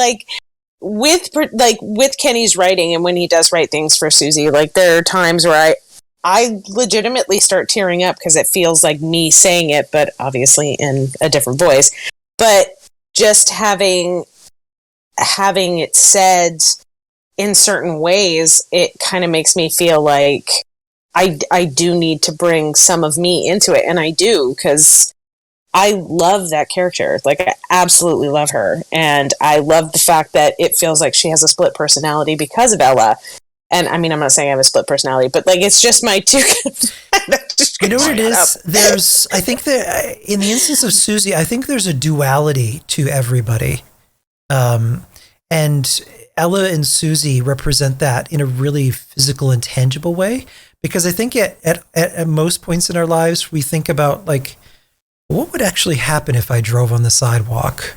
with Kenny's writing, and when he does write things for Susie, there are times where I legitimately start tearing up because it feels like me saying it, but obviously in a different voice. But just having it said in certain ways, it kind of makes me feel like I do need to bring some of me into it, and I do, because I love that character. I absolutely love her. And I love the fact that it feels like she has a split personality because of Ella. And I'm not saying I have a split personality, but it's just my two You know what it is? I think that in the instance of Susie, I think there's a duality to everybody. And Ella and Susie represent that in a really physical and tangible way. Because I think at most points in our lives, we think about like, what would actually happen if I drove on the sidewalk?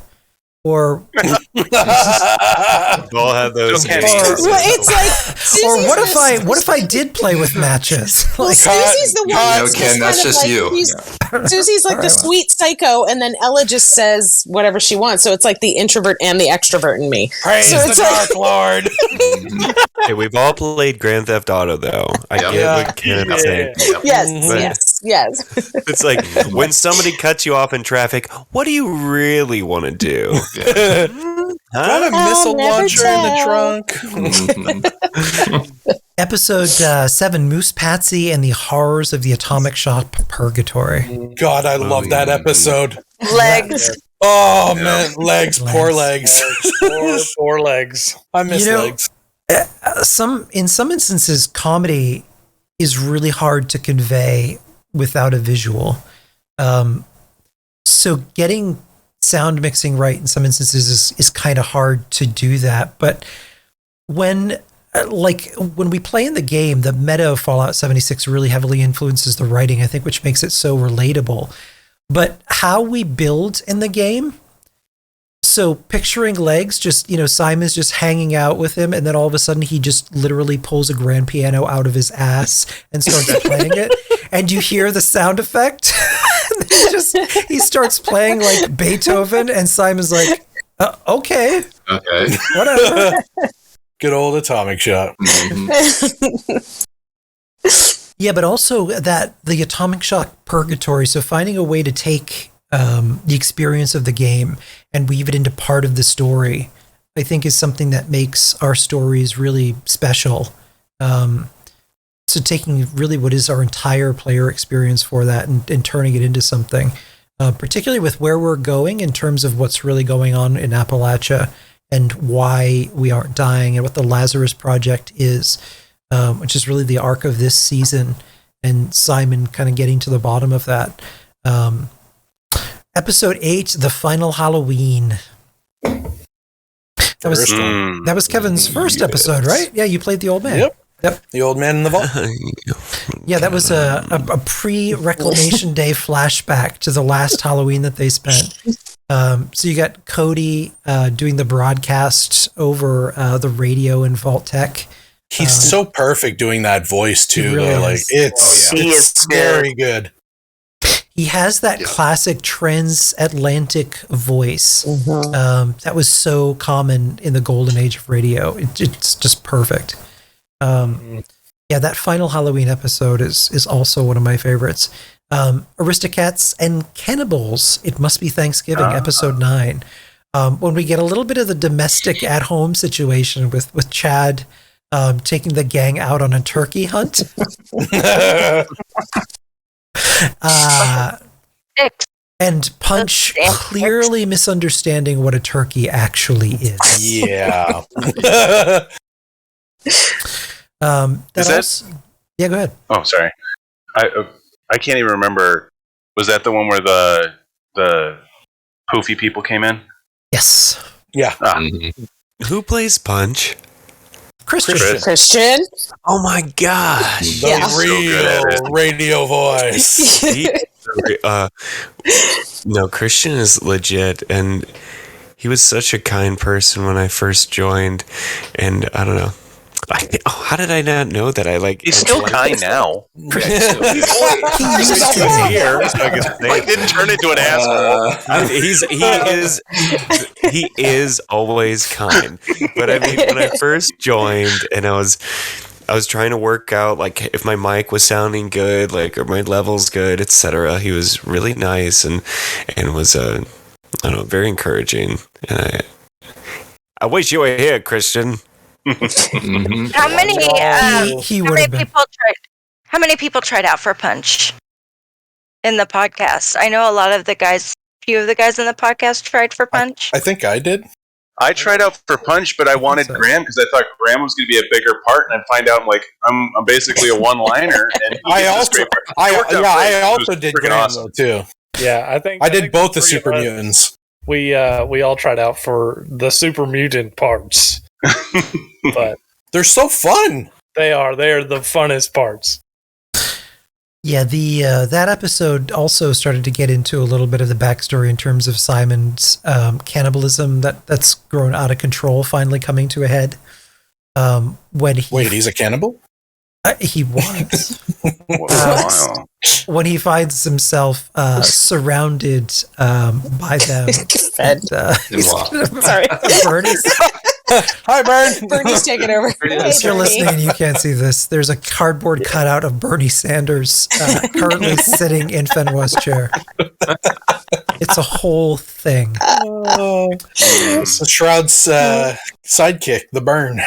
Or we all have those. It's like, or what if I did play with matches? Well, Susie's the one. No, Ken, that's just you. Susie's like the sweet psycho, and then Ella just says whatever she wants. So it's like the introvert and the extrovert in me. Praise the Dark Lord. Hey, we've all played Grand Theft Auto, though. I get what Ken's saying. Yes. It's like when somebody cuts you off in traffic, what do you really want to do? Got a missile launcher in the trunk. Episode 7, Moose Patsy and the Horrors of the Atomic Shop Purgatory. God, I love that episode. Legs. Oh, man. Legs. Poor legs. Poor legs. I miss legs. In some instances, comedy is really hard to convey without a visual. So getting sound mixing right in some instances is kind of hard to do that. But when we play in the game, the meta of Fallout 76 really heavily influences the writing, I think, which makes it so relatable. But how we build in the game, so picturing legs, just, Simon's just hanging out with him, and then all of a sudden he just literally pulls a grand piano out of his ass and starts playing it, and you hear the sound effect. He starts playing like Beethoven, and Simon's like, okay, whatever. Good old Atomic Shop. Yeah, but also the Atomic Shock Purgatory. So finding a way to take the experience of the game and weave it into part of the story, I think, is something that makes our stories really special. So taking really what is our entire player experience for that and turning it into something, particularly with where we're going in terms of what's really going on in Appalachia and why we aren't dying and what the Lazarus Project is, which is really the arc of this season, and Simon kind of getting to the bottom of that. Episode 8, The Final Halloween. That was Kevin's first episode, right? Yeah, you played the old man. Yep. The old man in the vault. Yeah, that was a pre-Reclamation Day flashback to the last Halloween that they spent. So you got Cody doing the broadcast over the radio in Vault Tech. He's so perfect doing that voice too. Really though. Like it's very good. He has that classic transatlantic voice that was so common in the golden age of radio. It's just perfect. Yeah, that final Halloween episode is also one of my favorites. Aristocats and Cannibals, It Must Be Thanksgiving, episode 9. When we get a little bit of the domestic at-home situation with Chad taking the gang out on a turkey hunt. And Punch clearly misunderstanding what a turkey actually is. Yeah. Yeah, go ahead. Oh, sorry. I can't even remember. Was that the one where the poofy people came in? Yes. Yeah. Who plays Punch? Christian. Oh my gosh. The real radio voice. No, Christian is legit, and he was such a kind person when I first joined, and I don't know. How did I not know that? He's still kind now. He didn't turn into an asshole. He is always kind. But I mean, when I first joined, and I was trying to work out like if my mic was sounding good, like or my levels good, etc. He was really nice and was I don't know, very encouraging. And I wish you were here, Christian. How many people tried out for Punch in the podcast? I know a few of the guys in the podcast tried for Punch. I think I did. I tried out for Punch, but I wanted Graham because I thought Graham was going to be a bigger part, and I find out I'm basically a one-liner. And I also did Graham awesome. though too. Yeah, I think I did both the three of Super us, Mutants. We all tried out for the Super Mutant parts, but they're so fun. They are the funnest parts. Yeah, that episode also started to get into a little bit of the backstory in terms of Simon's cannibalism that's grown out of control, finally coming to a head. He's a cannibal? He was. When he finds himself surrounded by them. Fed. Sorry. Bernie's. Hi, Bern. Bernie's taking over. If you're listening and you can't see this, there's a cardboard cutout of Bernie Sanders currently sitting in Fenwa's chair. It's a whole thing. It's Shroud's sidekick, the Burn.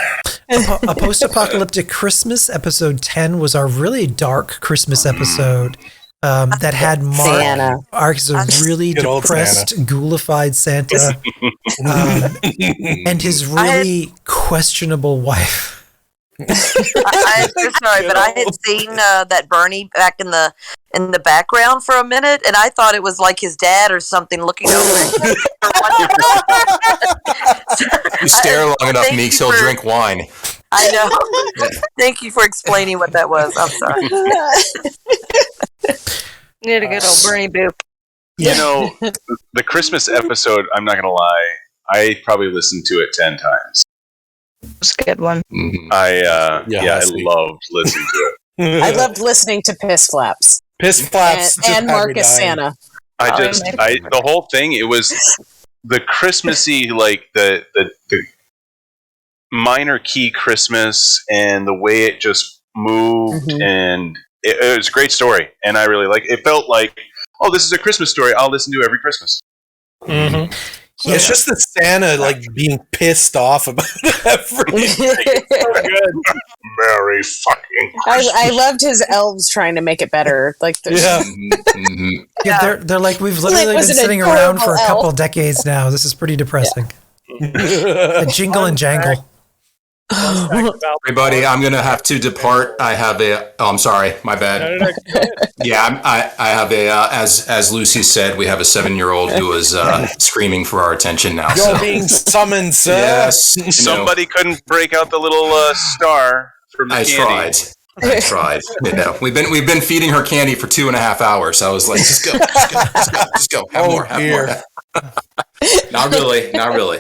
A post-apocalyptic Christmas, episode 10, was our really dark Christmas episode that had Mark as a really depressed, ghoulified Santa and his really questionable wife. I'm sorry, but I had seen that Bernie back in the background for a minute, and I thought it was like his dad or something looking over. You stare long enough, Meeks, he'll drink wine. I know. Thank you for explaining what that was. I'm sorry. Need a good old Bernie boop. You know, the Christmas episode, I'm not going to lie, I probably listened to it 10 times. It's a good one. I loved listening to it. I loved listening to Piss Flaps. Piss Flaps. And Marcus Santa. The whole thing, it was the Christmassy, like the minor key Christmas and the way it just moved, and it was a great story, and I really like it. It felt like, oh, this is a Christmas story I'll listen to every Christmas. Mm-hmm. Yeah. It's just the Santa being pissed off about everything. So good. Merry fucking Christmas. I loved his elves trying to make it better. They're like, we've literally been sitting around for a couple decades now. This is pretty depressing. A jingle and jangle. Everybody, I'm gonna have to depart. I have I'm sorry, my bad. Yeah, I have as Lucy said, we have a 7-year-old who is screaming for our attention now. You're being summoned, sir. Yes, somebody couldn't break out the little star from the candy. I tried. We've been feeding her candy for 2.5 hours. I was like, just go. Have more. Not really. All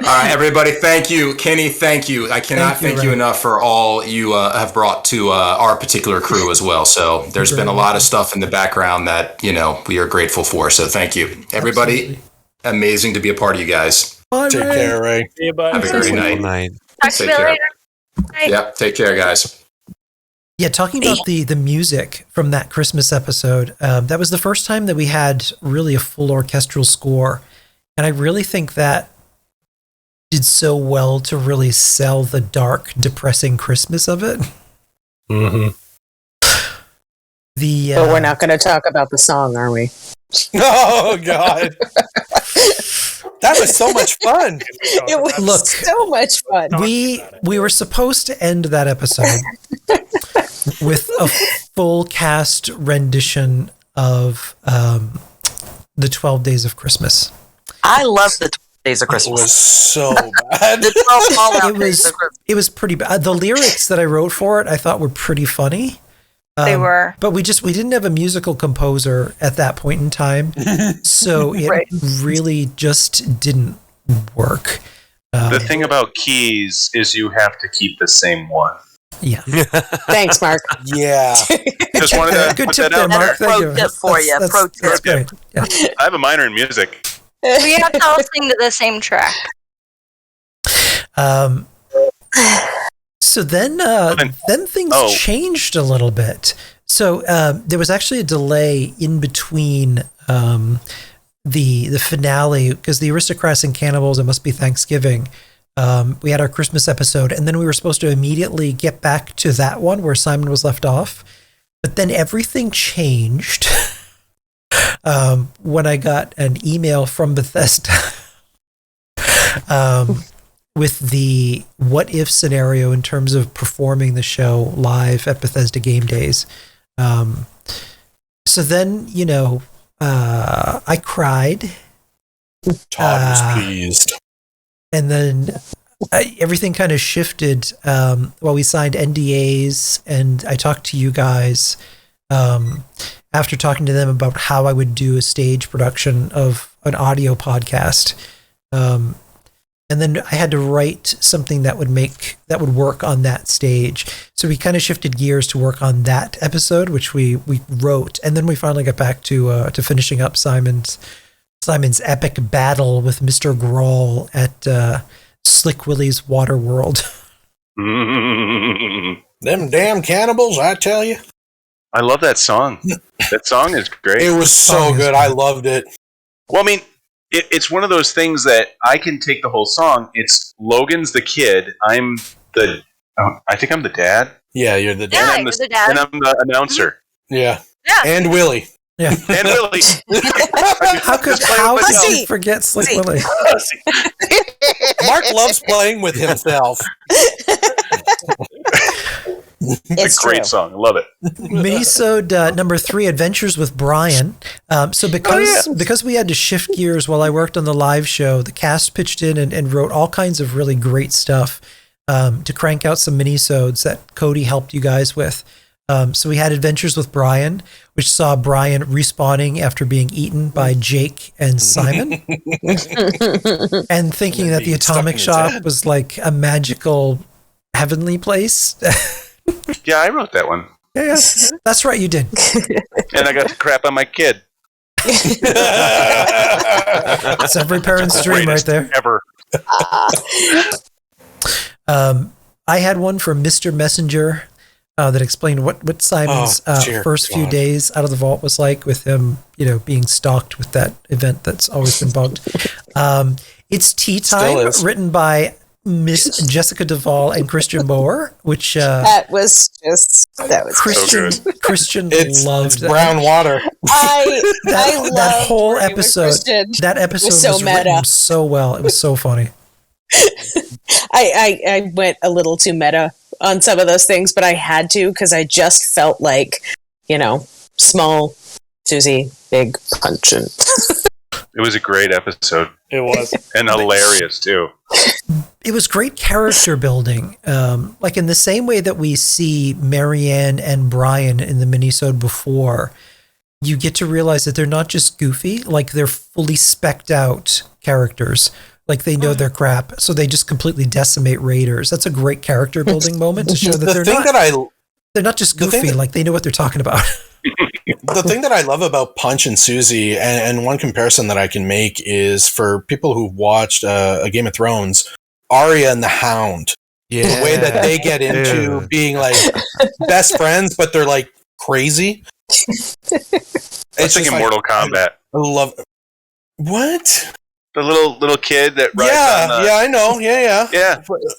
right, everybody, thank you. Kenny, thank you. I cannot thank you enough for all you have brought to our particular crew as well. So there's been a lot of stuff in the background that, we are grateful for. So thank you. Everybody, amazing to be a part of you guys. Take care, Ray. See you, bye. Have a great night. Take care. Yeah, take care, guys. Yeah, talking about the music from that Christmas episode, that was the first time that we had really a full orchestral score. And I really think that did so well to really sell the dark, depressing Christmas of it. Mm-hmm. But we're not going to talk about the song, are we? Oh, God. That was so much fun. It was so much fun. We were supposed to end that episode with a full cast rendition of the 12 Days of Christmas. I love the 12 Days of Christmas. It was so bad. It was pretty bad. The lyrics that I wrote for it, I thought were pretty funny. They were. But we didn't have a musical composer at that point in time. So it really just didn't work. The thing about keys is you have to keep the same one. Yeah. Thanks, Mark. Yeah. Just wanted to good put tip that there, out Mark. there. Thank you. Tip for you. Pro tip. That's great. Yeah. I have a minor in music. We have to all sing to the same track. So then things changed a little bit. So there was actually a delay in between the finale, because the Aristocrats and Cannibals, It Must Be Thanksgiving. We had our Christmas episode, and then we were supposed to immediately get back to that one where Simon was left off. But then everything changed when I got an email from Bethesda with the what if scenario in terms of performing the show live at Bethesda Game Days. So then, I cried. Todd was pleased. And then everything kind of shifted while we signed NDAs, and I talked to you guys after talking to them about how I would do a stage production of an audio podcast. And then I had to write something that would work on that stage. So we kind of shifted gears to work on that episode, which we wrote, and then we finally got back to finishing up Simon's epic battle with Mr. Grawl at Slick Willie's Water World. Them damn cannibals, I tell you. I love that song. That song is great. It was so good. I loved it. Well, I mean, it's one of those things that I can take the whole song. It's Logan's the kid. I think I'm the dad. Yeah, you're the dad. Yeah, And you're the dad. And I'm the announcer. Yeah. Yeah. And Willie. Yeah. And Willie. How could you forget Slick Willie? Mark loves playing with himself. It's a great song. I love it. Minisode number 3, Adventures with Brian. So because we had to shift gears while I worked on the live show, the cast pitched in and wrote all kinds of really great stuff to crank out some minisodes that Cody helped you guys with. So we had Adventures with Brian, which saw Brian respawning after being eaten by Jake and Simon, and thinking that the Atomic Shop was like a magical heavenly place. Yeah, I wrote that one. Yeah, that's right, you did. And I got to crap on my kid. That's every parent's dream right there. Ever. I had one from Mr. Messenger that explained what Simon's first few days out of the vault was like, with him, being stalked with that event that's always been bugged. It's Tea Time, written by Miss Jessica Duvall and Christian Moore, which that was Christian. So Christian it's loved brown water. That whole episode. That episode was written so well. It was so funny. I went a little too meta on some of those things, but I had to because I just felt like, small Susie, big punching. It was a great episode. It was. And hilarious, too. It was great character building. Like in the same way that we see Marianne and Brian in the minisode before, you get to realize that they're not just goofy, like they're fully specced out characters. Like they know their crap, so they just completely decimate raiders. That's a great character building moment to show that they're not just goofy, like they know what they're talking about. The thing that I love about Punch and Susie, and one comparison that I can make is for people who've watched a Game of Thrones, Arya and the Hound. Yeah. The way that they get into being like best friends, but they're like crazy. It's like in Mortal Kombat. I love what? The little kid that rides on the... Yeah, I know. Yeah.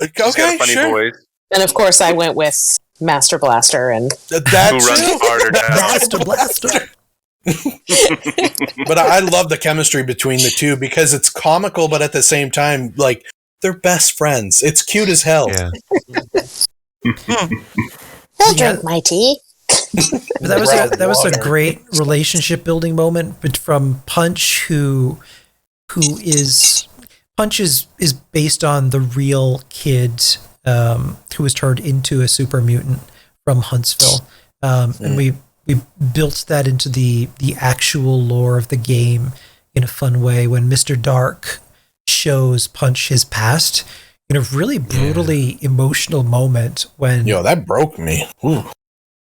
Okay, funny voice. And of course, I went with Master Blaster and who runs harder now. Master Blaster. But I love the chemistry between the two because it's comical, but at the same time, like they're best friends. It's cute as hell. Yeah. I'll drink my tea. That was a great relationship building moment from Punch, who is based on the real kid who was turned into a super mutant from Huntsville, and we built that into the actual lore of the game in a fun way. When Mr. Dark shows Punch his past in a really brutally emotional moment, when that broke me. Ooh.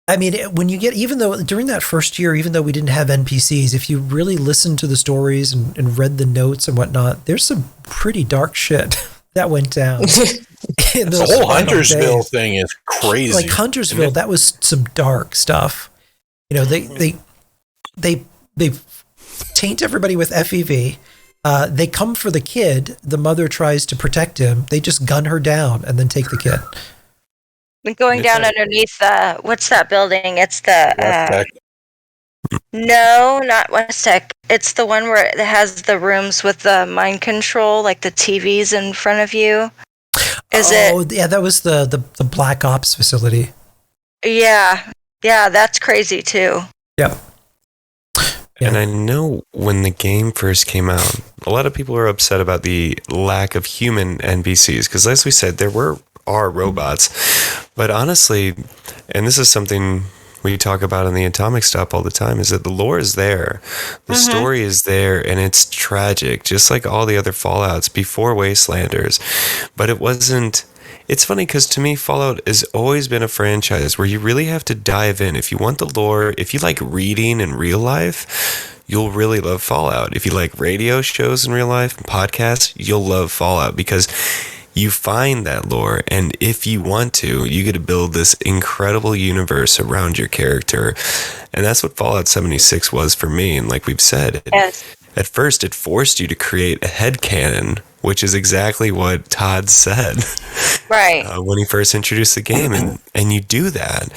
I mean, when you get, even though during that first year, even though we didn't have NPCs, if you really listened to the stories and read the notes and whatnot, there's some pretty dark shit that went down. The whole Huntersville thing is crazy. Like Huntersville, that was some dark stuff. They taint everybody with FEV. They come for the kid. The mother tries to protect him. They just gun her down and then take the kid. Going down underneath what's that building? It's the No, not West Tech. It's the one where it has the rooms with the mind control, like the TVs in front of you. Yeah, that was the Black Ops facility. Yeah, that's crazy too. Yep. And I know when the game first came out, a lot of people were upset about the lack of human NPCs because, as we said, there are robots. But honestly, and this is something we talk about in the Atomic Stop all the time, is that the lore is there. The story is there, and it's tragic, just like all the other Fallouts before Wastelanders. But it wasn't... It's funny because to me, Fallout has always been a franchise where you really have to dive in. If you want the lore, if you like reading in real life, you'll really love Fallout. If you like radio shows in real life and podcasts, you'll love Fallout because you find that lore. And if you want to, you get to build this incredible universe around your character. And that's what Fallout 76 was for me. And like we've said, at first it forced you to create a headcanon, which is exactly what Todd said. Right. When he first introduced the game. And you do that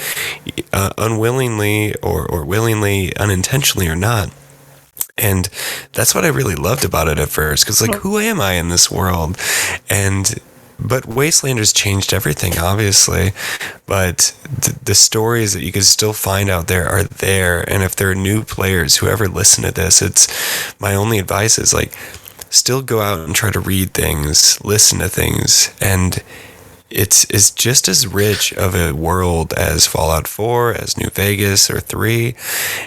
unwillingly or willingly, unintentionally or not. And that's what I really loved about it at first. Because, like, who am I in this world? But Wastelanders changed everything, obviously. But the stories that you can still find out there are there. And if there are new players who ever listen to this, it's my only advice is, like, still go out and try to read things, listen to things, and it's just as rich of a world as Fallout 4, as New Vegas or 3.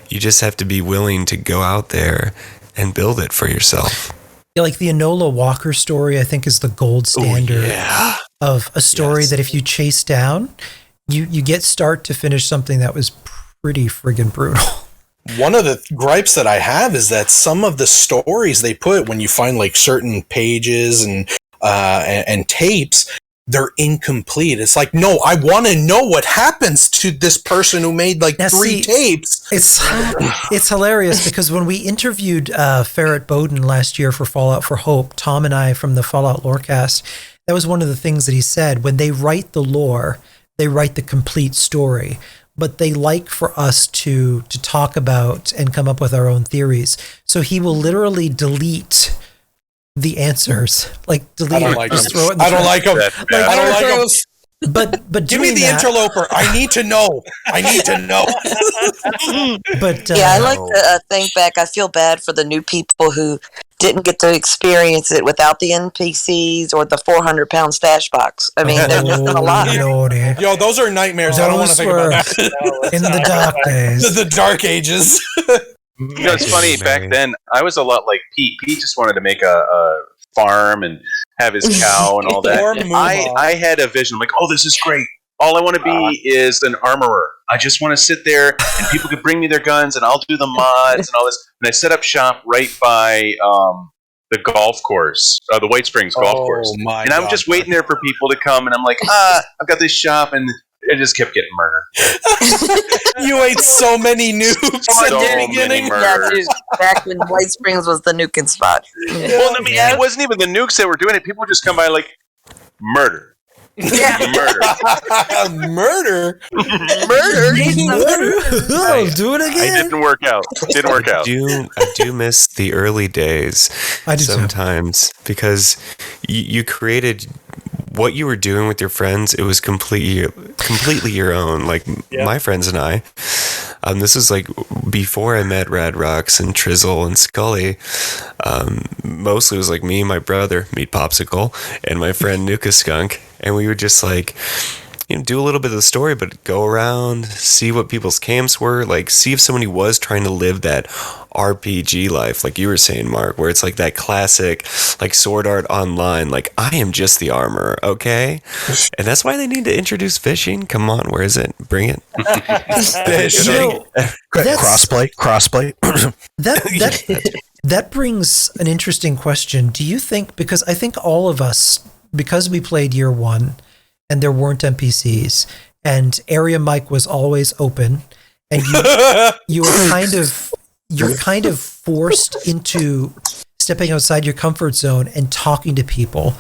You just have to be willing to go out there and build it for yourself. Yeah, like the Enola Walker story, I think, is the gold standard of a story that if you chase down, you get start to finish something that was pretty friggin' brutal. One of the gripes that I have is that some of the stories they put when you find like certain pages and tapes, they're incomplete. It's like, no, I want to know what happens to this person who made like three tapes. It's hilarious because when we interviewed Ferret Bowden last year for Fallout for Hope, Tom and I from the Fallout Lorecast, that was one of the things that he said. When they write the lore, they write the complete story. But they like for us to talk about and come up with our own theories. So he will literally delete the answers, like delete I don't it, like just them. throw it in the I don't trash. like them. I don't like them. But give me the interloper. I need to know. I need to know. But yeah, I like to think back. I feel bad for the new people who didn't get to experience it without the NPCs or the 400-pound stash box. I mean, they're missing a lot. Yo, those are nightmares. I don't want to think about that. In the dark days. The dark ages. You know, it's funny, back then, I was a lot like Pete. Pete just wanted to make a farm and have his cow and all that. I had a vision. I'm like, oh, this is great. All I want to be is an armorer. I just want to sit there and people could bring me their guns and I'll do the mods and all this. And I set up shop right by the golf course, the White Springs golf course. And I'm just waiting there for people to come and I'm like, I've got this shop and it just kept getting murdered. You ate so many nukes at the beginning. Yeah, dude, back when White Springs was the nuking spot. Well, I mean, it wasn't even the nukes that were doing it. People would just come by like, murder. Yeah. Murder. Murder. Oh, do it again. It didn't work out. I do miss the early days. I do sometimes because you created what you were doing with your friends. It was completely your own. Like my friends and I. This was like before I met Rad Rocks and Trizzle and Scully. Mostly it was like me, my brother, Meat Popsicle, and my friend Nuka Skunk. And we would just like, do a little bit of the story, but go around, see what people's camps were, like see if somebody was trying to live that RPG life, like you were saying, Mark, where it's like that classic, like Sword Art Online, like I am just the armor, okay? And that's why they need to introduce fishing. Come on, where is it? Bring it. Fishing. Crossplay. That brings an interesting question. Do you think, because I think all of us, because we played year one and there weren't NPCs and Area Mike was always open and you're kind of forced into stepping outside your comfort zone and talking to people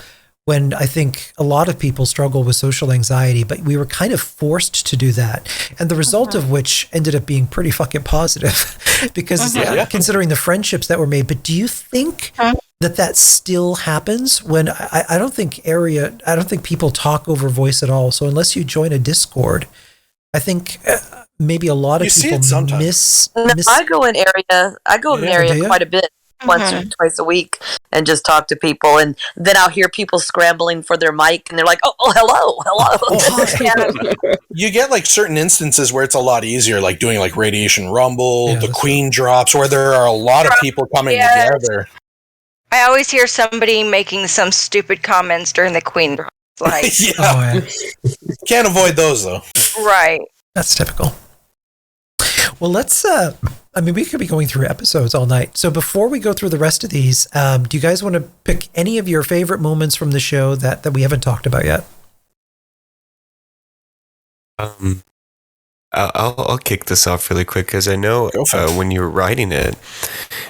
when I think a lot of people struggle with social anxiety, but we were kind of forced to do that. And the result of which ended up being pretty fucking positive because considering the friendships that were made. But do you think that still happens when I don't think people talk over voice at all. So unless you join a Discord, I think maybe a lot of people miss. I go in area quite a bit. Once or twice a week and just talk to people, and then I'll hear people scrambling for their mic and they're like, oh hello. You get like certain instances where it's a lot easier, like doing like Radiation Rumble, the Queen drops, where there are a lot of people coming together. I always hear somebody making some stupid comments during the Queen drops. Like, Can't avoid those though. Right. That's typical. Well, let's, we could be going through episodes all night. So before we go through the rest of these, do you guys want to pick any of your favorite moments from the show that we haven't talked about yet? I'll kick this off really quick because I know when you were writing it,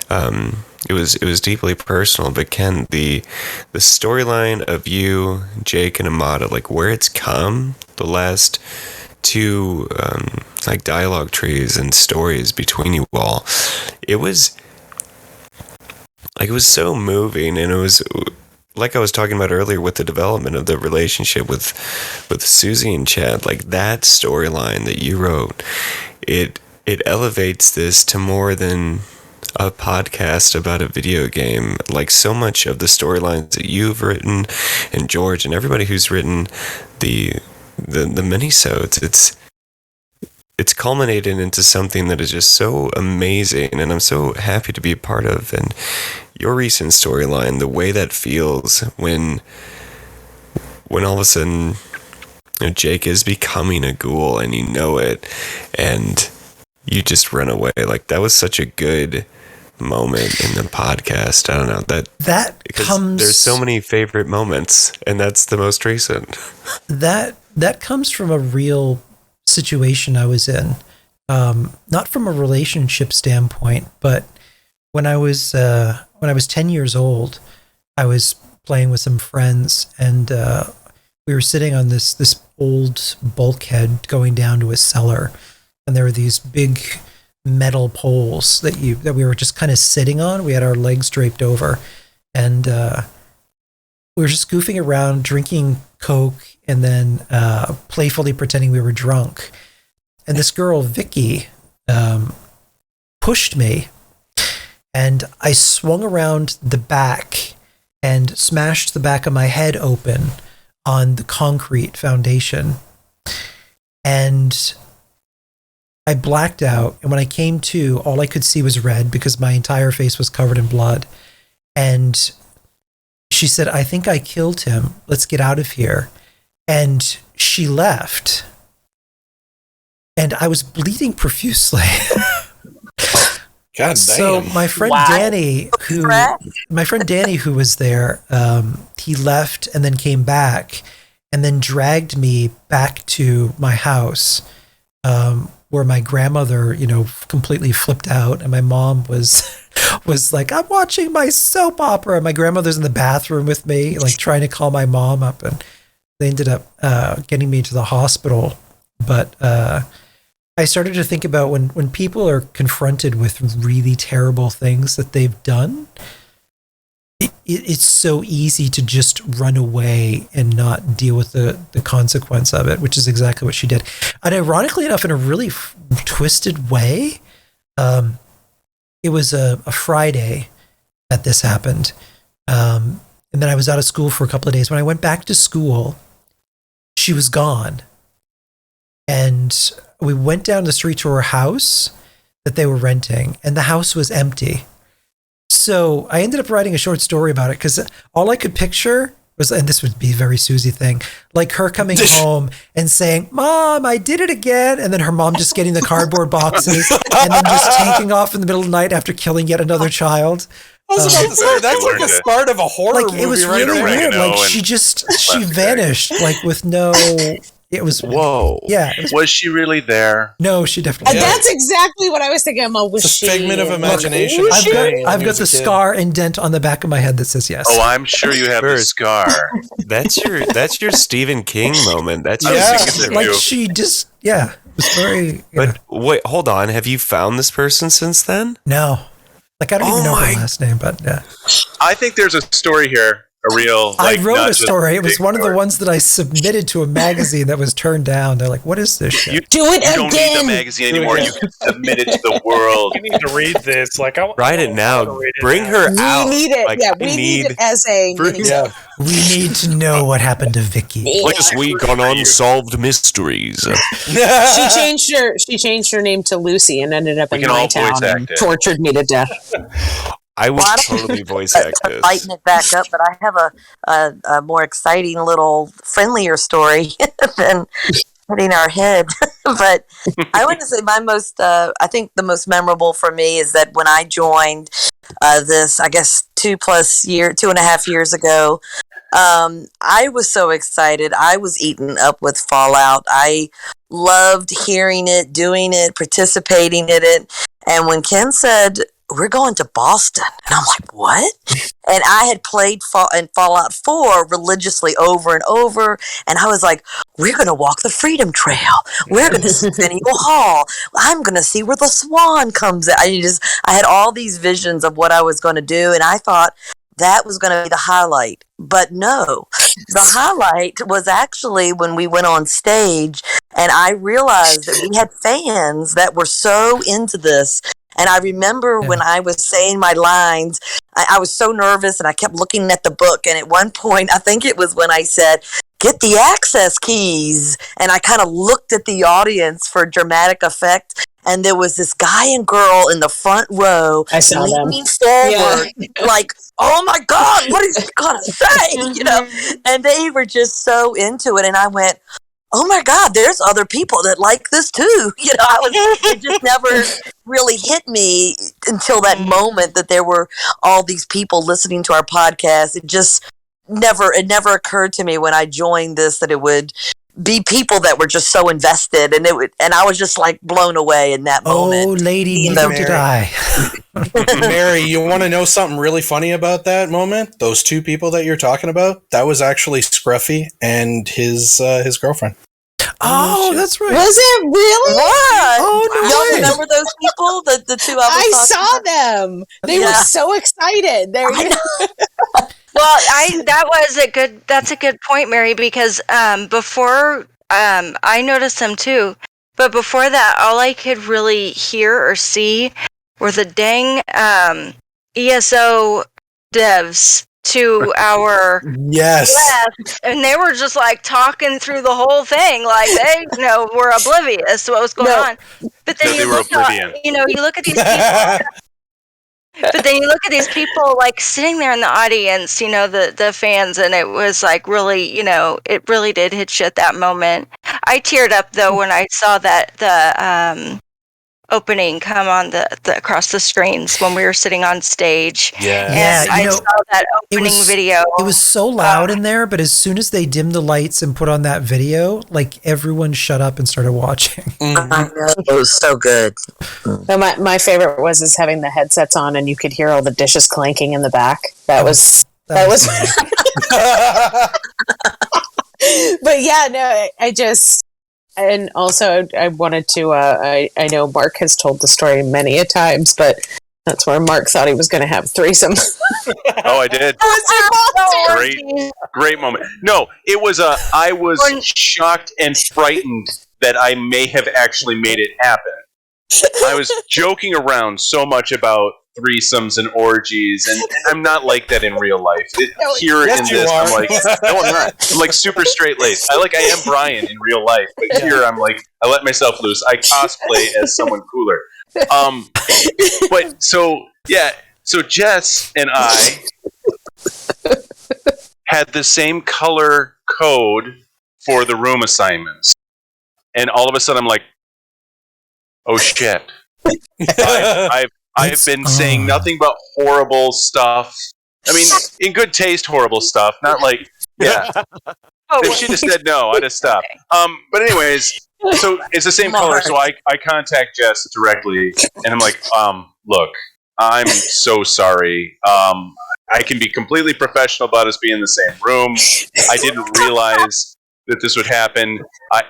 it was deeply personal. But Ken, the storyline of you, Jake, and Amada, like where it's come, the last two like dialogue trees and stories between you all, it was so moving, and it was like I was talking about earlier with the development of the relationship with Susie and Chad. Like that storyline that you wrote, it elevates this to more than a podcast about a video game. Like so much of the storylines that you've written, and George and everybody who's written the minisodes, it's culminated into something that is just so amazing, and I'm so happy to be a part of. And your recent storyline, the way that feels when all of a sudden, Jake is becoming a ghoul and you know it, and you just run away. Like that was such a good moment in the podcast. I don't know that comes. There's so many favorite moments, and that's the most recent. That comes from a real situation I was in, not from a relationship standpoint, but when I was 10 years old, I was playing with some friends, and we were sitting on this old bulkhead going down to a cellar, and there were these big metal poles that we were just kind of sitting on. We had our legs draped over, and we were just goofing around, drinking Coke, and then playfully pretending we were drunk. And this girl, Vicky, pushed me, and I swung around the back and smashed the back of my head open on the concrete foundation. And I blacked out, and when I came to, all I could see was red because my entire face was covered in blood. And she said, "I think I killed him. Let's get out of here." And she left. And I was bleeding profusely. God damn. So my friend Danny, who was there, he left and then came back and then dragged me back to my house, where my grandmother, completely flipped out, and my mom was like, "I'm watching my soap opera." And my grandmother's in the bathroom with me, like trying to call my mom up, and they ended up getting me to the hospital. But I started to think about when people are confronted with really terrible things that they've done, it's so easy to just run away and not deal with the consequence of it, which is exactly what she did. And ironically enough, in a really twisted way, it was a Friday that this happened. And then I was out of school for a couple of days. When I went back to school, she was gone. And we went down the street to her house that they were renting, and the house was empty. So I ended up writing a short story about it because all I could picture was, and this would be a very Susie thing, like her coming home and saying, "Mom, I did it again." And then her mom just getting the cardboard boxes and then just taking off in the middle of the night after killing yet another child. I was about to say, that's like the start of a horror movie. It was really weird. Like she vanished, like with no It was. Whoa. Yeah. Was she really there? No, she definitely. That's exactly what I was thinking. Was It's a she? figment of imagination. I've got the scar indent on the back of my head that says yes. Oh, I'm sure you have a scar. That's your Stephen King moment. That's your like she just it was very. But wait, hold on. Have you found this person since then? No, like I don't even know her last name, but yeah. I think there's a story here. A real. I wrote a story. It was one of the ones that I submitted to a magazine that was turned down. They're like, "What is this shit?" You don't need the magazine anymore. You can submit it to the world. You need to read this. Like, write it now. Bring her out. We need it. Like, we need it as a. We need to know what happened to Vicky. This week on Unsolved Mysteries. She changed her name to Lucy and ended up in my town and tortured me to death. I would totally voice act this. Lighten it back up, but I have a more exciting little friendlier story than hitting our head. But I want to say my most, I think the most memorable for me is that when I joined this, I guess 2.5 years ago, I was so excited. I was eaten up with Fallout. I loved hearing it, doing it, participating in it. And when Ken said, "We're going to Boston," and I'm like, "What?" And I had played Fallout 4 religiously over and over, and I was like, "We're going to walk the Freedom Trail. We're going to Centennial Hall. I'm going to see where the Swan comes out." I had all these visions of what I was going to do, and I thought that was going to be the highlight. But no, the highlight was actually when we went on stage, and I realized that we had fans that were so into this. And I remember when I was saying my lines, I was so nervous and I kept looking at the book. And at one point, I think it was when I said, "Get the access keys." And I kind of looked at the audience for dramatic effect. And there was this guy and girl in the front row leaning forward, like, "Oh my God, what is he going to say?" And they were just so into it. And I went, "Oh my God, there's other people that like this too." It just never really hit me until that moment that there were all these people listening to our podcast. It never occurred to me when I joined this that it would be people that were just so invested, and I was just like blown away in that moment. Oh, lady, neither did I. Mary, you want to know something really funny about that moment? Those two people that you're talking about, that was actually Scruffy and his girlfriend. Oh, that's right. Was it really? What? Oh, no Y'all way. remember those people? The two I saw them. They were so excited. Well, that's a good point, Mary, because before I noticed them too, but before that, all I could really hear or see were the dang ESO devs to our left, and they were just like talking through the whole thing, like they were oblivious to what was going on. But then you look at these people. But then you look at these people like sitting there in the audience, the fans, and it was like really, it really did hit you at that moment. I teared up though when I saw that the opening come on the across the screens when we were sitting on stage. And I saw that opening video. It was so loud in there, but as soon as they dimmed the lights and put on that video, like everyone shut up and started watching. I know, it was so good. So my favorite was having the headsets on and you could hear all the dishes clanking in the back. That was. But yeah, no, I just. And also, I wanted to. I know Mark has told the story many a times, but that's where Mark thought he was going to have threesome. Oh, I did. Great moment. No, it was I was shocked and frightened that I may have actually made it happen. I was joking around so much about threesomes and orgies, and I'm not like that in real life. I'm like, no, I'm not. I'm like super straight laced. I am Brian in real life, but here I'm like, I let myself loose. I cosplay as someone cooler. But so Jess and I had the same color code for the room assignments, and all of a sudden I'm like, oh shit. I've been saying nothing but horrible stuff. I mean, in good taste, horrible stuff. Not like, if she'd have said no, I'd have stopped. But anyways, so it's the same color. So I contact Jess directly, and I'm like, look, I'm so sorry. I can be completely professional about us being in the same room. I didn't realize that this would happen.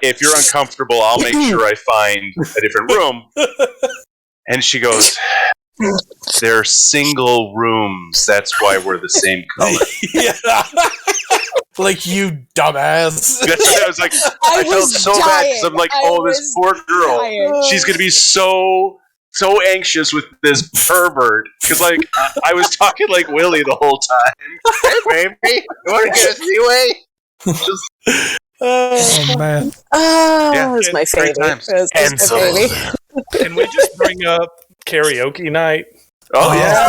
If you're uncomfortable, I'll make sure I find a different room. And she goes, they're single rooms. That's why we're the same color. Yeah. Like, you dumbass. That's what I was like. I felt so bad because I'm like, this poor girl. She's going to be so anxious with this pervert. Because, like, I was talking like Willie the whole time. Hey, baby, you want to get a Seaway? Oh, man. Oh, it's my favorite. Can we just bring up karaoke night? Oh, yeah.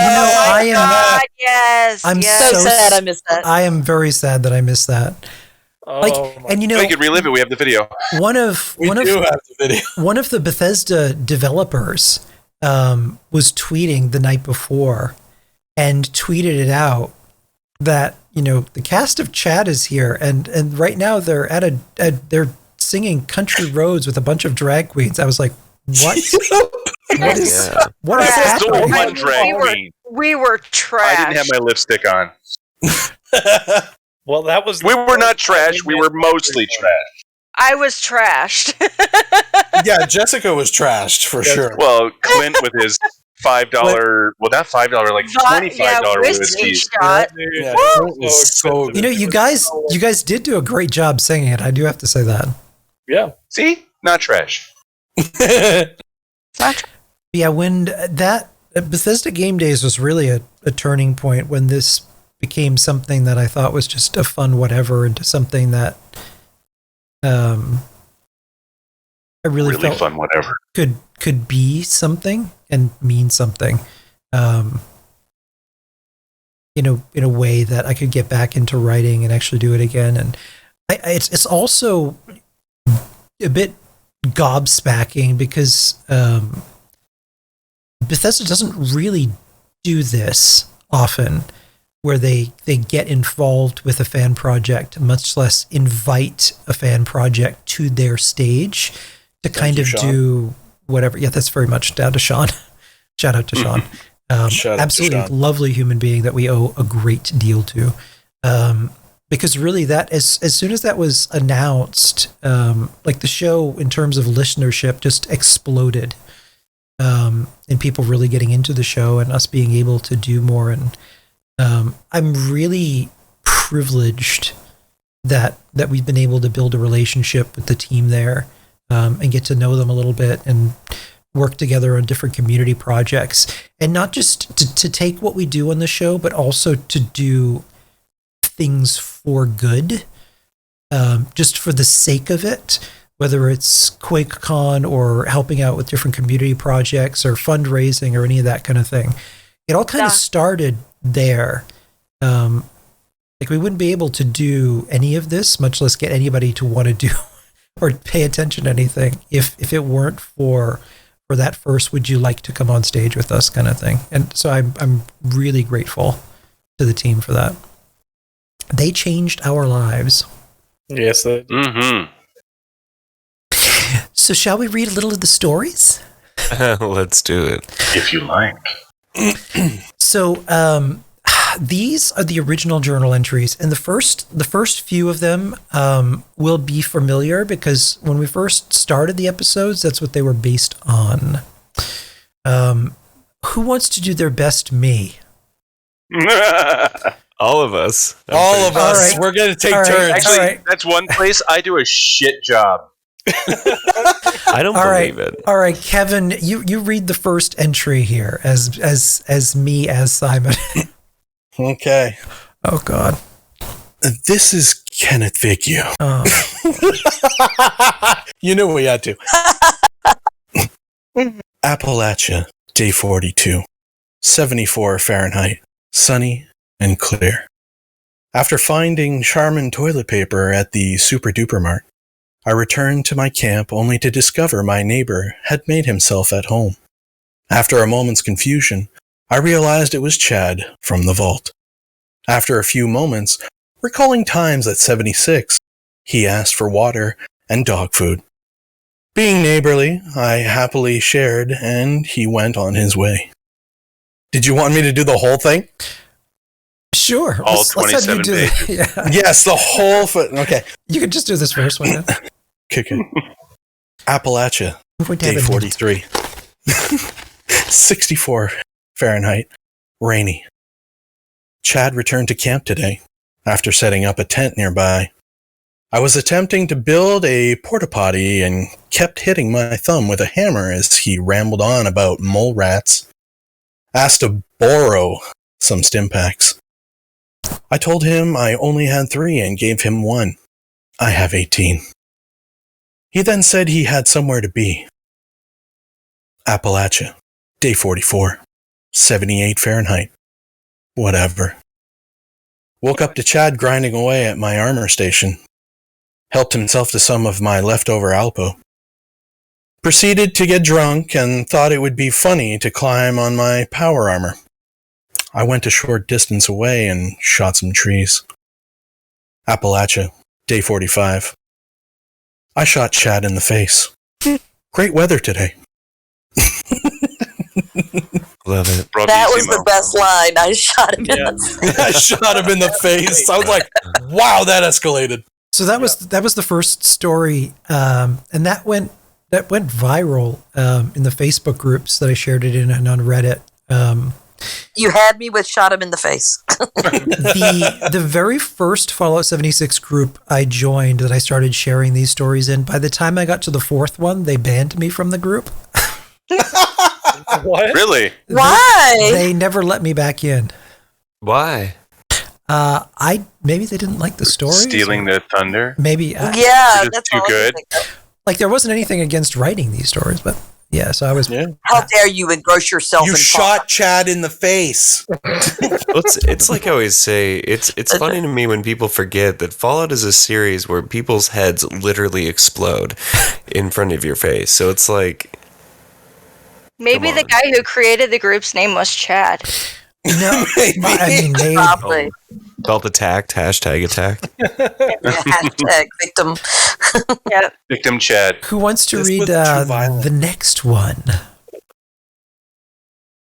I am. God, yes. I'm yes. so sad I missed that. I am very sad that I missed that. And we could relive it. We have the video. One of the Bethesda developers was tweeting the night before and tweeted it out that the cast of Chad is here, and right now they're they're singing Country Roads with a bunch of drag queens. I was like, what? What is happening? One drag queen. We were trash. I didn't have my lipstick on. Well, that was. We were not trash. We were mostly trash. I was trashed. Yeah, Jessica was trashed for sure. Well, Clint with his $5, well, not $5, like $25 whiskey shot. Yeah, was so good. You guys did do a great job singing it. I do have to say that. Yeah. See, not trash. Yeah, when that Bethesda Game Days was really a turning point when this became something that I thought was just a fun whatever into something that I really felt fun whatever could be something and mean something. In a way that I could get back into writing and actually do it again. And it's also a bit gobsmacking because Bethesda doesn't really do this often, where they get involved with a fan project, much less invite a fan project to their stage to kind of do whatever. Yeah, that's very much down to Sean. Shout out to Sean. Absolutely lovely human being that we owe a great deal to. Because really that, as soon as that was announced, like the show in terms of listenership just exploded. And people really getting into the show and us being able to do more. And I'm really privileged that we've been able to build a relationship with the team there and get to know them a little bit and work together on different community projects. And not just to take what we do on the show, but also to do things for good, just for the sake of it. Whether it's QuakeCon or helping out with different community projects or fundraising or any of that kind of thing. It all kind of started there. Like we wouldn't be able to do any of this, much less get anybody to want to do or pay attention to anything if it weren't for that first, would you like to come on stage with us kind of thing. And so I'm really grateful to the team for that. They changed our lives. Yes, they did. Mm-hmm. So shall we read a little of the stories? Let's do it. If you like. So these are the original journal entries, and the first few of them will be familiar because when we first started the episodes, that's what they were based on. Who wants to do their best me? All of us. All of us. Right. We're going to take turns. Actually, that's one place I do a shit job. I don't believe it. All right, Kevin, you read the first entry here as me as Simon. Okay. Oh God. This is Kenneth Vigio. Oh. You knew we had to. Appalachia, day 42. 74 Fahrenheit. Sunny and clear. After finding Charmin toilet paper at the Super Duper Mart, I returned to my camp only to discover my neighbor had made himself at home. After a moment's confusion, I realized it was Chad from the vault. After a few moments, recalling times at 76, He asked for water and dog food. Being neighborly, I happily shared, and he went on his way. Did you want me to do the whole thing? Sure. All 27 pages. Yeah. Yes, the whole okay. You could just do this first one. Kick it. Appalachia, day 43. 64 Fahrenheit, rainy. Chad returned to camp today after setting up a tent nearby. I was attempting to build a porta potty and kept hitting my thumb with a hammer as he rambled on about mole rats. Asked to borrow some stim packs. I told him I only had 3 and gave him 1. I have 18. He then said he had somewhere to be. Appalachia, day 44, 78 Fahrenheit. Whatever. Woke up to Chad grinding away at my armor station. Helped himself to some of my leftover Alpo. Proceeded to get drunk and thought it would be funny to climb on my power armor. I went a short distance away and shot some trees. Appalachia, day 45. I shot Chad in the face. Great weather today. Love it. That was the best line. I shot him in the face. I shot him in the face. I was like, wow, that escalated. So that was the first story, and that went viral in the Facebook groups that I shared it in and on Reddit. You had me with shot him in the face. the very first Fallout 76 group I joined that I started sharing these stories in, by the time I got to the 4th one, they banned me from the group. What? Really? Why? They never let me back in. Why? Maybe they didn't like the story. Stealing their thunder? Maybe. Yeah, that's too good. Like there wasn't anything against writing these stories, but yeah, so I was. Yeah. How dare you engross yourself You in shot Chad in the face. It's like I always say, it's funny to me when people forget that Fallout is a series where people's heads literally explode in front of your face. So it's like Maybe the guy who created the group's name was Chad. No, I mean, maybe. Probably. Felt attacked, hashtag attacked. Hashtag victim. Yep. Victim Chad. Who wants to This read was too violent. the next one?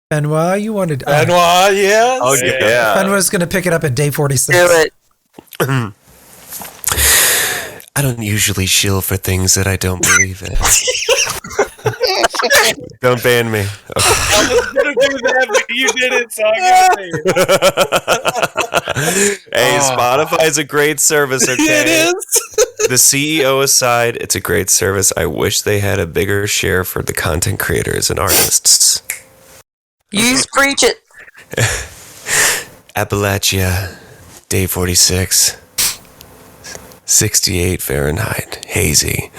Benoit, you wanted. Benoit, yes. Oh, yeah. Benoit's going to pick it up at day 46. Do it. I don't usually shill for things that I don't believe in. Don't ban me. Okay. I was gonna do that, but you did it, so I'm gonna say it. Hey, Spotify's a great service, okay? It is. The CEO aside, it's a great service. I wish they had a bigger share for the content creators and artists. You preach it. Appalachia, day 46. 68 Fahrenheit, hazy,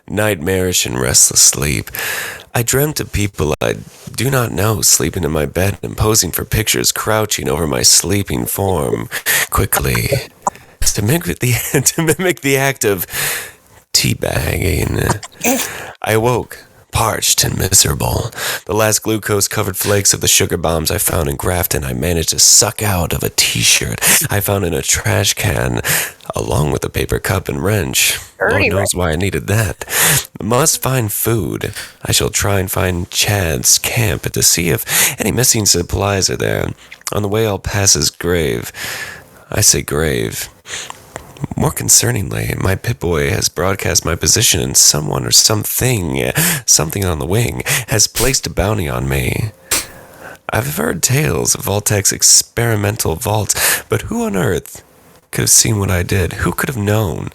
nightmarish and restless sleep. I dreamt of people I do not know sleeping in my bed and posing for pictures, crouching over my sleeping form quickly to mimic the act of teabagging. I awoke, parched and miserable. The last glucose-covered flakes of the sugar bombs I found in Grafton I managed to suck out of a t-shirt I found in a trash can, along with a paper cup and wrench. Lord knows why I needed that. Must find food. I shall try and find Chad's camp to see if any missing supplies are there. On the way I'll pass his grave. I say grave. More concerningly, my Pip-Boy has broadcast my position and someone or something on the wing, has placed a bounty on me. I've heard tales of Vault-Tec's experimental vaults, but who on earth could have seen what I did? Who could have known?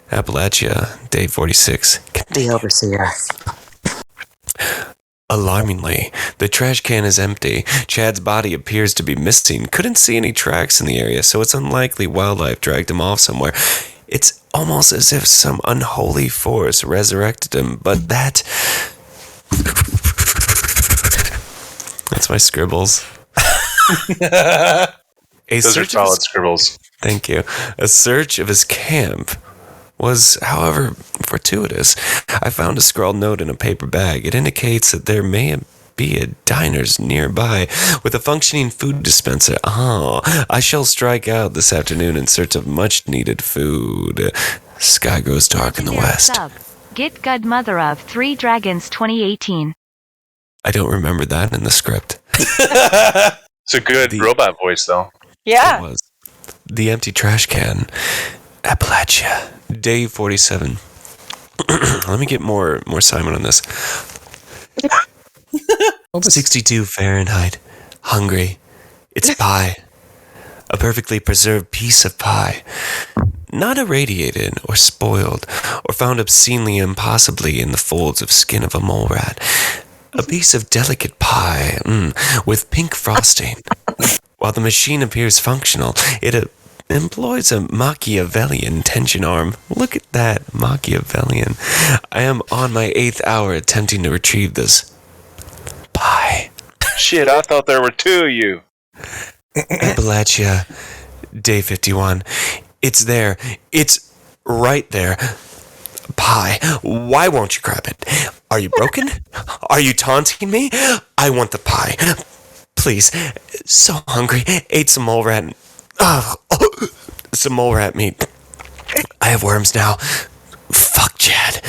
Appalachia, day 46. The overseer. Alarmingly, the trash can is empty. Chad's body appears to be missing. Couldn't see any tracks in the area, so it's unlikely wildlife dragged him off somewhere. It's almost as if some unholy force resurrected him, but that's my scribbles. Those are solid scribbles. Thank you. A search of his camp was, however, fortuitous. I found a scrawled note in a paper bag. It indicates that there may be a diners nearby with a functioning food dispenser. I shall strike out this afternoon in search of much-needed food. Sky goes dark in the west. Sub. Get good mother of 3 Dragons 2018. I don't remember that in the script. It's a good robot voice, though. Yeah. It was. The empty trash can. Appalachia. Day 47. Let me get more Simon on this. 62 Fahrenheit. Hungry. It's pie. A perfectly preserved piece of pie. Not irradiated or spoiled or found obscenely impossibly in the folds of skin of a mole rat. A piece of delicate pie with pink frosting. While the machine appears functional, it employs a Machiavellian tension arm. Look at that, Machiavellian. I am on my 8th hour attempting to retrieve this pie. Shit, I thought there were 2 of you. Appalachia, day 51. It's there. It's right there. Pie. Why won't you grab it? Are you broken? Are you taunting me? I want the pie. Please. So hungry. Ate some mole rat. Some mole rat meat. I have worms now. Fuck Chad.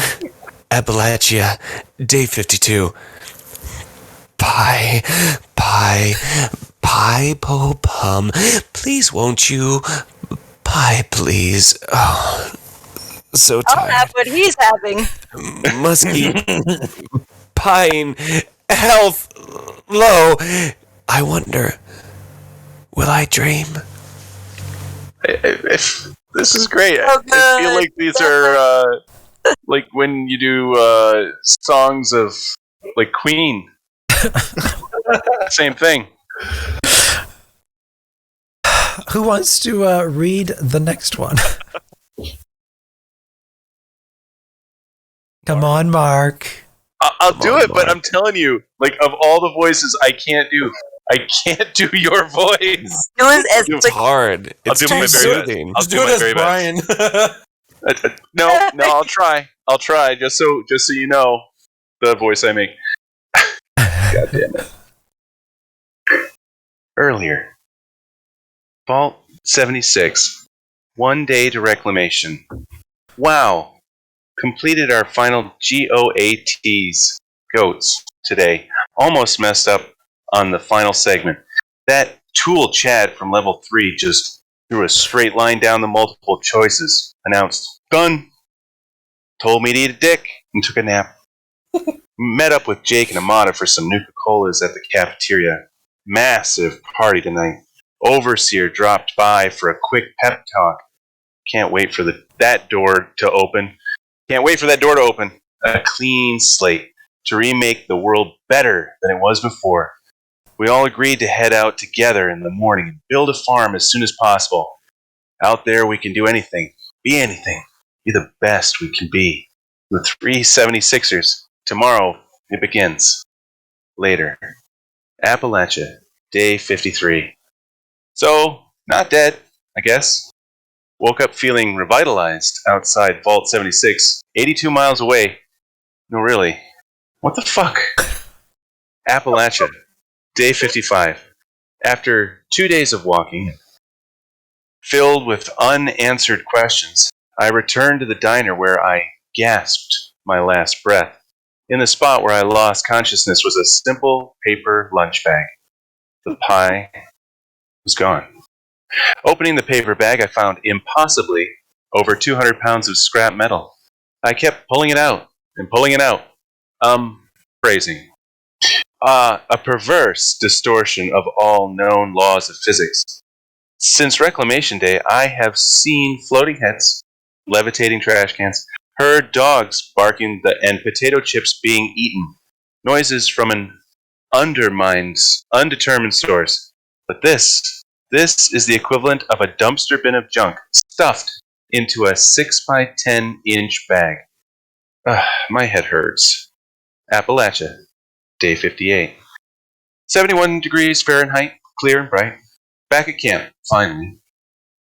Appalachia, day 52. Pie. Pie, po, pum. Please, won't you? Pie, please. Oh, so tired. I'll have what he's having. Musky. Pine. Health. Low. I wonder, will I dream? This is great. I feel like these are like when you do songs of like Queen. Same thing. Who wants to read the next one? Come on, Mark. I'll do it, but I'm telling you, like, of all the voices I can't do your voice. It's hard. I'll It's do too my very soothing. best. I'll do my very best. No, I'll try. Just so you know, the voice I make. God damn it. Earlier, Vault 76, 1 day to reclamation. Wow. Completed our final goats today. Almost messed up on the final segment. That tool Chad from level 3 just threw a straight line down the multiple choices. Announced, done. Told me to eat a dick and took a nap. Met up with Jake and Amada for some Nuka-Colas at the cafeteria. Massive party tonight. Overseer dropped by for a quick pep talk. Can't wait for that door to open. Can't wait for that door to open. A clean slate to remake the world better than it was before. We all agreed to head out together in the morning and build a farm as soon as possible. Out there we can do anything, be the best we can be. The 376ers. Tomorrow it begins. Later. Appalachia, day 53. So, not dead, I guess. Woke up feeling revitalized outside Vault 76, 82 miles away. No, really. What the fuck? Appalachia, day 55. After 2 days of walking, filled with unanswered questions, I returned to the diner where I gasped my last breath. In the spot where I lost consciousness was a simple paper lunch bag. The pie was gone. Opening the paper bag, I found impossibly over 200 pounds of scrap metal. I kept pulling it out and pulling it out. Phrasing. A perverse distortion of all known laws of physics. Since Reclamation Day, I have seen floating heads, levitating trash cans, heard dogs barking and potato chips being eaten, noises from an undetermined source. But this is the equivalent of a dumpster bin of junk stuffed into a 6 by 10 inch bag. My head hurts. Appalachia, day 58. 71 degrees Fahrenheit, clear and bright. Back at camp, finally.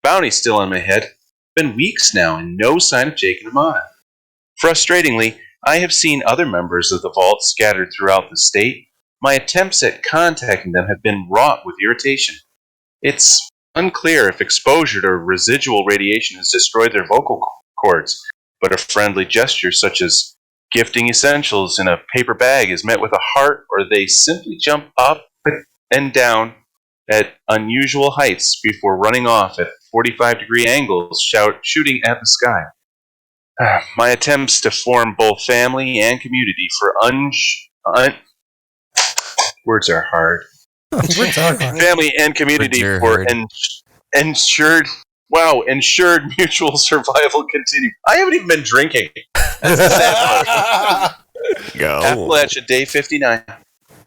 Bounty still on my head. Been weeks now and no sign of Jake and Amada. Frustratingly, I have seen other members of the Vault scattered throughout the state. My attempts at contacting them have been wrought with irritation. It's unclear if exposure to residual radiation has destroyed their vocal chords, but a friendly gesture such as gifting essentials in a paper bag is met with a heart, or they simply jump up and down at unusual heights before running off at 45-degree angles, shooting at the sky. My attempts to form both family and community for words are hard. Words are hard. Family and community for ensured mutual survival continue. I haven't even been drinking. That's the sad part. Go. Appalachia, day 59.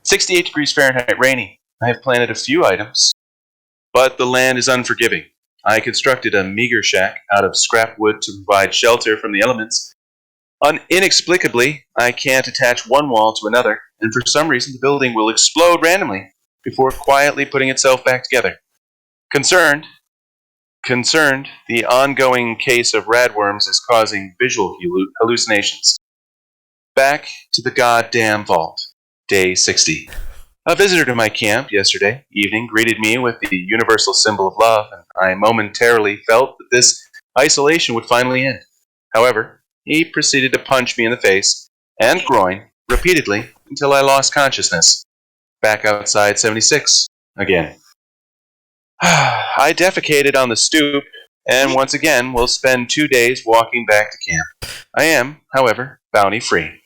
68 degrees Fahrenheit, rainy. I have planted a few items, but the land is unforgiving. I constructed a meager shack out of scrap wood to provide shelter from the elements. Inexplicably, I can't attach one wall to another, and for some reason the building will explode randomly before quietly putting itself back together. Concerned, the ongoing case of radworms is causing visual hallucinations. Back to the goddamn vault. Day 60. A visitor to my camp yesterday evening greeted me with the universal symbol of love, and I momentarily felt that this isolation would finally end. However, he proceeded to punch me in the face and groin repeatedly until I lost consciousness. Back outside 76 again. I defecated on the stoop, and once again will spend 2 days walking back to camp. I am, however, bounty free.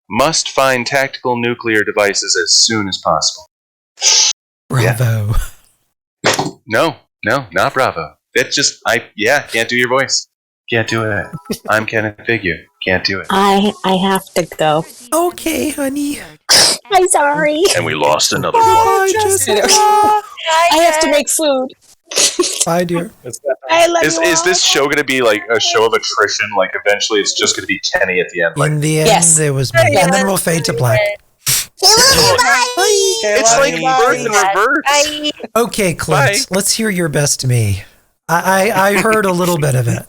Must find tactical nuclear devices as soon as possible. Bravo. Yeah. No, not bravo. It's just, can't do your voice. Can't do it. I'm Kenneth Figure. Can't do it. I have to go. Okay, honey. I'm sorry. And we lost another one. I have to make food. Bye, dear. I love you all. Is this show going to be like a show of attrition? Like eventually it's just going to be Kenny at the end? Like, In the end, Yes. it was me. And then we'll fade to black. it's like birth in reverse. Okay, Clint, let's hear your best to me. I heard a little bit of it.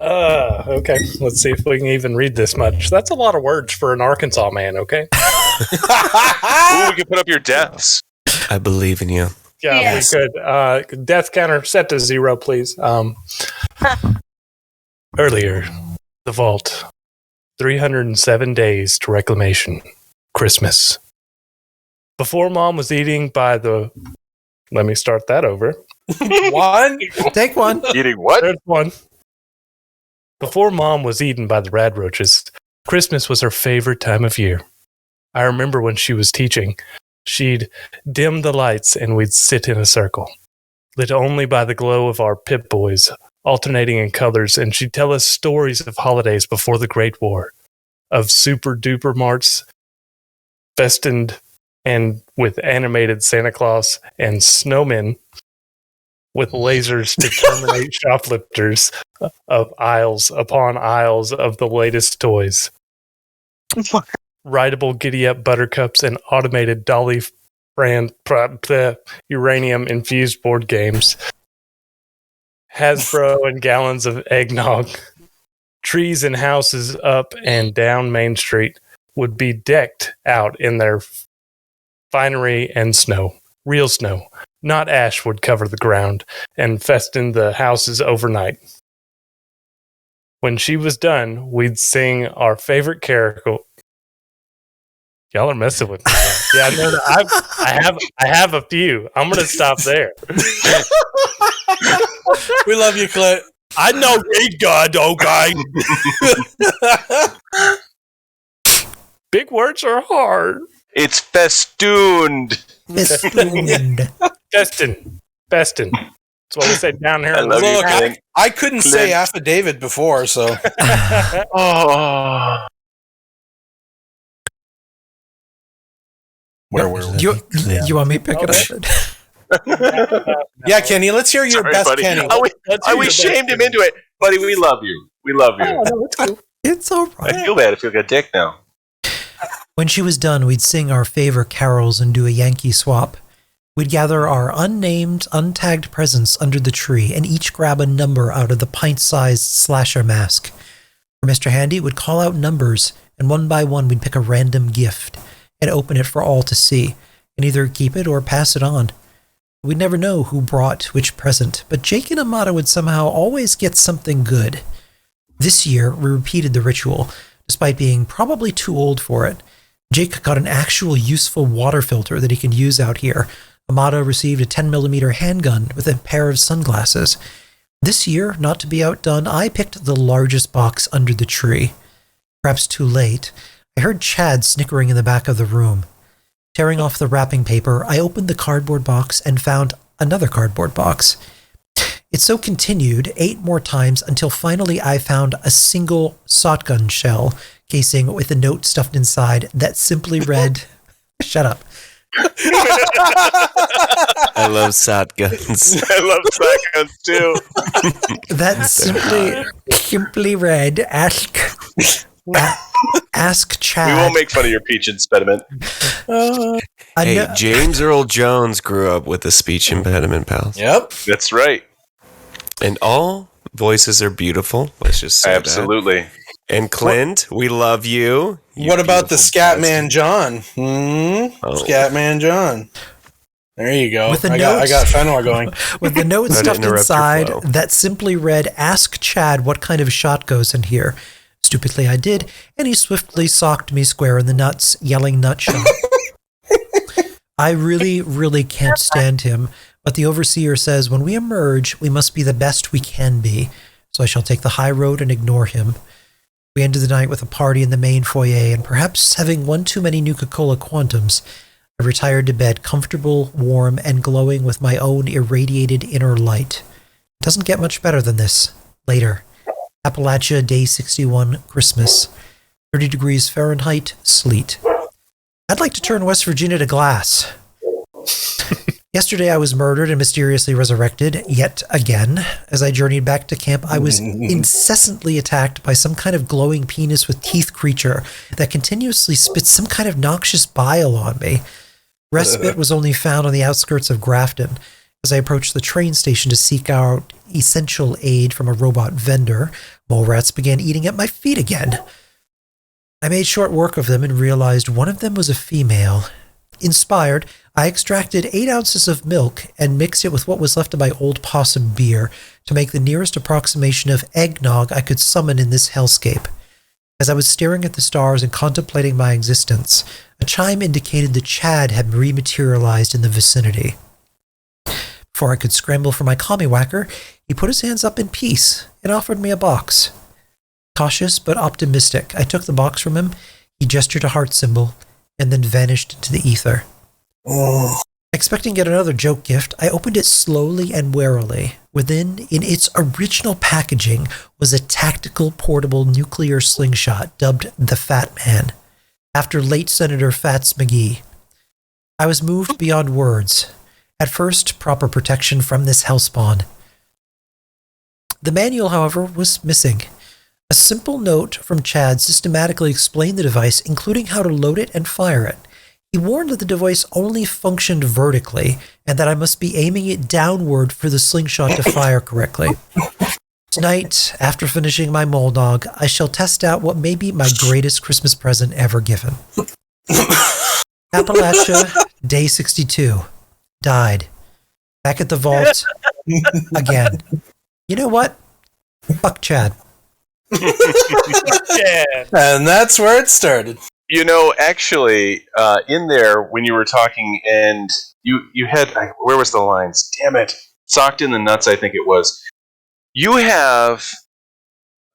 Okay, let's see if we can even read this much. That's a lot of words for an Arkansas man, okay? Ooh, we can put up your deaths. I believe in you. Yeah, Yes. we could. Death counter set to 0, please. Earlier, the vault. 307 days to reclamation. Christmas. Before Mom was eating by the... Let me start that over. One? Take one. Eating what? There's one. Before Mom was eaten by the rad roaches, Christmas was her favorite time of year. I remember when she was teaching, she'd dim the lights and we'd sit in a circle, lit only by the glow of our Pip Boys, alternating in colors, and she'd tell us stories of holidays before the Great War, of super duper marts, festooned and with animated Santa Claus and snowmen with lasers to terminate shoplifters of aisles upon aisles of the latest toys. Rideable giddy-up buttercups and automated Dolly brand uranium-infused board games. Hasbro and gallons of eggnog. Trees and houses up and down Main Street would be decked out in their finery and snow. Real snow. Not ash would cover the ground and festoon the houses overnight. When she was done, we'd sing our favorite carol. Y'all are messing with me. Yeah, no, I have a few. I'm gonna stop there. We love you, Clint. I know read God, okay? Big words are hard. It's festooned. Festooned. Festin. That's what we say down here. I love you, Look, Clint. I couldn't say affidavit before, so. Oh. Where were we? You want me to pick it up? Yeah, Kenny, let's hear your Sorry, best buddy. Kenny. We shamed him into it. Buddy, we love you. We love you. Oh, no, it's cool. It's all right. I feel bad. I feel like a dick now. When she was done, we'd sing our favorite carols and do a Yankee swap. We'd gather our unnamed, untagged presents under the tree and each grab a number out of the pint-sized slasher mask. For Mr. Handy would call out numbers, and one by one we'd pick a random gift and open it for all to see, and either keep it or pass it on. We'd never know who brought which present, but Jake and Amata would somehow always get something good. This year, we repeated the ritual, despite being probably too old for it. Jake got an actual useful water filter that he can use out here. Amata received a 10mm handgun with a pair of sunglasses. This year, not to be outdone, I picked the largest box under the tree. Perhaps too late, I heard Chad snickering in the back of the room. Tearing off the wrapping paper, I opened the cardboard box and found another cardboard box. It so continued 8 more times until finally I found a single shotgun shell casing with a note stuffed inside that simply read, shut up. I love shotguns. I love shotguns too. That simply read, ask Chad. We won't make fun of your peach impediment. Hey, James Earl Jones grew up with a speech impediment, pals. Yep. That's right. And all voices are beautiful. Let's just say absolutely. That. And Clint, we love you. What about the Scatman John? Scatman John. There you go. I got Fenwar going. With the note stuffed inside that simply read, ask Chad what kind of shot goes in here. Stupidly I did, and he swiftly socked me square in the nuts, yelling nut shot. I really, really can't stand him, but the overseer says when we emerge, we must be the best we can be, so I shall take the high road and ignore him. We ended the night with a party in the main foyer, and perhaps having one too many Nuka-Cola Quantums, I retired to bed comfortable, warm, and glowing with my own irradiated inner light. It doesn't get much better than this. Later. Appalachia, Day 61, Christmas. 30 degrees Fahrenheit, sleet. I'd like to turn West Virginia to glass. Yesterday I was murdered and mysteriously resurrected, yet again. As I journeyed back to camp, I was incessantly attacked by some kind of glowing penis with teeth creature that continuously spits some kind of noxious bile on me. Respite was only found on the outskirts of Grafton. As I approached the train station to seek out essential aid from a robot vendor, mole rats began eating at my feet again. I made short work of them and realized one of them was a female. Inspired, I extracted 8 ounces of milk and mixed it with what was left of my old possum beer to make the nearest approximation of eggnog I could summon in this hellscape. As I was staring at the stars and contemplating my existence, a chime indicated that Chad had rematerialized in the vicinity. Before I could scramble for my commie-whacker, he put his hands up in peace and offered me a box. Cautious but optimistic, I took the box from him, he gestured a heart symbol, and then vanished into the ether. Expecting yet another joke gift, I opened it slowly and warily. Within, in its original packaging, was a tactical portable nuclear slingshot dubbed the Fat Man, after late Senator Fats McGee. I was moved beyond words. At first, proper protection from this hellspawn. The manual, however, was missing. A simple note from Chad systematically explained the device, including how to load it and fire it. He warned that the device only functioned vertically, and that I must be aiming it downward for the slingshot to fire correctly. Tonight, after finishing my mole dog, I shall test out what may be my greatest Christmas present ever given. Appalachia, Day 62. Died. Back at the vault again. You know what? Fuck Chad. And that's where it started. You know, actually, in there, when you were talking, and you had, where was the lines? Damn it. Socked in the nuts, I think it was. You have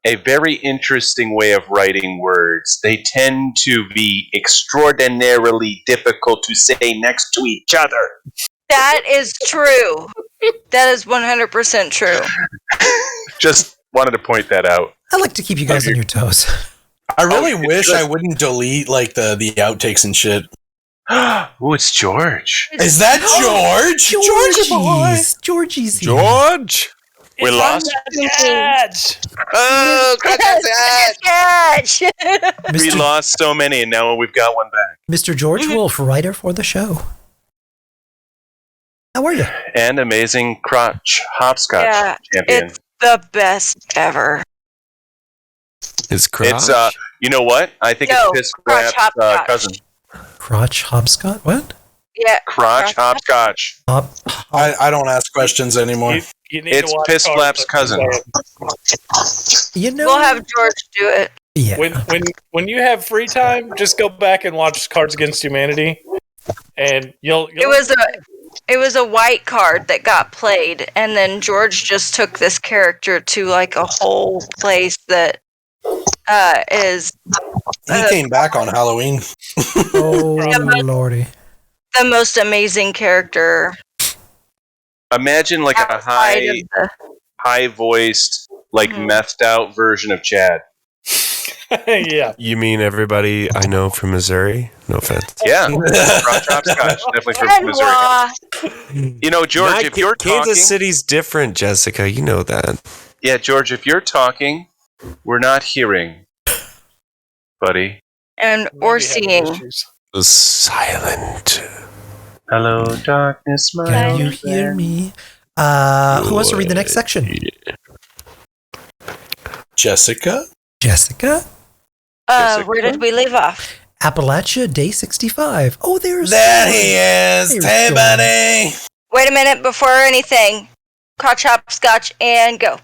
a very interesting way of writing words. They tend to be extraordinarily difficult to say next to each other. That is true. That is 100% true. Just wanted to point that out. I like to keep you guys on your toes. I really wish I wouldn't delete like the outtakes and shit. Oh, it's George. Is that George? Georgie's here. George? We lost. Oh, we lost so many, and now we've got one back. Mr. George Wolf, writer for the show. How are you? And amazing crotch hopscotch champion. It's the best ever. His crotch? It's you know what? I think it's his crotch cousin. Crotch hopscotch? What? Yeah. Crotch hopscotch. I don't ask questions anymore. You need It's to watch Piss Cars Flap's like cousin. You know, We'll have George do it. Yeah. When you have free time, just go back and watch Cards Against Humanity, and you'll It was a white card that got played, and then George just took this character to like a whole place that is. He came back on Halloween. Oh lordy! The most amazing character. Imagine like a high voiced, like methed out version of Chad. Yeah. You mean everybody I know from Missouri? No offense. Yeah. Crotch hopscotch, definitely from Missouri. You know, George, if you're talking, Kansas City's different, Jessica. You know that. Yeah, George, if you're talking, we're not hearing, buddy. And or seeing. The silent. Hello, darkness, my Can you hear me? Who wants to read the next section? Jessica? Jessica? Where did we leave off? Appalachia, day 65. Oh, there he is. Hey, buddy. Wait a minute before anything. Crotch hopscotch and go.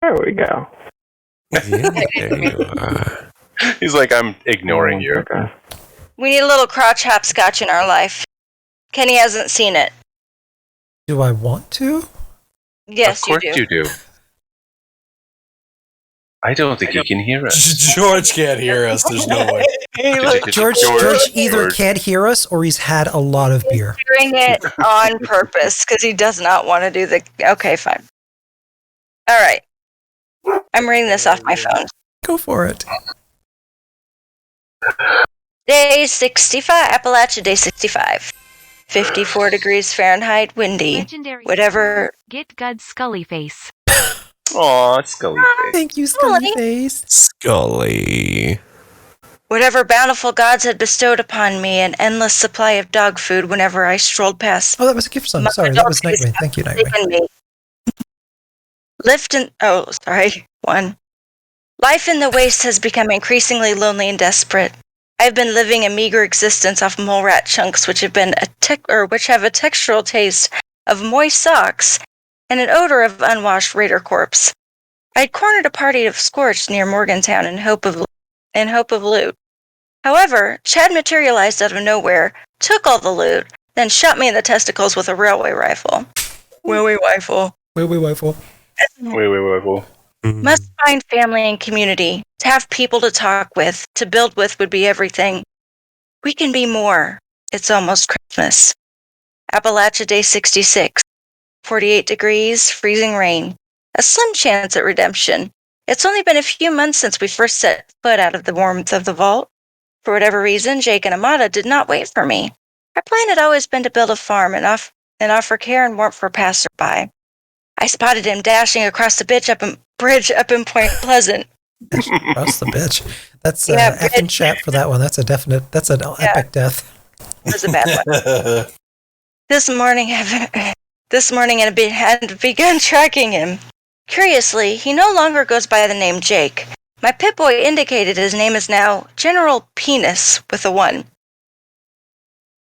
There we go. Yeah, there you are. He's like, I'm ignoring you. Okay. We need a little crotch hopscotch in our life. Kenny hasn't seen it. Do I want to? Yes, of course you do. I don't think he can hear us. George can't hear us. There's no way. George either can't hear us or he's had a lot of beer. Doing it on purpose because he does not want to do the. Okay, fine. All right. I'm reading this off my phone. Go for it. Day 65, Appalachia, day 65. 54 degrees Fahrenheit, windy. Legendary Whatever. Get good Scully face. Aw, Scully face. Thank you, Scully face. Scully. Whatever bountiful gods had bestowed upon me an endless supply of dog food whenever I strolled past. Oh, that was a gift song. Sorry, that was Nightwing. Thank you, Nightwing. Life in the waste has become increasingly lonely and desperate. I've been living a meager existence off mole rat chunks, which have a textural taste of moist socks and an odor of unwashed raider corpse. I'd cornered a party of scorched near Morgantown in hope of loot. However, Chad materialized out of nowhere, took all the loot, then shot me in the testicles with a railway rifle. Railway rifle. Must find family and community. To have people to talk with, to build with would be everything. We can be more. It's almost Christmas. Appalachia, day 66. 48 degrees, freezing rain. A slim chance at redemption. It's only been a few months since we first set foot out of the warmth of the vault. For whatever reason, Jake and Amada did not wait for me. Our plan had always been to build a farm and offer care and warmth for passerby. I spotted him dashing across the bridge up in Point Pleasant. Across the bitch. That's F in chat for that one. That's an epic death. It was a bad one. This morning I had begun tracking him. Curiously, he no longer goes by the name Jake. My Pip-Boy indicated his name is now General Penis with a 1.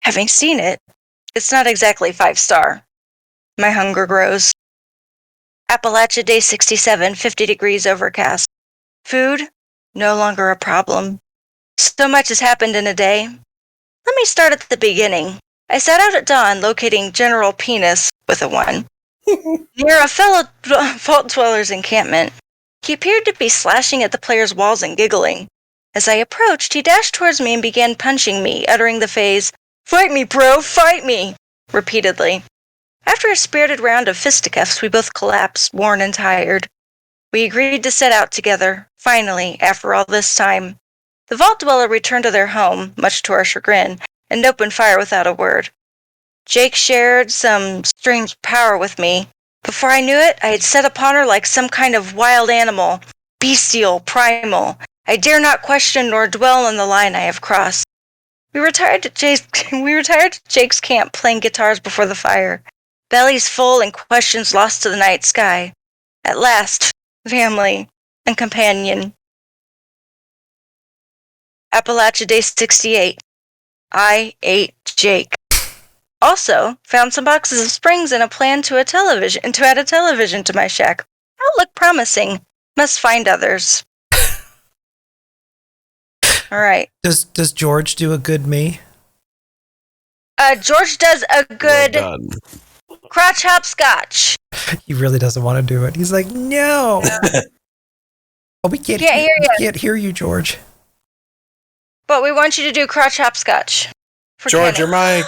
Having seen it, it's not exactly 5-star. My hunger grows. Appalachia, day 67, 50 degrees overcast. Food? No longer a problem. So much has happened in a day. Let me start at the beginning. I set out at dawn, locating General Penis with a 1. Near a fellow Vault Dweller's encampment. He appeared to be slashing at the player's walls and giggling. As I approached, he dashed towards me and began punching me, uttering the phrase, "Fight me, bro, fight me!" repeatedly. After a spirited round of fisticuffs, we both collapsed, worn and tired. We agreed to set out together, finally, after all this time. The Vault Dweller returned to their home, much to our chagrin, and opened fire without a word. Jake shared some strange power with me. Before I knew it, I had set upon her like some kind of wild animal, bestial, primal. I dare not question nor dwell on the line I have crossed. We retired to Jake's camp, playing guitars before the fire, bellies full and questions lost to the night sky. At last, family and companion. Appalachia, day 68. I ate Jake. Also, found some boxes of springs and a plan to add a television to my shack. That looked promising. Must find others. All right. Does George do a good me? George does a good crotch hopscotch. He really doesn't want to do it. He's like, no. Oh, we can't hear you, George. But we want you to do crotch hopscotch. George, your mic.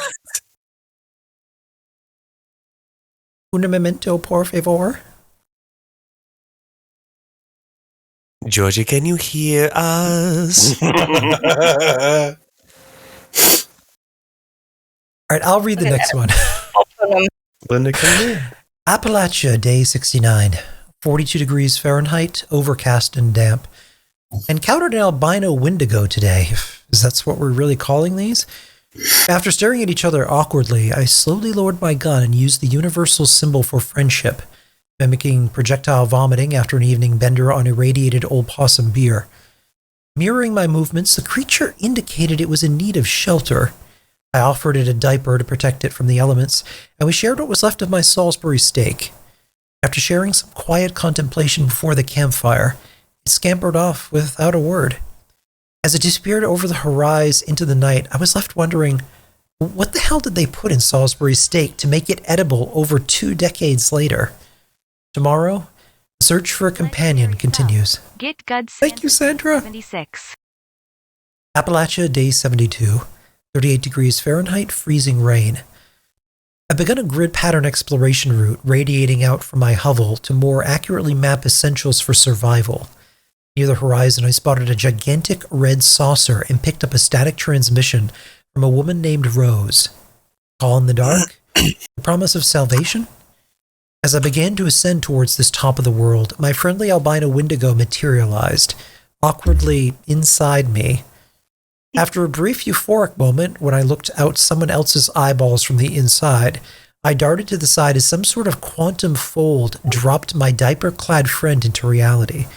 Un momento, por favor. Georgie, can you hear us? All right, I'll read the next one. Linda, come in. Appalachia, day 69. 42 degrees Fahrenheit, overcast and damp. Encountered an albino wendigo today. Is that what we're really calling these? After staring at each other awkwardly, I slowly lowered my gun and used the universal symbol for friendship, mimicking projectile vomiting after an evening bender on irradiated old possum beer. Mirroring my movements, the creature indicated it was in need of shelter. I offered it a diaper to protect it from the elements, and we shared what was left of my Salisbury steak. After sharing some quiet contemplation before the campfire, it scampered off without a word. As it disappeared over the horizon into the night, I was left wondering, what the hell did they put in Salisbury steak to make it edible over 2 decades later? Tomorrow, the search for a companion continues. Get good. Thank you, Sandra. 76. Appalachia, day 72. 38 degrees Fahrenheit, freezing rain. I've begun a grid pattern exploration route radiating out from my hovel to more accurately map essentials for survival. Near the horizon, I spotted a gigantic red saucer and picked up a static transmission from a woman named Rose. Call in the dark? The promise of salvation? As I began to ascend towards this top of the world, my friendly albino wendigo materialized, awkwardly inside me. After a brief euphoric moment, when I looked out someone else's eyeballs from the inside, I darted to the side as some sort of quantum fold dropped my diaper-clad friend into reality.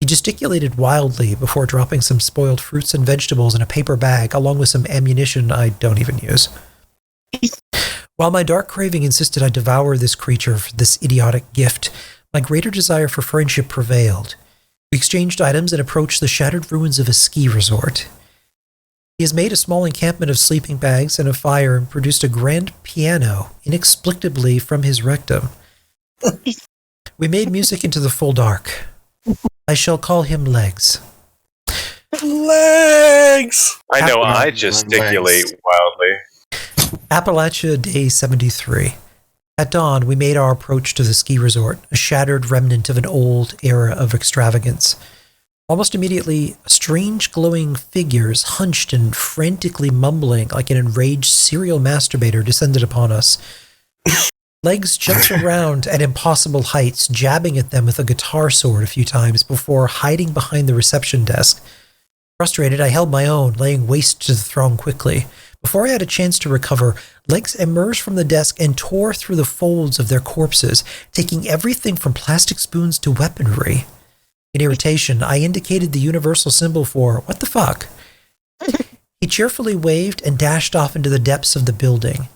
He gesticulated wildly before dropping some spoiled fruits and vegetables in a paper bag, along with some ammunition I don't even use. While my dark craving insisted I devour this creature for this idiotic gift, my greater desire for friendship prevailed. We exchanged items and approached the shattered ruins of a ski resort. He has made a small encampment of sleeping bags and a fire and produced a grand piano, inexplicably from his rectum. We made music into the full dark. I shall call him Legs. Legs! I know, I gesticulate wildly. Appalachia, day 73. At dawn, we made our approach to the ski resort, a shattered remnant of an old era of extravagance. Almost immediately, strange glowing figures, hunched and frantically mumbling like an enraged serial masturbator, descended upon us. Legs jumped around at impossible heights, jabbing at them with a guitar sword a few times before hiding behind the reception desk. Frustrated, I held my own, laying waste to the throng quickly. Before I had a chance to recover, Legs emerged from the desk and tore through the folds of their corpses, taking everything from plastic spoons to weaponry. In irritation, I indicated the universal symbol for, what the fuck? He cheerfully waved and dashed off into the depths of the building.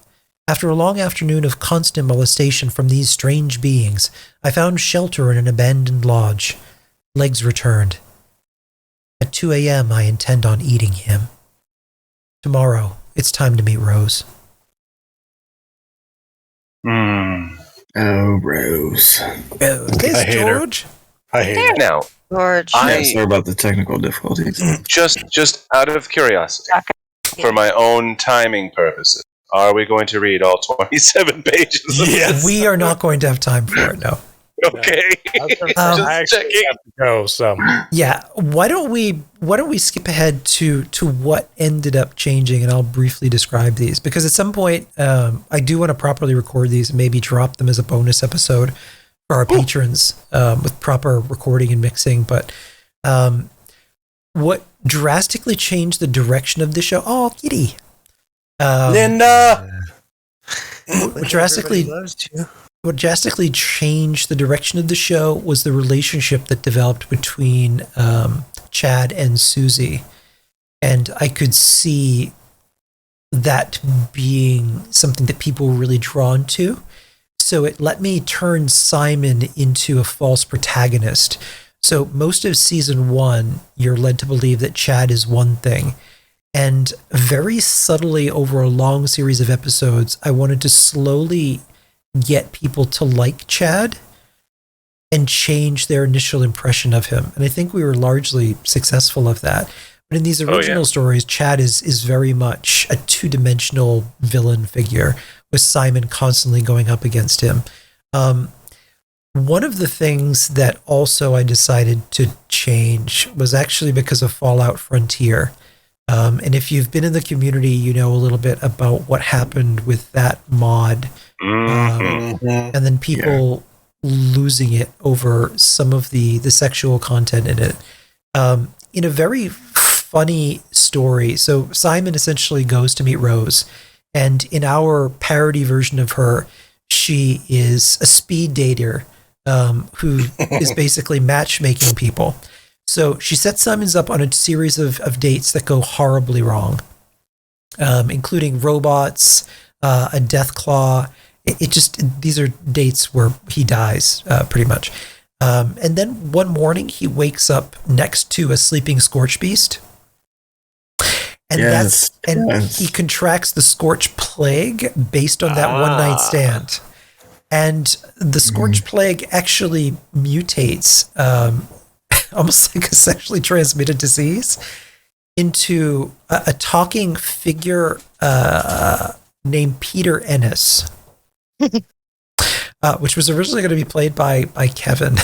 After a long afternoon of constant molestation from these strange beings, I found shelter in an abandoned lodge. Legs returned. At 2 a.m., I intend on eating him. Tomorrow, it's time to meet Rose. Oh, Rose. This George? I hate her. Now, George. Sorry about the technical difficulties. Just out of curiosity, for my own timing purposes, are we going to read all 27 pages of this? We are not going to have time for it, no. Okay. I actually have to go, so. Yeah, why don't we skip ahead to what ended up changing, and I'll briefly describe these, because at some point I do want to properly record these and maybe drop them as a bonus episode for our patrons with proper recording and mixing. But what drastically changed the direction of the show? Oh, kitty. Linda! What drastically changed the direction of the show was the relationship that developed between Chad and Susie. And I could see that being something that people were really drawn to. So it let me turn Simon into a false protagonist. So most of season 1, you're led to believe that Chad is one thing. And very subtly over a long series of episodes, I wanted to slowly get people to like Chad and change their initial impression of him. And I think we were largely successful of that. But in these original stories, Chad is very much a two-dimensional villain figure, with Simon constantly going up against him. One of the things that also I decided to change was actually because of Fallout Frontier. And if you've been in the community, you know a little bit about what happened with that mod. And then people losing it over some of the sexual content in it. In a very funny story. So Simon essentially goes to meet Rose, and in our parody version of her, she is a speed dater who is basically matchmaking people. So she sets Simons up on a series of dates that go horribly wrong, including robots, a death claw. These are dates where he dies, pretty much. And then one morning he wakes up next to a sleeping scorch beast. And he contracts the scorch plague based on that one night stand. And the scorch plague actually mutates, almost like a sexually transmitted disease, into a talking figure named Peter Ennis. Which was originally going to be played by Kevin.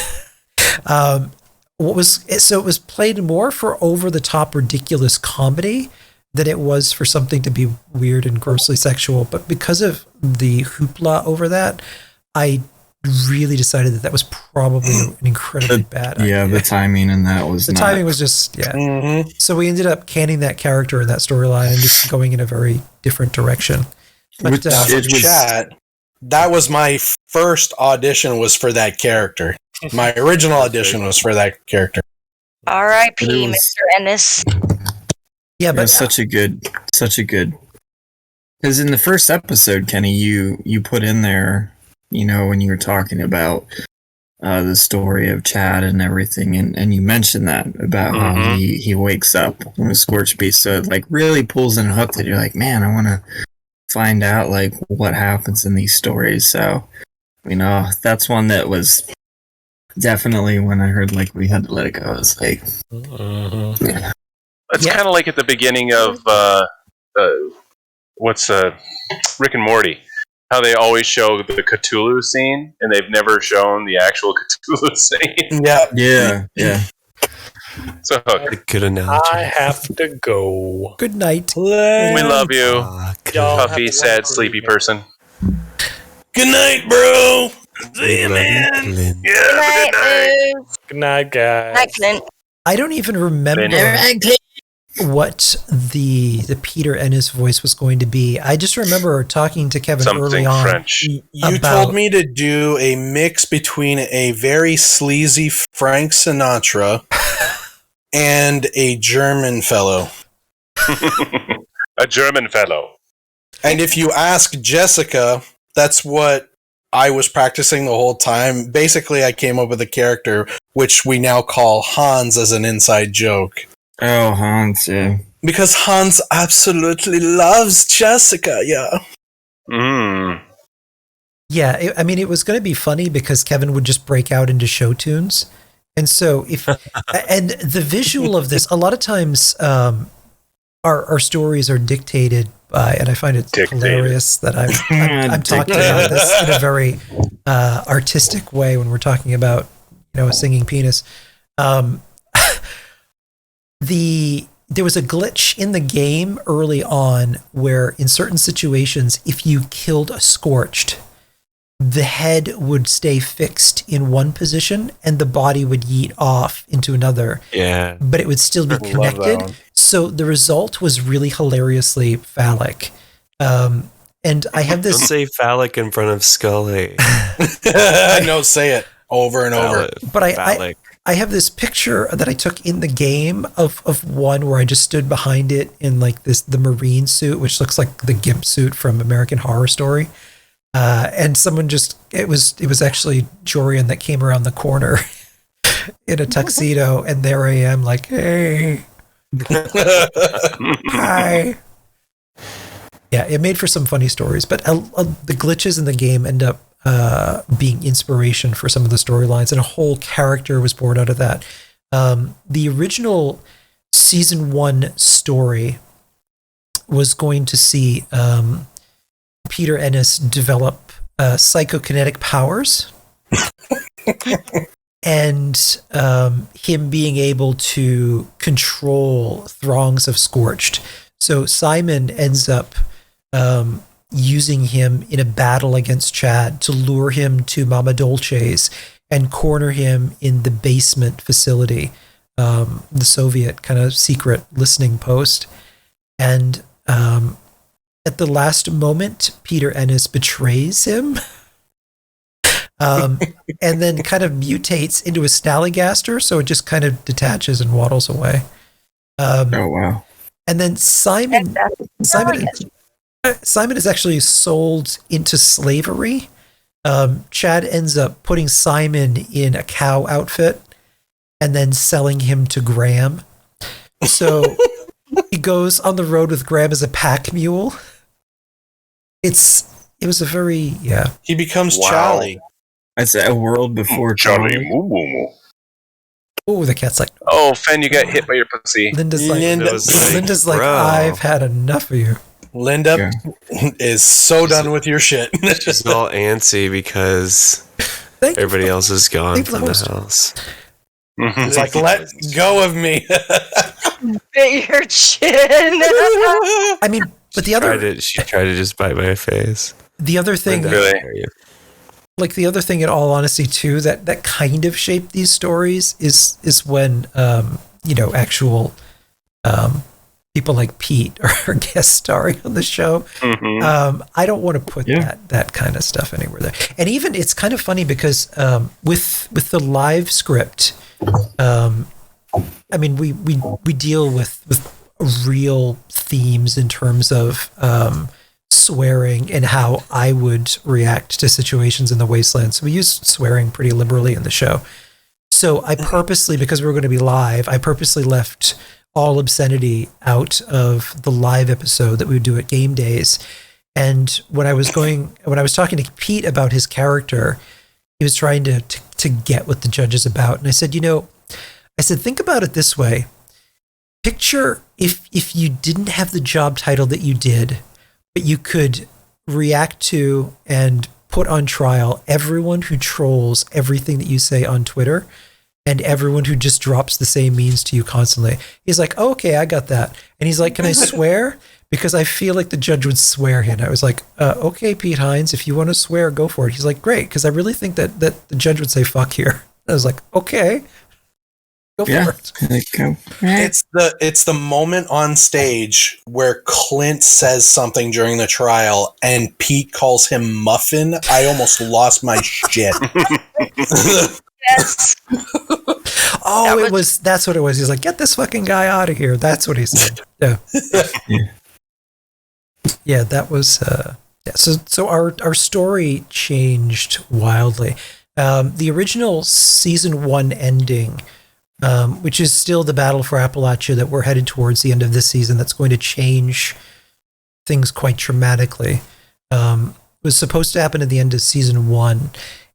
It was played more for over-the-top ridiculous comedy than it was for something to be weird and grossly sexual. But because of the hoopla over that, I really decided that was probably an incredibly bad idea. Yeah, the timing in that was timing was just, So we ended up canning that character and that storyline and just going in a very different direction. But, chat, that was my first audition was for that character. My original audition was for that character. R.I.P. Mr. Ennis. Yeah, but such a good. Because in the first episode, Kenny, you put in there, when you were talking about the story of Chad and everything, and you mentioned that about how he wakes up when a scorched beast, so it like really pulls and hooks it. You're like, man, I want to find out like what happens in these stories. So, that's one that was definitely when I heard like we had to let it go. I was like, It's kind of like at the beginning of Rick and Morty, how they always show the Cthulhu scene, and they've never shown the actual Cthulhu scene. Yeah. So good analogy. I have to go. Good night. We love you, puffy, sad, sleepy person. Good night, bro. See you, man. Yeah, have a good night. Good night, guys. Night, Clint. I don't even remember what the Peter Ennis voice was going to be. I just remember talking to Kevin early on. French. You told me to do a mix between a very sleazy Frank Sinatra and a German fellow. A German fellow. And if you ask Jessica, that's what I was practicing the whole time. Basically, I came up with a character which we now call Hans as an inside joke. Oh, Hans, yeah. Because Hans absolutely loves Jessica, yeah. Yeah, it was going to be funny because Kevin would just break out into show tunes. And so and the visual of this, a lot of times our stories are dictated by, and I find it hilarious that I'm talking about this in a very artistic way when we're talking about, a singing penis. There was a glitch in the game early on where in certain situations, if you killed a scorched, the head would stay fixed in one position and the body would yeet off into another. Yeah. But it would still be connected. So the result was really hilariously phallic. And I have this... Don't say phallic in front of Scully. I know, say it over and over. But I have this picture that I took in the game of one where I just stood behind it in like the Marine suit, which looks like the gimp suit from American Horror Story. And someone it was actually Jorian that came around the corner in a tuxedo, and there I am, like, hey, hi. Yeah, it made for some funny stories, but the glitches in the game end up being inspiration for some of the storylines, and a whole character was born out of that. The original season 1 story was going to see Peter Ennis develop psychokinetic powers and him being able to control throngs of Scorched. So Simon ends up using him in a battle against Chad to lure him to Mama Dolce's and corner him in the basement facility, the Soviet kind of secret listening post. And at the last moment, Peter Ennis betrays him and then kind of mutates into a Snallygaster, so it just kind of detaches and waddles away. Oh, wow. And then Simon is actually sold into slavery. Chad ends up putting Simon in a cow outfit and then selling him to Graham. So he goes on the road with Graham as a pack mule. It was a very, yeah. He becomes Charlie. That's a world before Charlie. Oh, the cat's like, oh, Fen, you got hit by your pussy. Linda's like, I've had enough of you. Linda is so done with your shit. She's all antsy because everybody else is gone from the house. It's like, let go of me. Bit your chin. I mean, but the other... She tried to just bite my face. The other thing... Really? Like, the other thing, in all honesty, too, that kind of shaped these stories is when, actual people like Pete are guest starring on the show. Mm-hmm. I don't want to put that kind of stuff anywhere there. And even, it's kind of funny because with the live script, I mean, we deal with real themes in terms of swearing and how I would react to situations in the Wasteland. So we use swearing pretty liberally in the show. So I purposely, because we were going to be live, I purposely left all obscenity out of the live episode that we would do at game days. And when I was talking to Pete about his character, he was trying to get what the judge is about. And I said, think about it this way. Picture if you didn't have the job title that you did, but you could react to and put on trial everyone who trolls everything that you say on Twitter and everyone who just drops the same memes to you constantly. He's like, oh, okay, I got that. And he's like, can I swear? Because I feel like the judge would swear him. I was like, okay, Pete Hines, if you want to swear, go for it. He's like, great, because I really think that the judge would say fuck here. I was like, okay. Go for it. It's the moment on stage where Clint says something during the trial and Pete calls him Muffin. I almost lost my shit. Yes. That's what it was. He's like, get this fucking guy out of here. That's what he said. Yeah. Yeah, that was so our story changed wildly. The original season 1 ending, which is still the battle for Appalachia that we're headed towards the end of this season, that's going to change things quite dramatically, was supposed to happen at the end of season 1,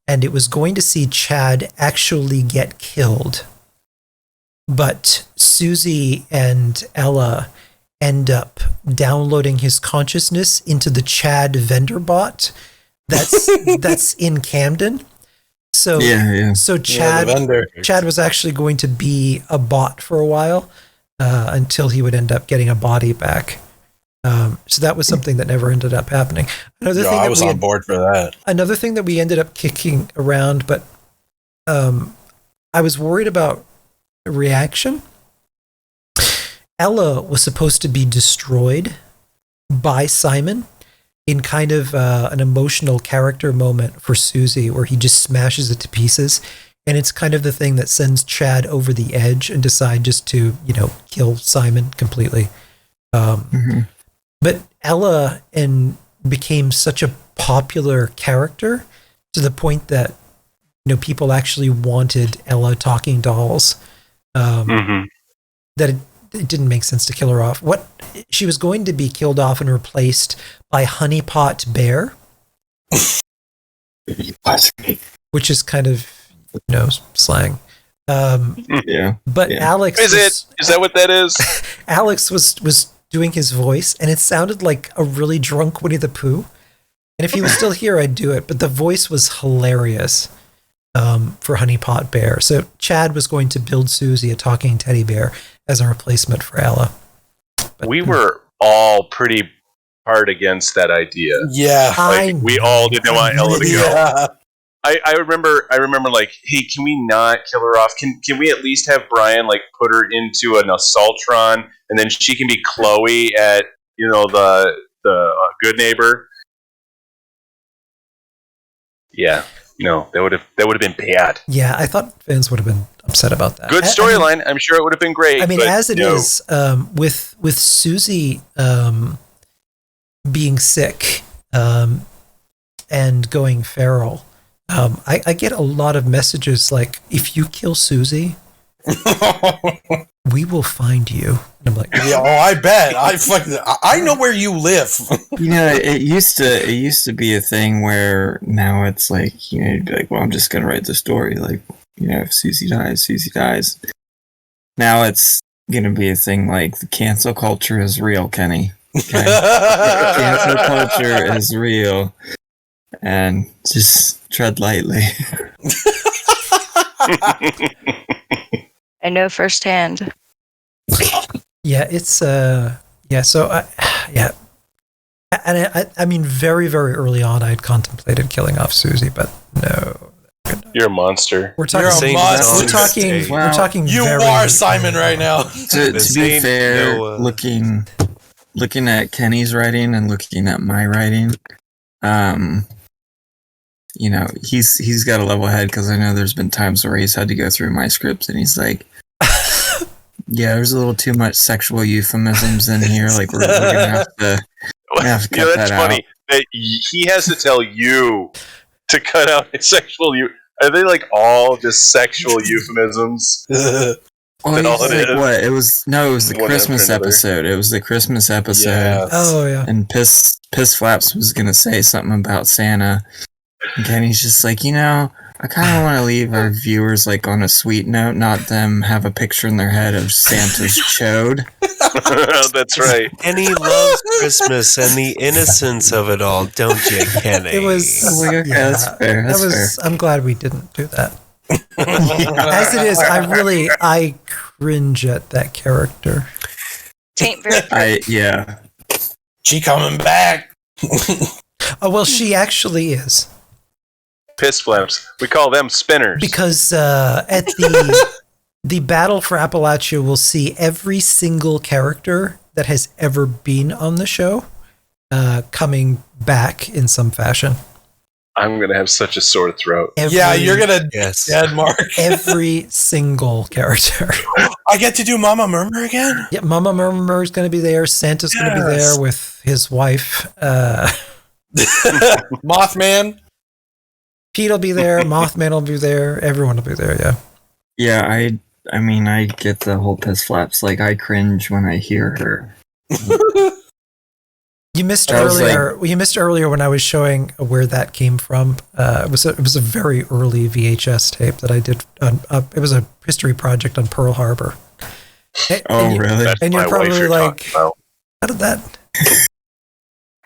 and it was going to see Chad actually get killed. But Susie and Ella end up downloading his consciousness into the Chad vendor bot that's in Camden. So Chad was actually going to be a bot for a while until he would end up getting a body back. So that was something that never ended up happening. I was on board for that. Another thing that we ended up kicking around, but I was worried about reaction. Ella was supposed to be destroyed by Simon in kind of an emotional character moment for Susie, where he just smashes it to pieces. And it's kind of the thing that sends Chad over the edge and decide just to, kill Simon completely. But Ella became such a popular character to the point that, people actually wanted Ella talking dolls. That it didn't make sense to kill her off. She was going to be killed off and replaced by Honeypot Bear. Which is kind of, slang. But Alex is that what that is? Alex was doing his voice, and it sounded like a really drunk Winnie the Pooh. And if he was still here, I'd do it. But the voice was hilarious for Honeypot Bear. So Chad was going to build Susie a talking teddy bear as a replacement for Ella. But we were all pretty hard against that idea. Yeah, we all didn't want Ella to go. I remember like, hey, can we not kill her off? Can we at least have Brian put her into an Assaultron, and then she can be Chloe at the Good Neighbor? Yeah, no, that would have been bad. Yeah, I thought fans would have been upset about that. Good storyline. I'm sure it would have been great. I mean, but as it is, with Susie being sick and going feral. I get a lot of messages like, if you kill Susie, we will find you. And I'm like, I bet. I know where you live. It used to be a thing where now it's like, you'd be like, well, I'm just going to write the story. Like, if Susie dies. Now it's going to be a thing like the cancel culture is real, Kenny. Okay? Cancel culture is real. And just tread lightly. I know firsthand. Yeah, it's so and I mean, very, very early on, I had contemplated killing off Susie, but no. You're a monster. We're talking. We're talking. You are Simon right now. To be fair, looking at Kenny's writing and looking at my writing, he's got a level head, because I know there's been times where he's had to go through my scripts and he's like, yeah, there's a little too much sexual euphemisms in here. Like we're gonna have to cut that's that funny. That he has to tell you to cut out sexual. Are they all just sexual euphemisms? Well, what? It was the Christmas episode. It was the Christmas episode. Yes. Oh yeah. And Piss Flaps was gonna say something about Santa. And Kenny's just like, I kind of want to leave our viewers on a sweet note, not them have a picture in their head of Santa's chode. That's right. Kenny loves Christmas and the innocence of it all, don't you, Kenny? It was. That's fair. Fair. I'm glad we didn't do that. As it is, I cringe at that character. Taint very. She coming back. Oh well, she actually is. Piss flaps. We call them spinners. Because at the Battle for Appalachia, we'll see every single character that has ever been on the show coming back in some fashion. I'm going to have such a sore throat. You're going to dead Mark. Every single character. I get to do Mama Murmur again? Yeah, Mama Murmur is going to be there. Santa's going to be there with his wife. Mothman. Pete will be there. Mothman will be there. Everyone will be there, yeah. Yeah, I mean, I get the whole Piss Flaps. I cringe when I hear her. You missed earlier. You missed earlier when I was showing where that came from. It was a very early VHS tape that I did. It was a history project on Pearl Harbor. Really? And you're probably like, how did that?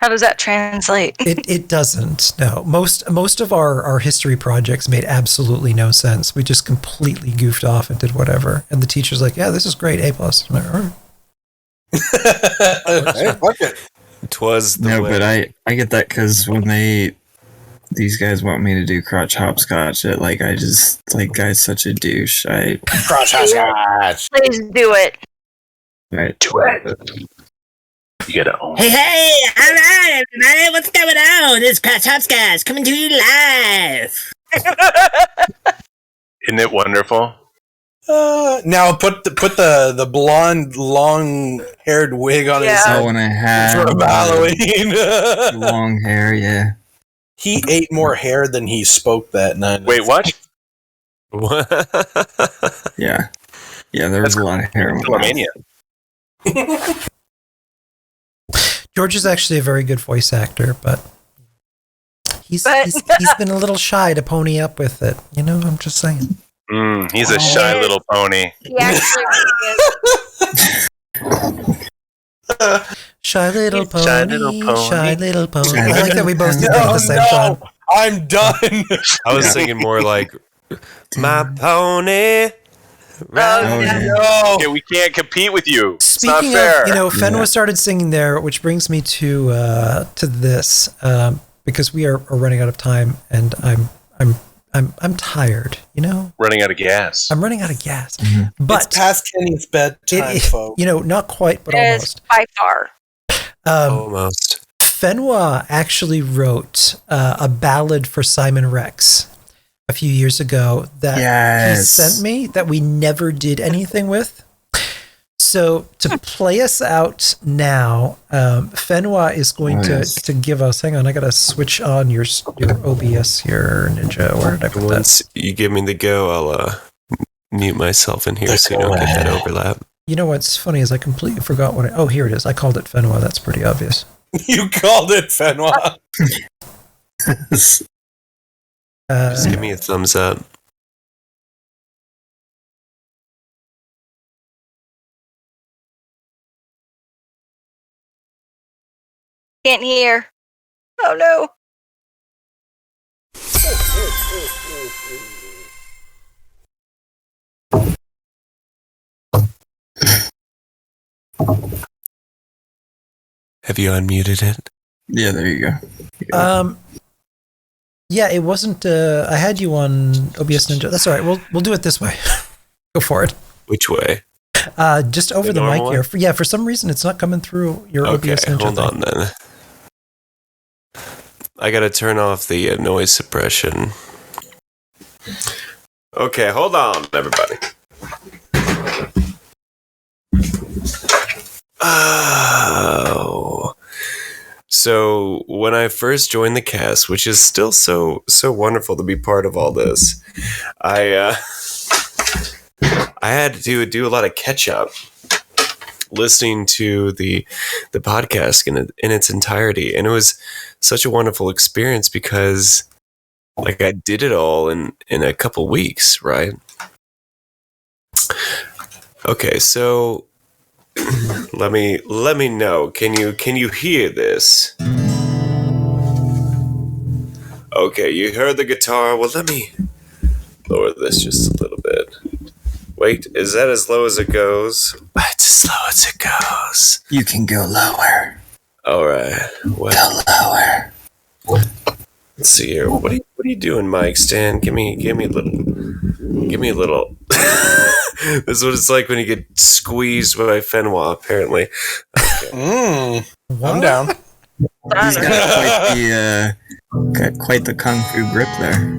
How does that translate? It doesn't. No, most of our history projects made absolutely no sense. We just completely goofed off and did whatever. And the teacher's like, "Yeah, this is great, A+." I'm like, all right. Fuck it. It was the way. But I get that because when these guys want me to do crotch hopscotch, guy's such a douche. Crotch hopscotch. Please do it. Right. Do it. You gotta own. Hey, all right, everybody, what's going on? It's Crotch Hopscotch coming to you live. Isn't it wonderful? Now put the blonde, long-haired wig on his head Oh, and a hat. for Halloween. Long hair, yeah. He ate more hair than he spoke that night. Wait, what? What? Yeah. Yeah, there was a lot of hair. George is actually a very good voice actor, but he's been a little shy to pony up with it. You know, I'm just saying. He's a shy little pony. He actually Shy little pony. Shy little pony. Shy little pony. I like that we both did that at the same time. I'm done. I was thinking more like my pony. No, we can't compete with you. Speaking it's not fair. of, Fenwa started singing there, which brings me to this because we are running out of time, and I'm tired. Running out of gas. I'm running out of gas. Mm-hmm. But it's past Kenny's bedtime, folks. Not quite, but almost. by far. Almost. Fenwa actually wrote a ballad for Simon Rex a few years ago that he sent me that we never did anything with. So to play us out now, Fenwa is going to give us. Hang on, I gotta switch on your OBS here, Ninja. Where did I put Once you give me the go, I'll mute myself in here so you don't get that overlap. You know what's funny is I completely forgot what. Oh, here it is. I called it Fenwa. That's pretty obvious. You called it Fenwa. Just give me a thumbs up. Can't hear. Oh no. Have you unmuted it? Yeah, there you go. Yeah, it wasn't. I had you on OBS Ninja. That's all right. We'll do it this way. Go for it. Which way? Just over the mic here. For some reason, it's not coming through your OBS Ninja. Hold on then. I gotta turn off the noise suppression. Okay, hold on, everybody. Oh. So when I first joined the cast, which is still so wonderful to be part of all this, I had to do a lot of catch up, listening to the podcast in its entirety, and it was such a wonderful experience because, like, I did it all in a couple weeks, right? Okay, so let me know. Can you hear this? Okay, you heard the guitar. Well, let me lower this just a little bit. Wait, is that as low as it goes? It's as low as it goes. You can go lower. All right. Well, go lower. Let's see here. What are you doing, Mike? Stan, give me a little. This is what it's like when you get squeezed by Fenwa, apparently. Okay. I'm down. He's got quite the kung fu grip there.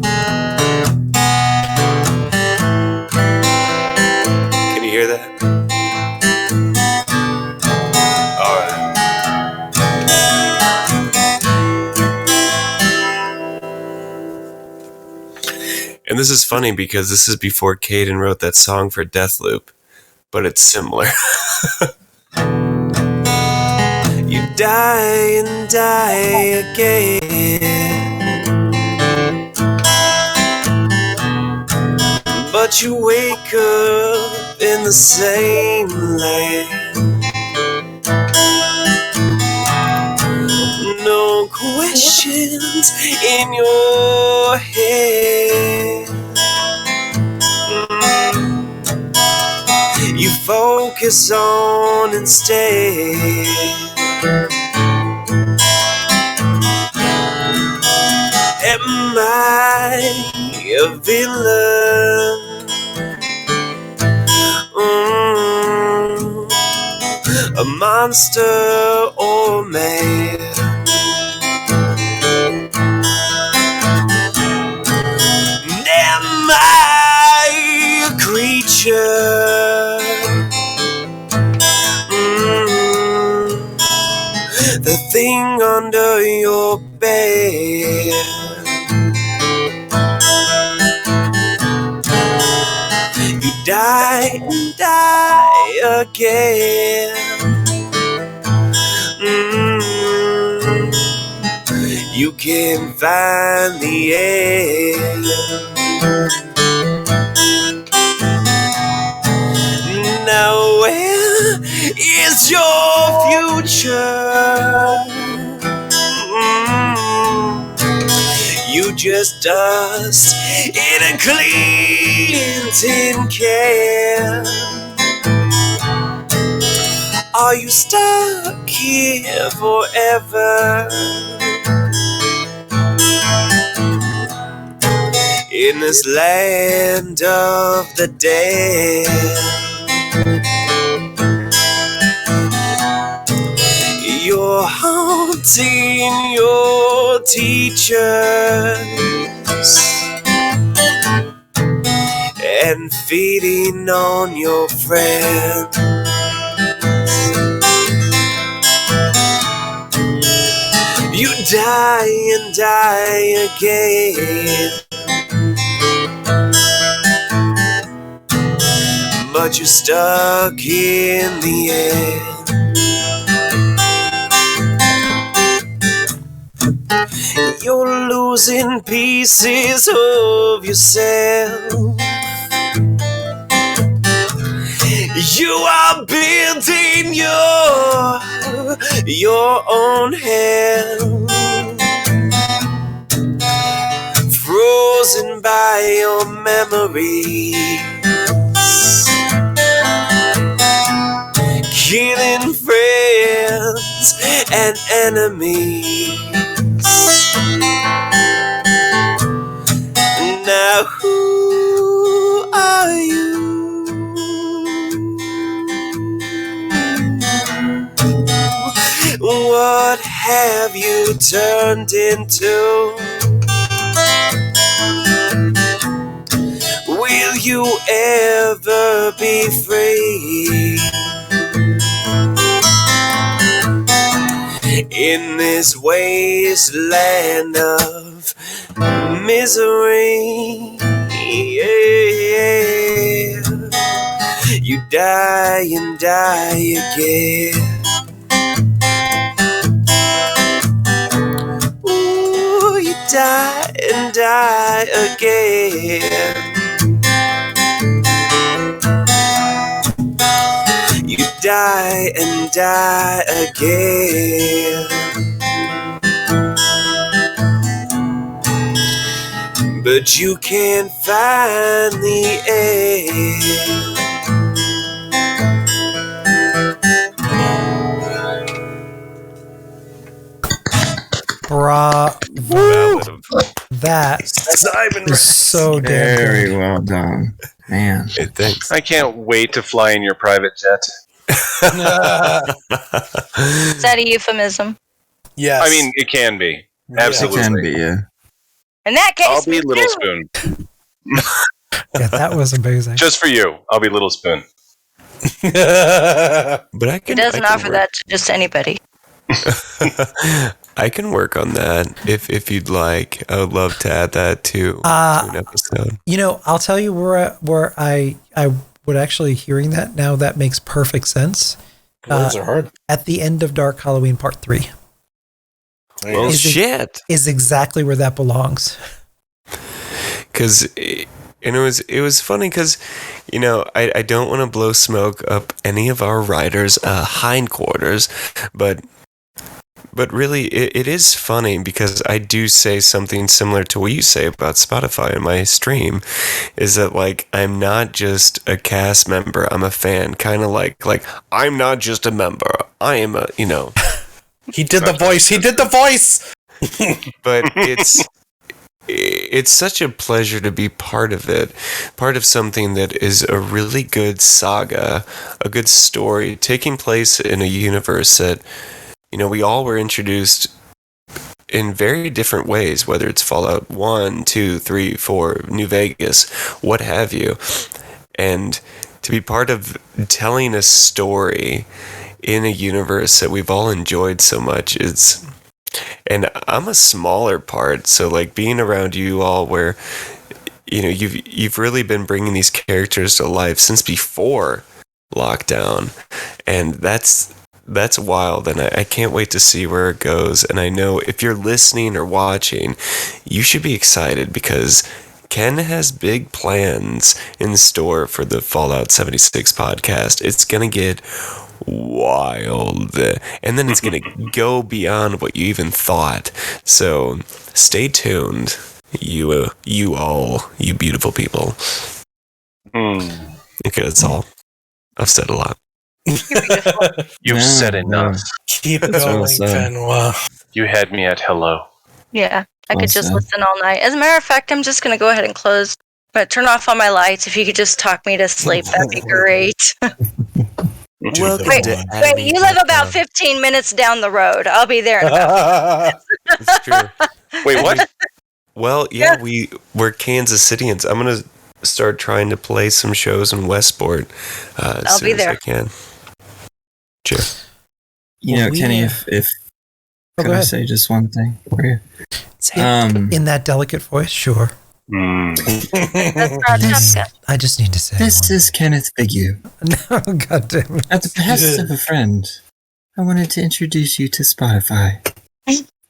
Can you hear that? All right. And this is funny because this is before Caden wrote that song for Deathloop, but it's similar. You die and die again, but you wake up in the same land. No questions in your head. You focus on instead. Am I a villain? A monster or man? Am I under your bed. You die and die again. You can find the end. Now where is your future? You just dust in a clean tin can. Are you stuck here forever? In this land of the dead. You're haunting your teachers and feeding on your friends. You die and die again, but you're stuck in the end. You're losing pieces of yourself. You are building your own hell, frozen by your memories, killing friends and enemies. Now who are you? What have you turned into? Will you ever be free? In this wasteland of misery, yeah. You die and die again. Ooh, you die and die again. You die and die again. But you can't find the end. Bravo. That is so damn Very good. well done, man. Thanks. I can't wait to fly in your private jet. Is that a euphemism? Yes. I mean, it can be. Absolutely. It can be, yeah. In that case, I'll be me Little too. Spoon. Yeah, that was amazing. Just for you, I'll be Little Spoon. But I He can. doesn't I can offer work. that to just anybody. I can work on that if you'd like. I would love to add that to an episode. You know, I'll tell you where I would actually hearing that now. That makes perfect sense. Words are hard. At the end of Dark Halloween Part 3. Well, shit. Is exactly where that belongs. Because it was funny because, you know, I don't want to blow smoke up any of our writers' hindquarters, but really it is funny because I do say something similar to what you say about Spotify in my stream, is that like I'm not just a cast member, I'm a fan, kind of like I'm not just a member, I am a, you know. He did the voice. But it's such a pleasure to be part of it, part of something that is a really good saga, a good story taking place in a universe that, you know, we all were introduced in very different ways, whether it's Fallout 1, 2, 3, 4, New Vegas, what have you. And to be part of telling a story in a universe that we've all enjoyed so much, it's And I'm a smaller part, so like being around you all, where you've really been bringing these characters to life since before lockdown, and that's wild, and I can't wait to see where it goes. And I know if you're listening or watching, you should be excited because Ken has big plans in store for the Fallout 76 podcast. It's gonna get wild, and then it's gonna go beyond what you even thought. So stay tuned, you beautiful people. Okay, that's all. I've said a lot. You've said enough. Keep going, Benoit. You had me at hello. Yeah, I could just listen all night. As a matter of fact, I'm just going to go ahead and close, but turn off all my lights. If you could just talk me to sleep, that'd be great. Wait, you live about 15 minutes down the road. I'll be there in about 15 minutes. It's true. Wait, what? Well, yeah, we're Kansas Cityans. I'm going to start trying to play some shows in Westport as soon as I can. Sure. Kenny, if could I say just one thing for you? In that delicate voice, sure. I just need to say this is Kenneth Bigu. No, God damn it. At the behest of a friend, I wanted to introduce you to Spotify.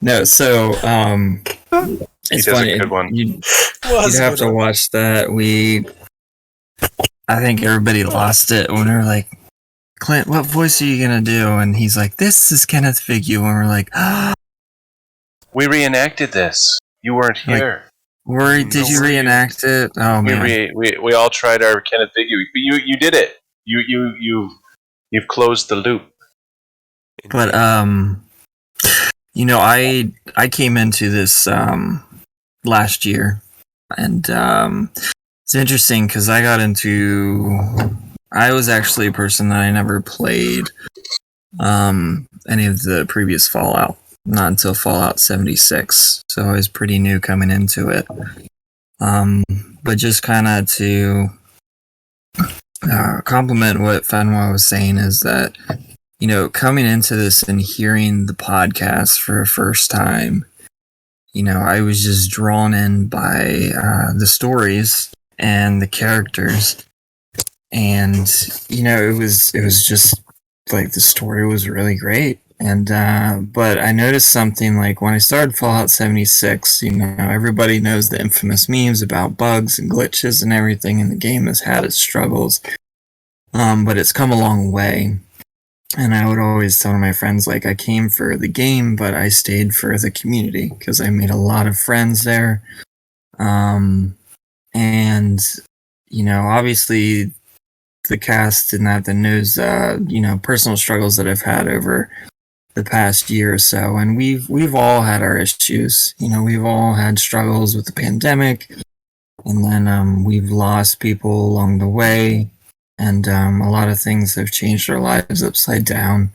No, so it's funny. You'd have to watch that. I think everybody lost it when we were like, Clint, what voice are you gonna do? And he's like, this is Kenneth Bigu. And we're like, we reenacted this. You weren't here. Did you reenact it? Oh man, we all tried our Kenneth Bigu. You did it. You've closed the loop. But I came into this last year, and it's interesting because I was actually a person that I never played any of the previous Fallout, not until Fallout 76. So I was pretty new coming into it. But just kind of to compliment what Fanwa was saying is that, coming into this and hearing the podcast for the first time, I was just drawn in by the stories and the characters. And, it was just like the story was really great. And, but I noticed something like when I started Fallout 76, everybody knows the infamous memes about bugs and glitches and everything, and the game has had its struggles. But it's come a long way. And I would always tell my friends, like, I came for the game, but I stayed for the community because I made a lot of friends there. And, obviously the cast and that knows, personal struggles that I've had over the past year or so. And we've all had our issues. We've all had struggles with the pandemic. And then we've lost people along the way. And a lot of things have changed our lives upside down.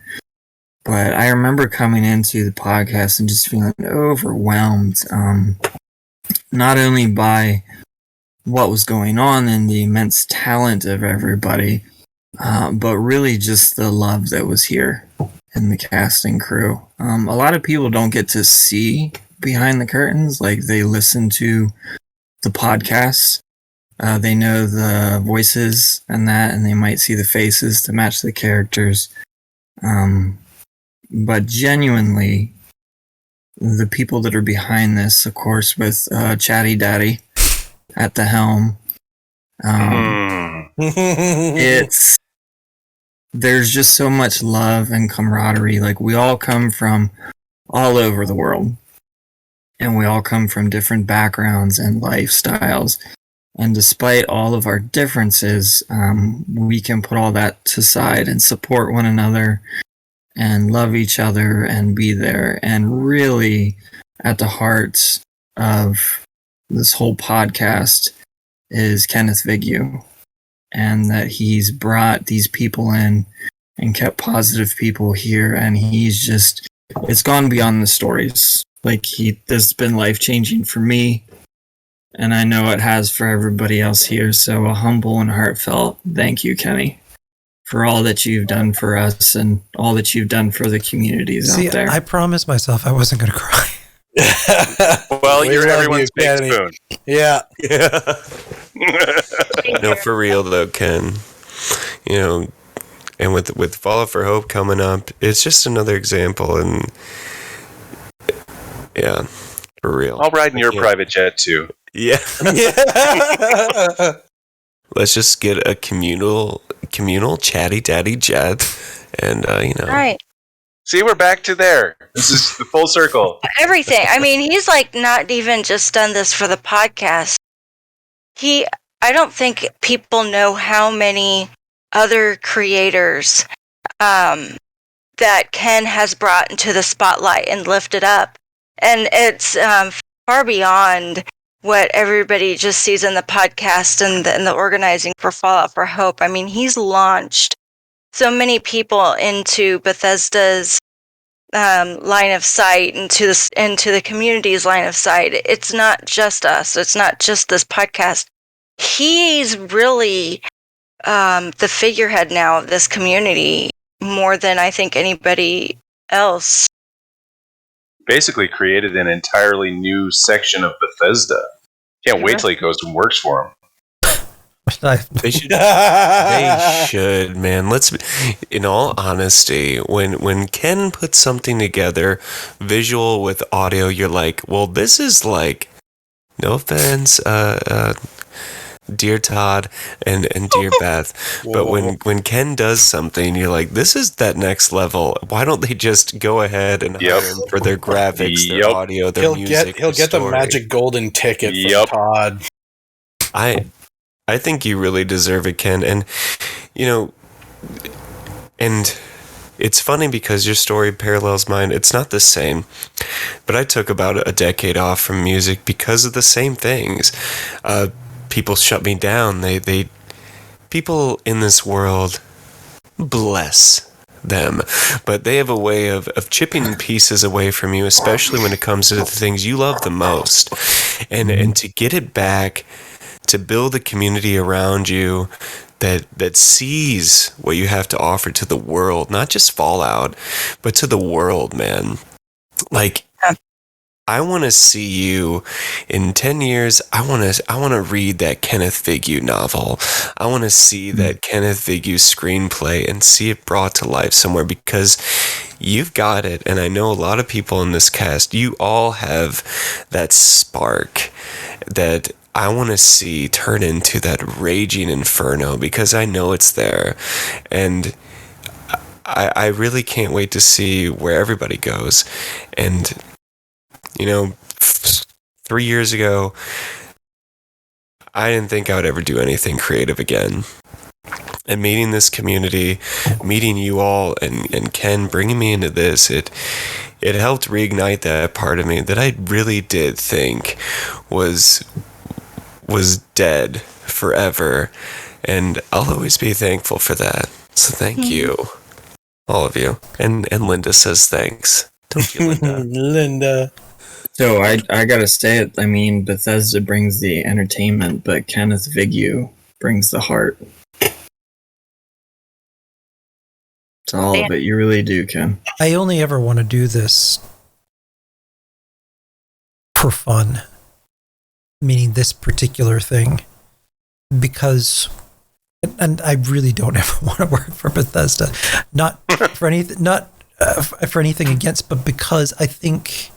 But I remember coming into the podcast and just feeling overwhelmed, not only by what was going on and the immense talent of everybody, but really just the love that was here in the casting crew. A lot of people don't get to see behind the curtains. Like, they listen to the podcasts. They know the voices and that, and they might see the faces to match the characters. But genuinely, the people that are behind this, of course, with Chatty Daddy at the helm, there's just so much love and camaraderie. Like, we all come from all over the world, and we all come from different backgrounds and lifestyles. And despite all of our differences, we can put all that to side and support one another and love each other and be there. And really, at the heart of this whole podcast is Kenneth Bigu, and that he's brought these people in and kept positive people here. And it's gone beyond the stories. Like, this has been life-changing for me. And I know it has for everybody else here. So a humble and heartfelt thank you, Kenny. for all that you've done for us and all that you've done for the communities See, out there. I promised myself I wasn't going to cry. Well, you're everyone's big spoon. Yeah. No, for real though, Ken. You know, and with Fallout for Hope coming up, it's just another example. And yeah, for real. I'll ride in your private jet too. Yeah. Let's just get a communal chatty daddy jet, and Right. See, we're back to there. This is the full circle. Everything. I mean, he's like not even just done this for the podcast. I don't think people know how many other creators that Ken has brought into the spotlight and lifted up. And it's far beyond what everybody just sees in the podcast and the organizing for Fallout for Hope. I mean, he's launched so many people into Bethesda's line of sight, into the community's line of sight. It's not just us. It's not just this podcast. He's really the figurehead now of this community more than I think anybody else. Basically created an entirely new section of Bethesda. Can't wait till he goes and works for him. They should. They should, man. In all honesty, when Ken puts something together, visual with audio, you're like, well, this is like, no offense, dear Todd and dear Beth, but when Ken does something, you're like, this is that next level. Why don't they just go ahead and hire him for their graphics, their audio, their music? He'll get the magic golden ticket from Todd. I think you really deserve it, Ken. And, and it's funny because your story parallels mine. It's not the same, but I took about a decade off from music because of the same things. People shut me down. People in this world, bless them, but they have a way of chipping pieces away from you, especially when it comes to the things you love the most. And to get it back, to build a community around you that sees what you have to offer to the world, not just Fallout, but to the world, man. Like, I want to see you in 10 years. I want to read that Kenneth Vigue novel. I want to see that Kenneth Vigue screenplay and see it brought to life somewhere, because you've got it. And I know a lot of people in this cast, you all have that spark that I want to see turn into that raging inferno, because I know it's there. And I really can't wait to see where everybody goes. And 3 years ago, I didn't think I would ever do anything creative again. And meeting this community, meeting you all, and Ken bringing me into this, it helped reignite that part of me that I really did think was dead forever. And I'll always be thankful for that. So thank you, all of you. And Linda says thanks. Don't you, Linda? Linda. So I gotta say it. I mean, Bethesda brings the entertainment, but Kenneth Vigue brings the heart. It's all of it. You really do, Ken. I only ever want to do this for fun, meaning this particular thing, because, and I really don't ever want to work for Bethesda, not for anything, for anything against, but because I think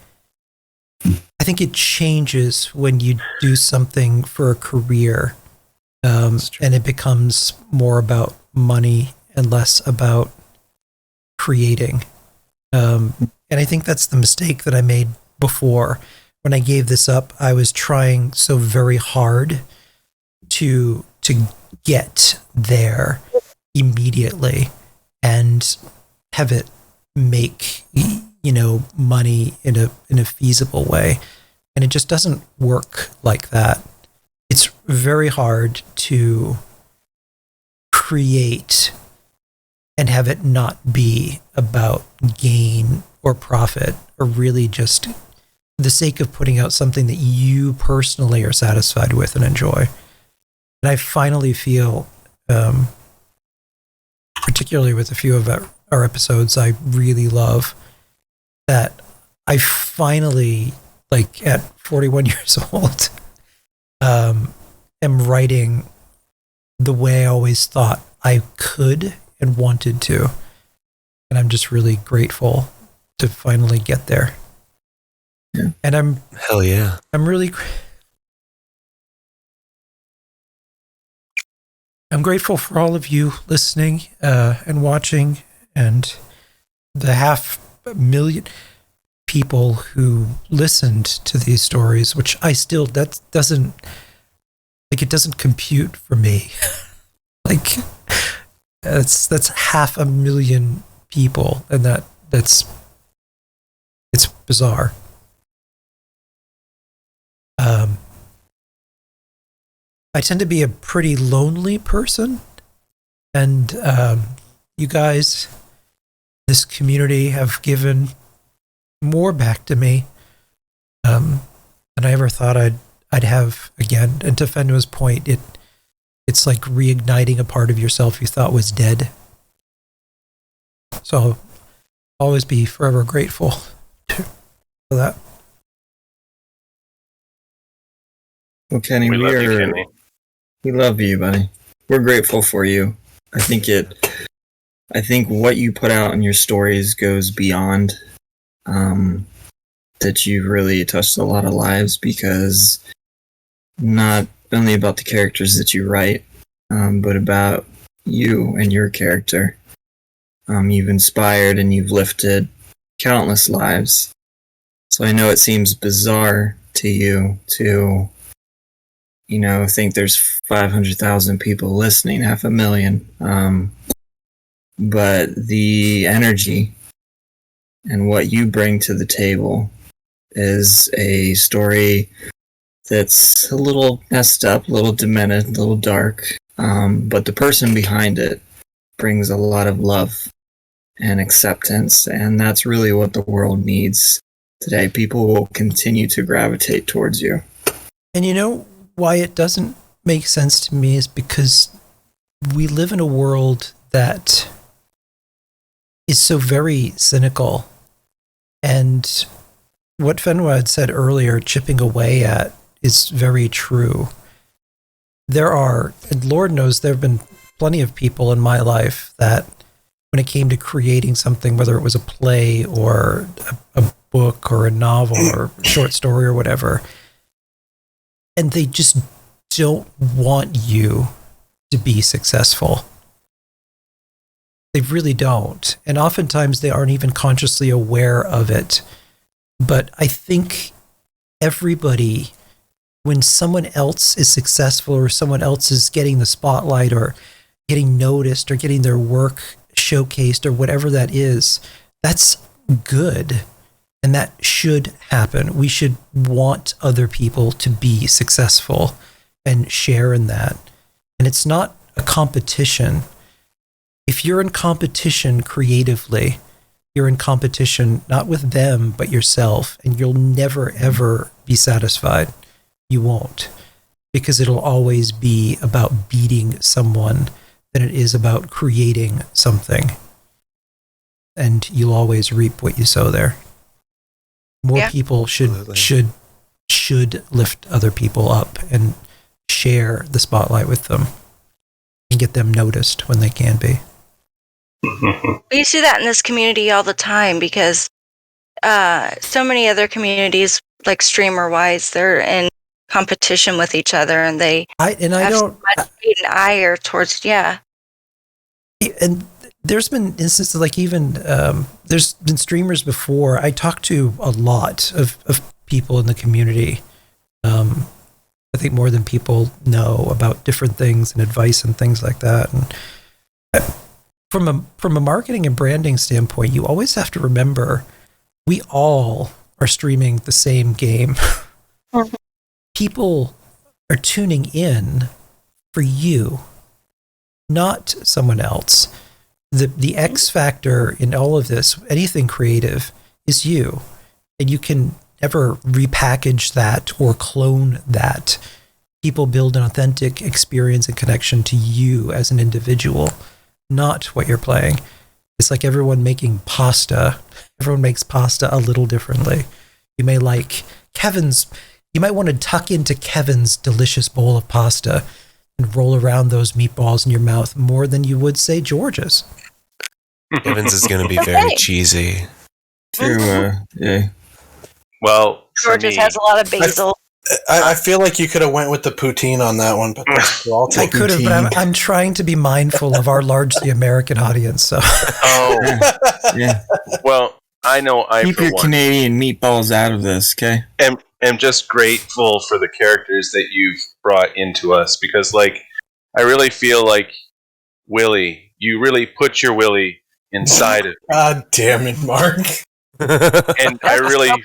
it changes when you do something for a career, and it becomes more about money and less about creating. And I think that's the mistake that I made before. When I gave this up, I was trying so very hard to get there immediately and have it make money in a feasible way. And it just doesn't work like that. It's very hard to create and have it not be about gain or profit, or really just the sake of putting out something that you personally are satisfied with and enjoy. And I finally feel particularly with a few of our episodes, I really love that I finally, like at 41 years old, am writing the way I always thought I could and wanted to. And I'm just really grateful to finally get there. Yeah. And I'm hell yeah. I'm grateful for all of you listening and watching, and the 500,000 people who listened to these stories, which that doesn't compute for me. Like that's 500,000 people, and it's bizarre. I tend to be a pretty lonely person, and you guys, this community, have given more back to me than I ever thought I'd have again. And to Fenwa's point, it's like reigniting a part of yourself you thought was dead. So I'll always be forever grateful for that. Well, Kenny, we love you, buddy. We're grateful for you. I think what you put out in your stories goes beyond that. You really touched a lot of lives, because not only about the characters that you write, but about you and your character. You've inspired and you've lifted countless lives. So I know it seems bizarre to you to think there's 500,000 people listening, 500,000. But the energy and what you bring to the table is a story that's a little messed up, a little demented, a little dark. But the person behind it brings a lot of love and acceptance. And that's really what the world needs today. People will continue to gravitate towards you. And why it doesn't make sense to me is because we live in a world that is so very cynical. And what Fenwa had said earlier, chipping away at, is very true. And Lord knows there have been plenty of people in my life that when it came to creating something, whether it was a play or a book or a novel or a short story or whatever, and they just don't want you to be successful. They really don't. And oftentimes they aren't even consciously aware of it. But I think everybody, when someone else is successful or someone else is getting the spotlight or getting noticed or getting their work showcased or whatever that is, that's good. And that should happen. We should want other people to be successful and share in that. And it's not a competition. If you're in competition creatively, you're in competition not with them, but yourself. And you'll never, ever be satisfied. You won't. Because it'll always be about beating someone than it is about creating something. And you'll always reap what you sow there. More people should lift other people up and share the spotlight with them and get them noticed when they can be. We see that in this community all the time, because so many other communities, like streamer-wise, they're in competition with each other, and they have so much hate and ire towards, And there's been instances like even there's been streamers before. I talked to a lot of people in the community. I think more than people know about different things and advice and things like that. And from a marketing and branding standpoint, you always have to remember we all are streaming the same game. People are tuning in for you, not someone else. The X factor in all of this, anything creative, is you. And you can never repackage that or clone that. People build an authentic experience and connection to you as an individual. not what you're playing. It's like everyone making pasta. Everyone makes pasta a little differently. You may like you might want to tuck into Kevin's delicious bowl of pasta and roll around those meatballs in your mouth more than you would, say, George's. Kevin's is going to be very cheesy. True, yeah. Well, George's has a lot of basil. I feel like you could have went with the poutine on that one, but I'll I take could have, but I'm trying to be mindful of our largely American audience. So, Yeah. Well, I know I Keep for your one, Canadian meatballs out of this, okay? am just grateful for the characters that you've brought into us, because, like, I really feel like Willie, you really put your Willie inside of me. God damn it, Mark. And I really am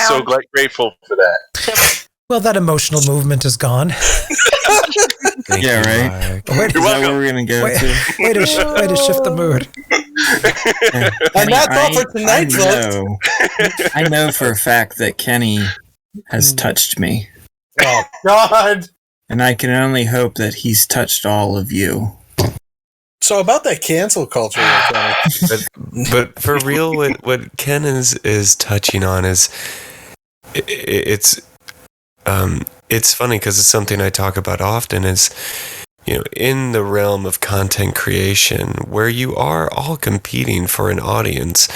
so grateful for that. well, that emotional movement is gone. Yeah, right. Wait, Is that where we're gonna go to? way to shift the mood. And that's all for tonight, folks. I know for a fact that Kenny has touched me, Oh, God. and I can only hope that he's touched all of you. So about that cancel culture, But for real, what Ken is touching on is it's funny because it's something I talk about often. Is in the realm of content creation where you are all competing for an audience,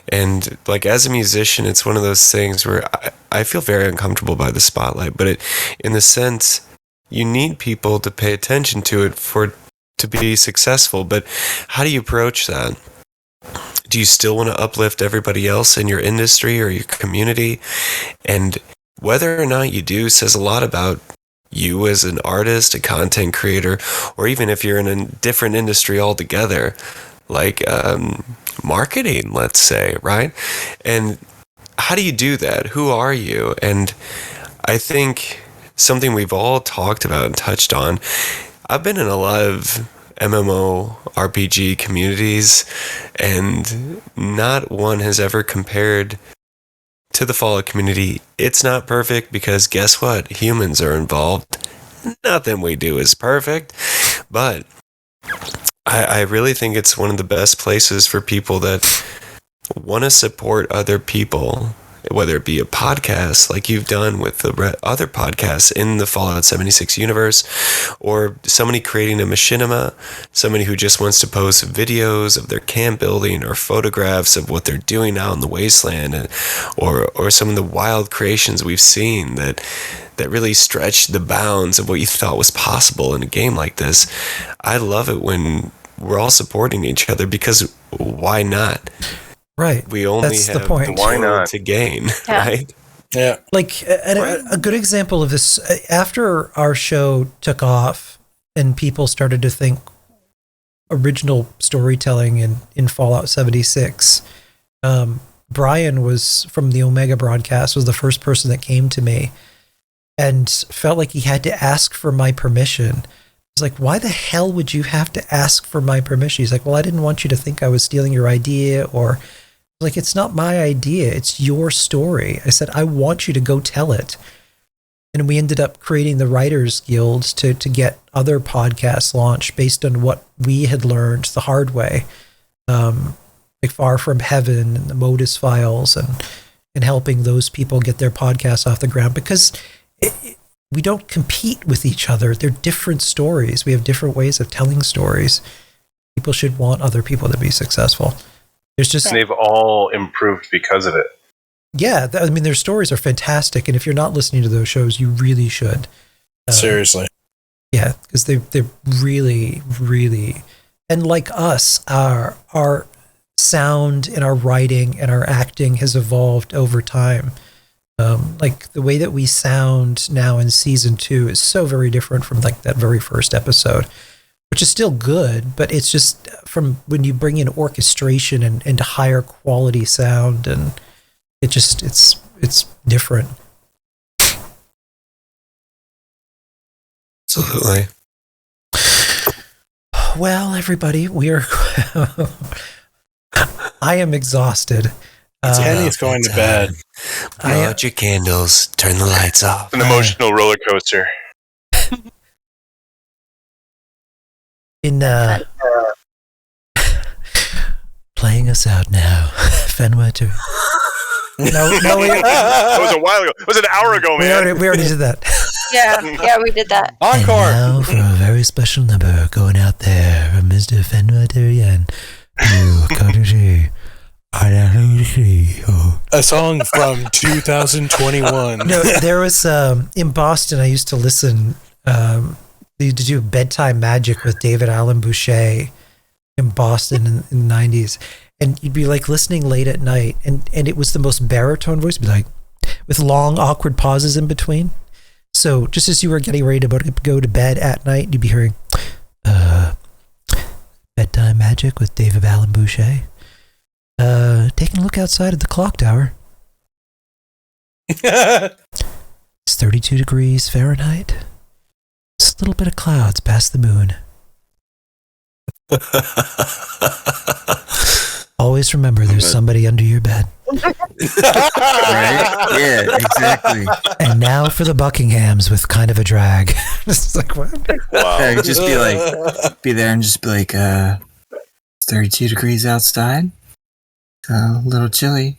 and like as a musician, it's one of those things where I feel very uncomfortable by the spotlight. But in the sense, you need people to pay attention to it to be successful. But how do you approach that? Do you still want to uplift everybody else in your industry or your community? And whether or not you do says a lot about you as an artist, a content creator, or even if you're in a different industry altogether, like marketing, let's say, right? And how do you do that? Who are you? And I think something we've all talked about and touched on, I've been in a lot of MMO RPG communities, and not one has ever compared to the Fallout community. It's not perfect because guess what? Humans are involved. Nothing we do is perfect, but I really think it's one of the best places for people that want to support other people, whether it be a podcast like you've done with the other podcasts in the Fallout 76 universe, or somebody creating a machinima, somebody who just wants to post videos of their camp building or photographs of what they're doing out in the Wasteland, or some of the wild creations we've seen that really stretch the bounds of what you thought was possible in a game like this. I love it when we're all supporting each other, because why not? Right. We only That's have the point. why not to gain, right? Yeah. Like a good example of this, after our show took off and people started to think original storytelling in Fallout 76, Brian was from the Omega broadcast, was the first person that came to me and felt like he had to ask for my permission. I was like, why the hell would you have to ask for my permission? He's like, well, I didn't want you to think I was stealing your idea, or like, it's not my idea. It's your story. I said, I want you to go tell it. And we ended up creating the Writers Guild to get other podcasts launched based on what we had learned the hard way. Like Far From Heaven and the Modus Files, and helping those people get their podcasts off the ground, because we don't compete with each other. They're different stories. We have different ways of telling stories. People should want other people to be successful. There's just, they've all improved because of it. Yeah, I mean, their stories are fantastic, and if you're not listening to those shows, you really should. Seriously. Yeah, because they're really, really, and like us, our sound and our writing and our acting has evolved over time. Like the way that we sound now in season 2 is so very different from like that very first episode, which is still good, but it's just from when you bring in orchestration and higher quality sound, and it just, it's different. Absolutely. Well, everybody, we are, I am exhausted. Kenny's going to bed. Blow out your candles, turn the lights off. An emotional roller coaster. playing us out now. Fenway to. No, That was a while ago. It was an hour ago, man. We already did that. Yeah, we did that. Encore. And now for a very special number going out there from Mr. Fenway Turian to Carter. A song from 2021. No, there was in Boston. I used to listen. They used to do bedtime magic with David Allen Boucher in Boston in the 90s, and you'd be like listening late at night, and it was the most baritone voice, be like with long awkward pauses in between. So just as you were getting ready to go to bed at night, you'd be hearing bedtime magic with David Allen Boucher. Taking a look outside at the clock tower. It's 32 degrees Fahrenheit. Just a little bit of clouds past the moon. Always remember there's somebody under your bed. Right? Yeah, exactly. And now for the Buckinghams with kind of a drag. It's like, what? Wow. I could just be there and just be like, it's 32 degrees outside. A little chilly.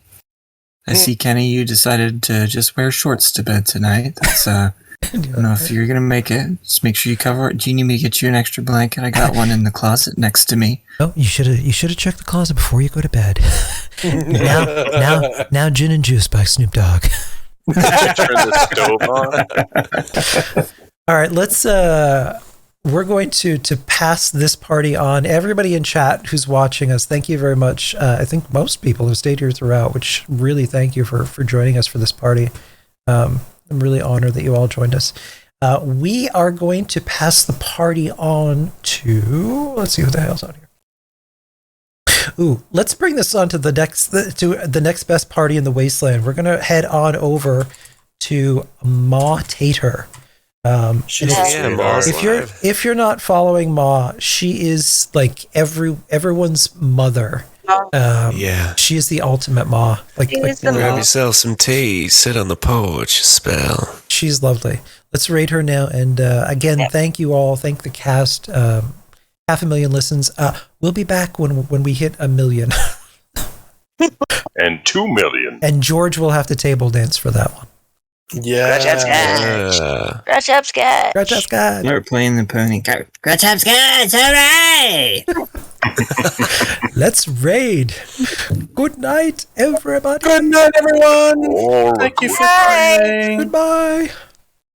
I see, Kenny, you decided to just wear shorts to bed tonight. That's, I don't know if you're going to make it. Just make sure you cover it. Do you need me to get you an extra blanket? I got one in the closet next to me. Oh, you should have checked the closet before you go to bed. now, Gin and Juice by Snoop Dogg. Turn the stove on. All right, let's. We're going to pass this party on. Everybody in chat who's watching us, thank you very much. I think most people have stayed here throughout, which really thank you for joining us for this party. I'm really honored that you all joined us. We are going to pass the party on to, let's see who the hell's on here. Ooh, let's bring this on to the next best party in the Wasteland. We're going to head on over to Ma Tater. If you're not following Ma, she is like everyone's mother. She is the ultimate Ma. Grab yourself some tea, sit on the porch, spell. She's lovely. Let's rate her now. And again, thank you all. Thank the cast. 500,000 listens. We'll be back when we hit 1 million. And 2 million. And George will have to table dance for that one. Yeah. Scratch up, Scott. They're playing the pony. Scratch up, Scott. Hooray! Let's raid. Good night, everybody. Good night, everyone. Thank you for playing. Goodbye.